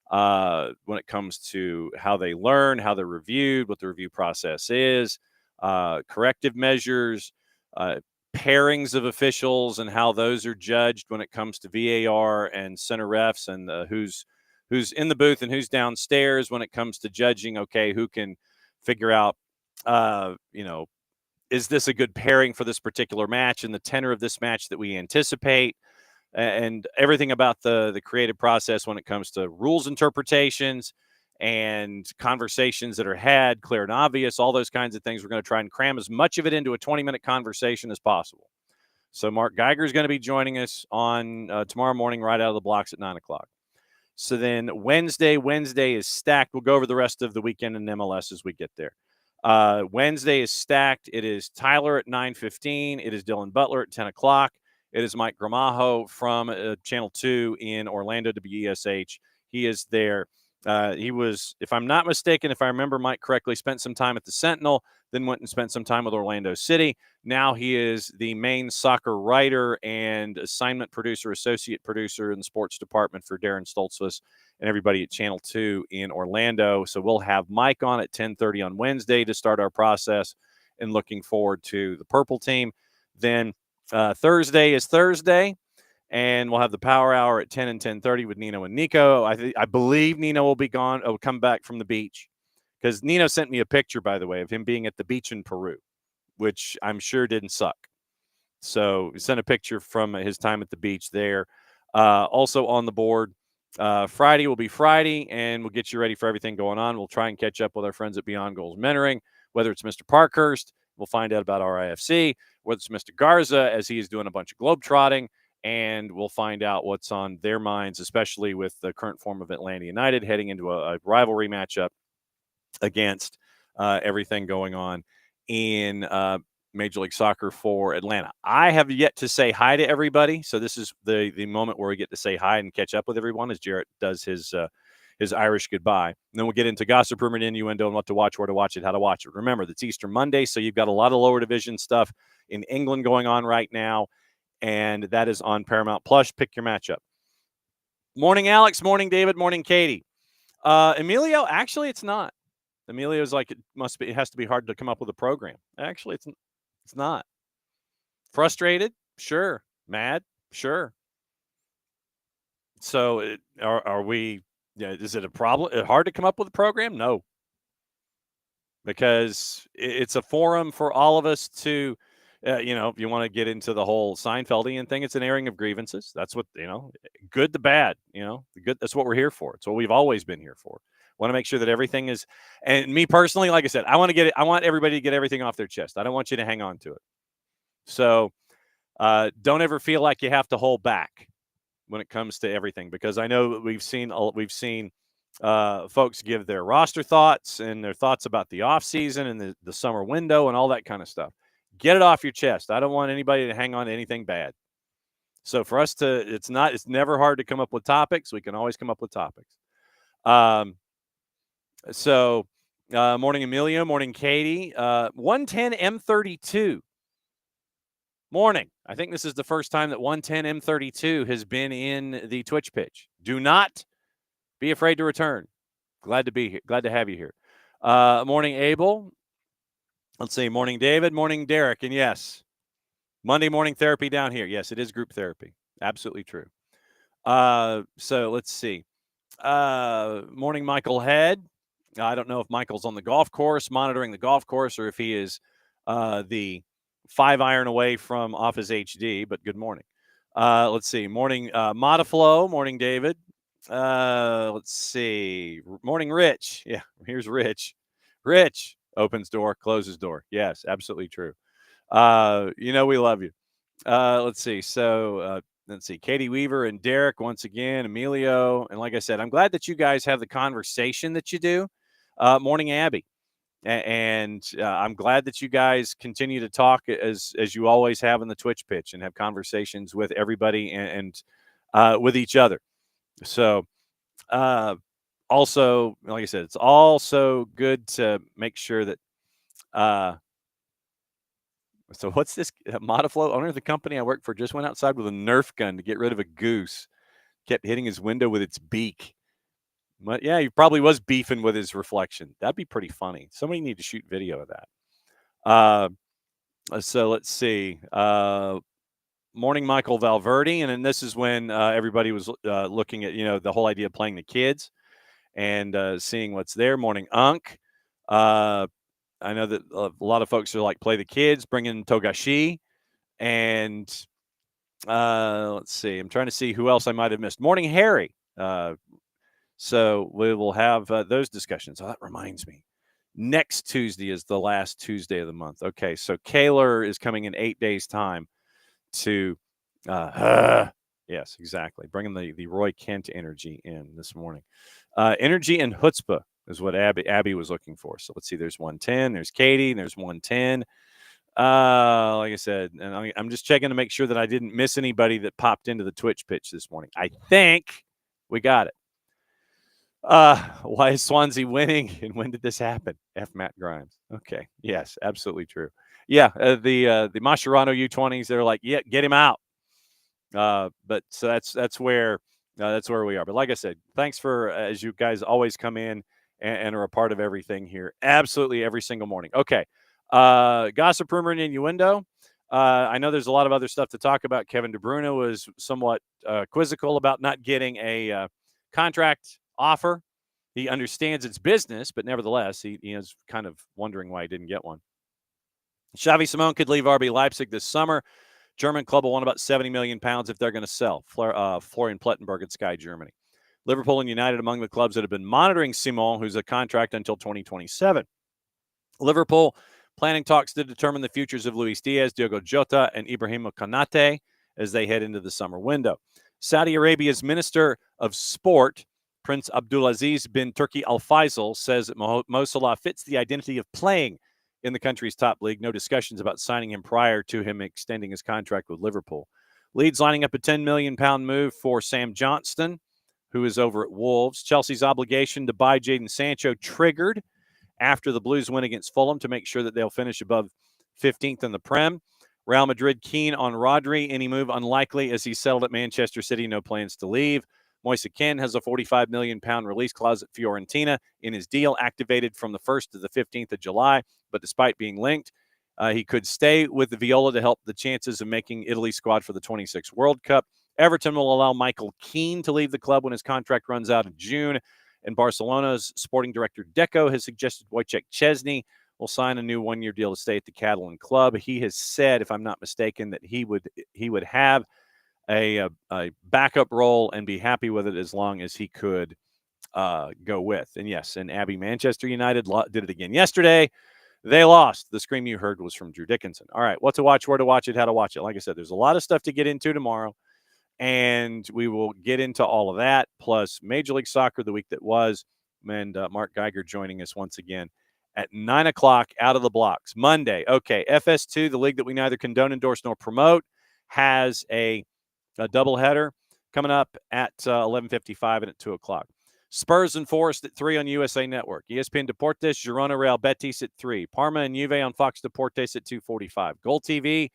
when it comes to how they learn, how they're reviewed, what the review process is, corrective measures, pairings of officials and how those are judged when it comes to VAR and center refs, and who's in the booth and who's downstairs when it comes to judging, okay, who can figure out, is this a good pairing for this particular match and the tenor of this match that we anticipate, and everything about the creative process when it comes to rules interpretations and conversations that are had, clear and obvious, all those kinds of things. We're going to try and cram as much of it into a 20-minute conversation as possible. So Mark Geiger is going to be joining us on tomorrow morning right out of the blocks at 9 o'clock. So then Wednesday is stacked. We'll go over the rest of the weekend in MLS as we get there. Wednesday is stacked. It is Tyler at 9:15. It is Dylan Butler at 10 o'clock. It is Mike Gramajo from Channel 2 in Orlando, WESH. He is there. He was, if I'm not mistaken, if I remember Mike correctly, spent some time at the Sentinel, then went and spent some time with Orlando City. Now he is the main soccer writer and assignment producer, associate producer in the sports department for Darren Stoltzfus and everybody at Channel 2 in Orlando. So we'll have Mike on at 10:30 on Wednesday to start our process, and looking forward to the Purple team. Then Thursday is Thursday, and we'll have the Power Hour at 10 and 10:30 with Nino and Nico. I believe Nino will be gone. Will come back from the beach, because Nino sent me a picture, by the way, of him being at the beach in Peru, which I'm sure didn't suck. So he sent a picture from his time at the beach there. Also on the board, Friday will be Friday, and we'll get you ready for everything going on. We'll try and catch up with our friends at Beyond Goals Mentoring, whether it's Mr. Parkhurst. We'll find out about RIFC, whether it's Mr. Garza, as he is doing a bunch of globetrotting, and we'll find out what's on their minds, especially with the current form of Atlanta United heading into a rivalry matchup against everything going on in Major League Soccer for Atlanta. I have yet to say hi to everybody, so this is the moment where we get to say hi and catch up with everyone as Jarrett does his Irish goodbye. And then we'll get into gossip, rumor, and innuendo, and what to watch, where to watch it, how to watch it. Remember, it's Easter Monday, so you've got a lot of lower division stuff in England going on right now, and that is on Paramount Plus. Pick your matchup. Morning, Alex. Morning, David. Morning, Katie. Emilio, actually, it's not. Emilio's like, it has to be hard to come up with a program. Actually, it's not. Frustrated? Sure. Mad? Sure. So are we, is it a problem? Hard to come up with a program? No. Because it's a forum for all of us to, if you want to get into the whole Seinfeldian thing, it's an airing of grievances. That's what, good to bad, the good. That's what we're here for. It's what we've always been here for. Want to make sure that everything is, and me personally, like I said, I want everybody to get everything off their chest. I don't want you to hang on to it. So don't ever feel like you have to hold back when it comes to everything, because I know we've seen folks give their roster thoughts and their thoughts about the offseason and the summer window and all that kind of stuff. Get it off your chest. I don't want anybody to hang on to anything bad. So for us it's never hard to come up with topics. We can always come up with topics. Morning, Emilio. Morning, Katie. 110 M32. Morning. I think this is the first time that 110 M32 has been in the Twitch pitch. Do not be afraid to return. Glad to be here. Glad to have you here. Morning, Abel. Let's see. Morning, David. Morning, Derek. And yes, Monday morning therapy down here. Yes, it is group therapy. Absolutely true. So let's see. Morning, Michael Head. I don't know if Michael's on the golf course, monitoring the golf course, or if he is the 5-iron away from off his HD, but good morning. Let's see. Morning, Modiflow. Morning, David. Let's see. Morning, Rich. Yeah, here's Rich. Rich opens door, closes door. Yes, absolutely true. We love you. Let's see. So, let's see. Katie Weaver and Derek once again, Emilio. And like I said, I'm glad that you guys have the conversation that you do. Morning, Abby. And I'm glad that you guys continue to talk as you always have in the Twitch pitch and have conversations with everybody and with each other. So, also, like I said, it's also good to make sure that. So what's this? Modiflow, owner of the company I work for, just went outside with a Nerf gun to get rid of a goose. Kept hitting his window with its beak. But yeah, he probably was beefing with his reflection. That'd be pretty funny. Somebody need to shoot video of that. So let's see. Morning, Michael Valverde, and then this is when everybody was looking at the whole idea of playing the kids and seeing what's there. Morning, Unk. I know that a lot of folks are like play the kids, bring in Togashi, and let's see. I'm trying to see who else I might have missed. Morning, Harry. So we will have those discussions. Oh, that reminds me. Next Tuesday is the last Tuesday of the month. Okay, so Keeler is coming in 8 days' time to, yes, exactly. Bringing the Roy Kent energy in this morning. Energy and chutzpah is what Abby was looking for. So let's see. There's 110. There's Katie. There's 110. Like I said, and I'm just checking to make sure that I didn't miss anybody that popped into the Twitch pitch this morning. I think we got it. Why is Swansea winning, and when did this happen? F. Matt Grimes. Okay. Yes, absolutely true. Yeah, the Mascherano U20s, they're like, yeah, get him out. But so that's where we are. But like I said, thanks for as you guys always come in and are a part of everything here. Absolutely every single morning. Okay. Gossip, rumor, and innuendo. I know there's a lot of other stuff to talk about. Kevin De Bruyne was somewhat quizzical about not getting a contract offer. He understands it's business, but nevertheless, he is kind of wondering why he didn't get one. Xavi Simone could leave RB Leipzig this summer. German club will want about 70 million pounds if they're going to sell. Florian Plettenberg at Sky Germany. Liverpool and United among the clubs that have been monitoring Simone, who's a contract until 2027. Liverpool planning talks to determine the futures of Luis Diaz, Diogo Jota, and Ibrahima Konate as they head into the summer window. Saudi Arabia's Minister of Sport, Prince Abdulaziz bin Turki Al Faisal, says that Mo Salah fits the identity of playing in the country's top league. No discussions about signing him prior to him extending his contract with Liverpool. Leeds lining up a £10 million move for Sam Johnston, who is over at Wolves. Chelsea's obligation to buy Jadon Sancho triggered after the Blues win against Fulham to make sure that they'll finish above 15th in the Prem. Real Madrid keen on Rodri. Any move unlikely as he's settled at Manchester City. No plans to leave. Moise Kean has a £45 million release clause at Fiorentina in his deal, activated from the 1st to the 15th of July. But despite being linked, he could stay with the Viola to help the chances of making Italy's squad for the 26 World Cup. Everton will allow Michael Keane to leave the club when his contract runs out in June. And Barcelona's sporting director Deco has suggested Wojciech Szczesny will sign a new one-year deal to stay at the Catalan club. He has said, if I'm not mistaken, that he would have a backup role and be happy with it as long as he could go with. And yes, and Abby, Manchester United did it again yesterday. They lost. The scream you heard was from Drew Dickinson. All right, what to watch, where to watch it, how to watch it. Like I said, there's a lot of stuff to get into tomorrow, and we will get into all of that, plus Major League Soccer the week that was, and Mark Geiger joining us once again at 9 o'clock out of the blocks. Monday, okay, FS2, the league that we neither condone, endorse, nor promote, has a doubleheader coming up at 11:55 and at 2 o'clock. Spurs and Forest at 3 on USA Network. ESPN Deportes, Girona Real Betis at 3. Parma and Juve on Fox Deportes at 2:45. Goal TV,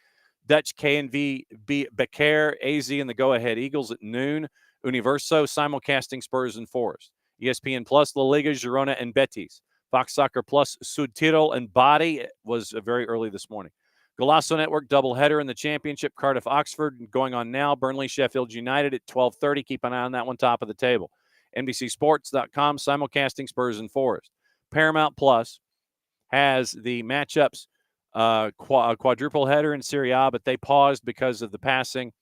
Dutch KNV Becker, AZ and the Go-Ahead Eagles at noon. Universo simulcasting Spurs and Forest. ESPN Plus, La Liga, Girona, and Betis. Fox Soccer Plus, Sud Tirol and Bari was very early this morning. Golasso Network doubleheader in the championship. Cardiff-Oxford going on now. Burnley-Sheffield United at 12:30. Keep an eye on that one, top of the table. NBCSports.com simulcasting Spurs and Forest. Paramount Plus has the matchups, quadruple header in Serie A, but they paused because of the passing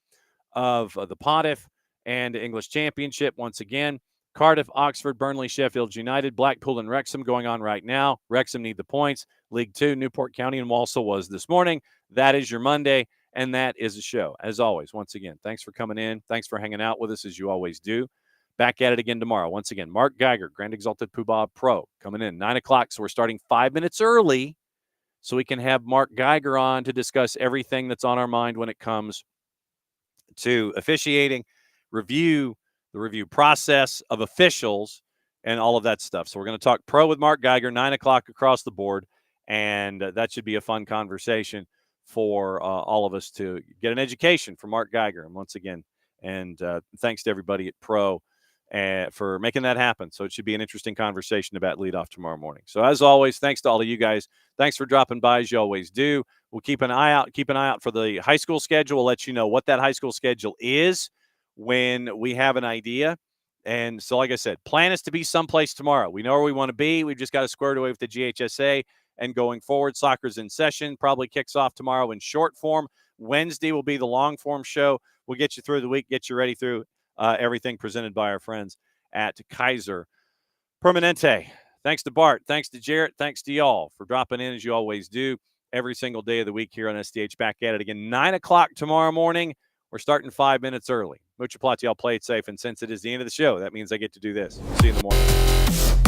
of the Pontiff and English Championship once again. Cardiff, Oxford, Burnley, Sheffield United, Blackpool, and Wrexham going on right now. Wrexham need the points. League Two, Newport County and Walsall was this morning. That is your Monday, and that is the show. As always, once again, thanks for coming in. Thanks for hanging out with us as you always do. Back at it again tomorrow. Once again, Mark Geiger, Grand Exalted Poobah Pro, coming in 9 o'clock. So we're starting 5 minutes early so we can have Mark Geiger on to discuss everything that's on our mind when it comes to officiating, the review process of officials, and all of that stuff. So we're going to talk pro with Mark Geiger, 9 o'clock across the board, and that should be a fun conversation for all of us to get an education from Mark Geiger. And once again, and thanks to everybody at Pro for making that happen. So it should be an interesting conversation about leadoff tomorrow morning. So as always, thanks to all of you guys. Thanks for dropping by as you always do. We'll keep an eye out for the high school schedule. We'll let you know what that high school schedule is when we have an idea. And so, like I said, plan is to be someplace tomorrow. We know where we want to be. We've just got to square it away with the GHSA. And going forward, soccer's in session. Probably kicks off tomorrow in short form. Wednesday will be the long form show. We'll get you through the week, get you ready through everything presented by our friends at Kaiser Permanente. Thanks to Bart. Thanks to Jarrett. Thanks to y'all for dropping in as you always do every single day of the week here on SDH. Back at it again, 9 o'clock tomorrow morning. We're starting 5 minutes early. Mucho plot, y'all play it safe. And since it is the end of the show, that means I get to do this. See you in the morning.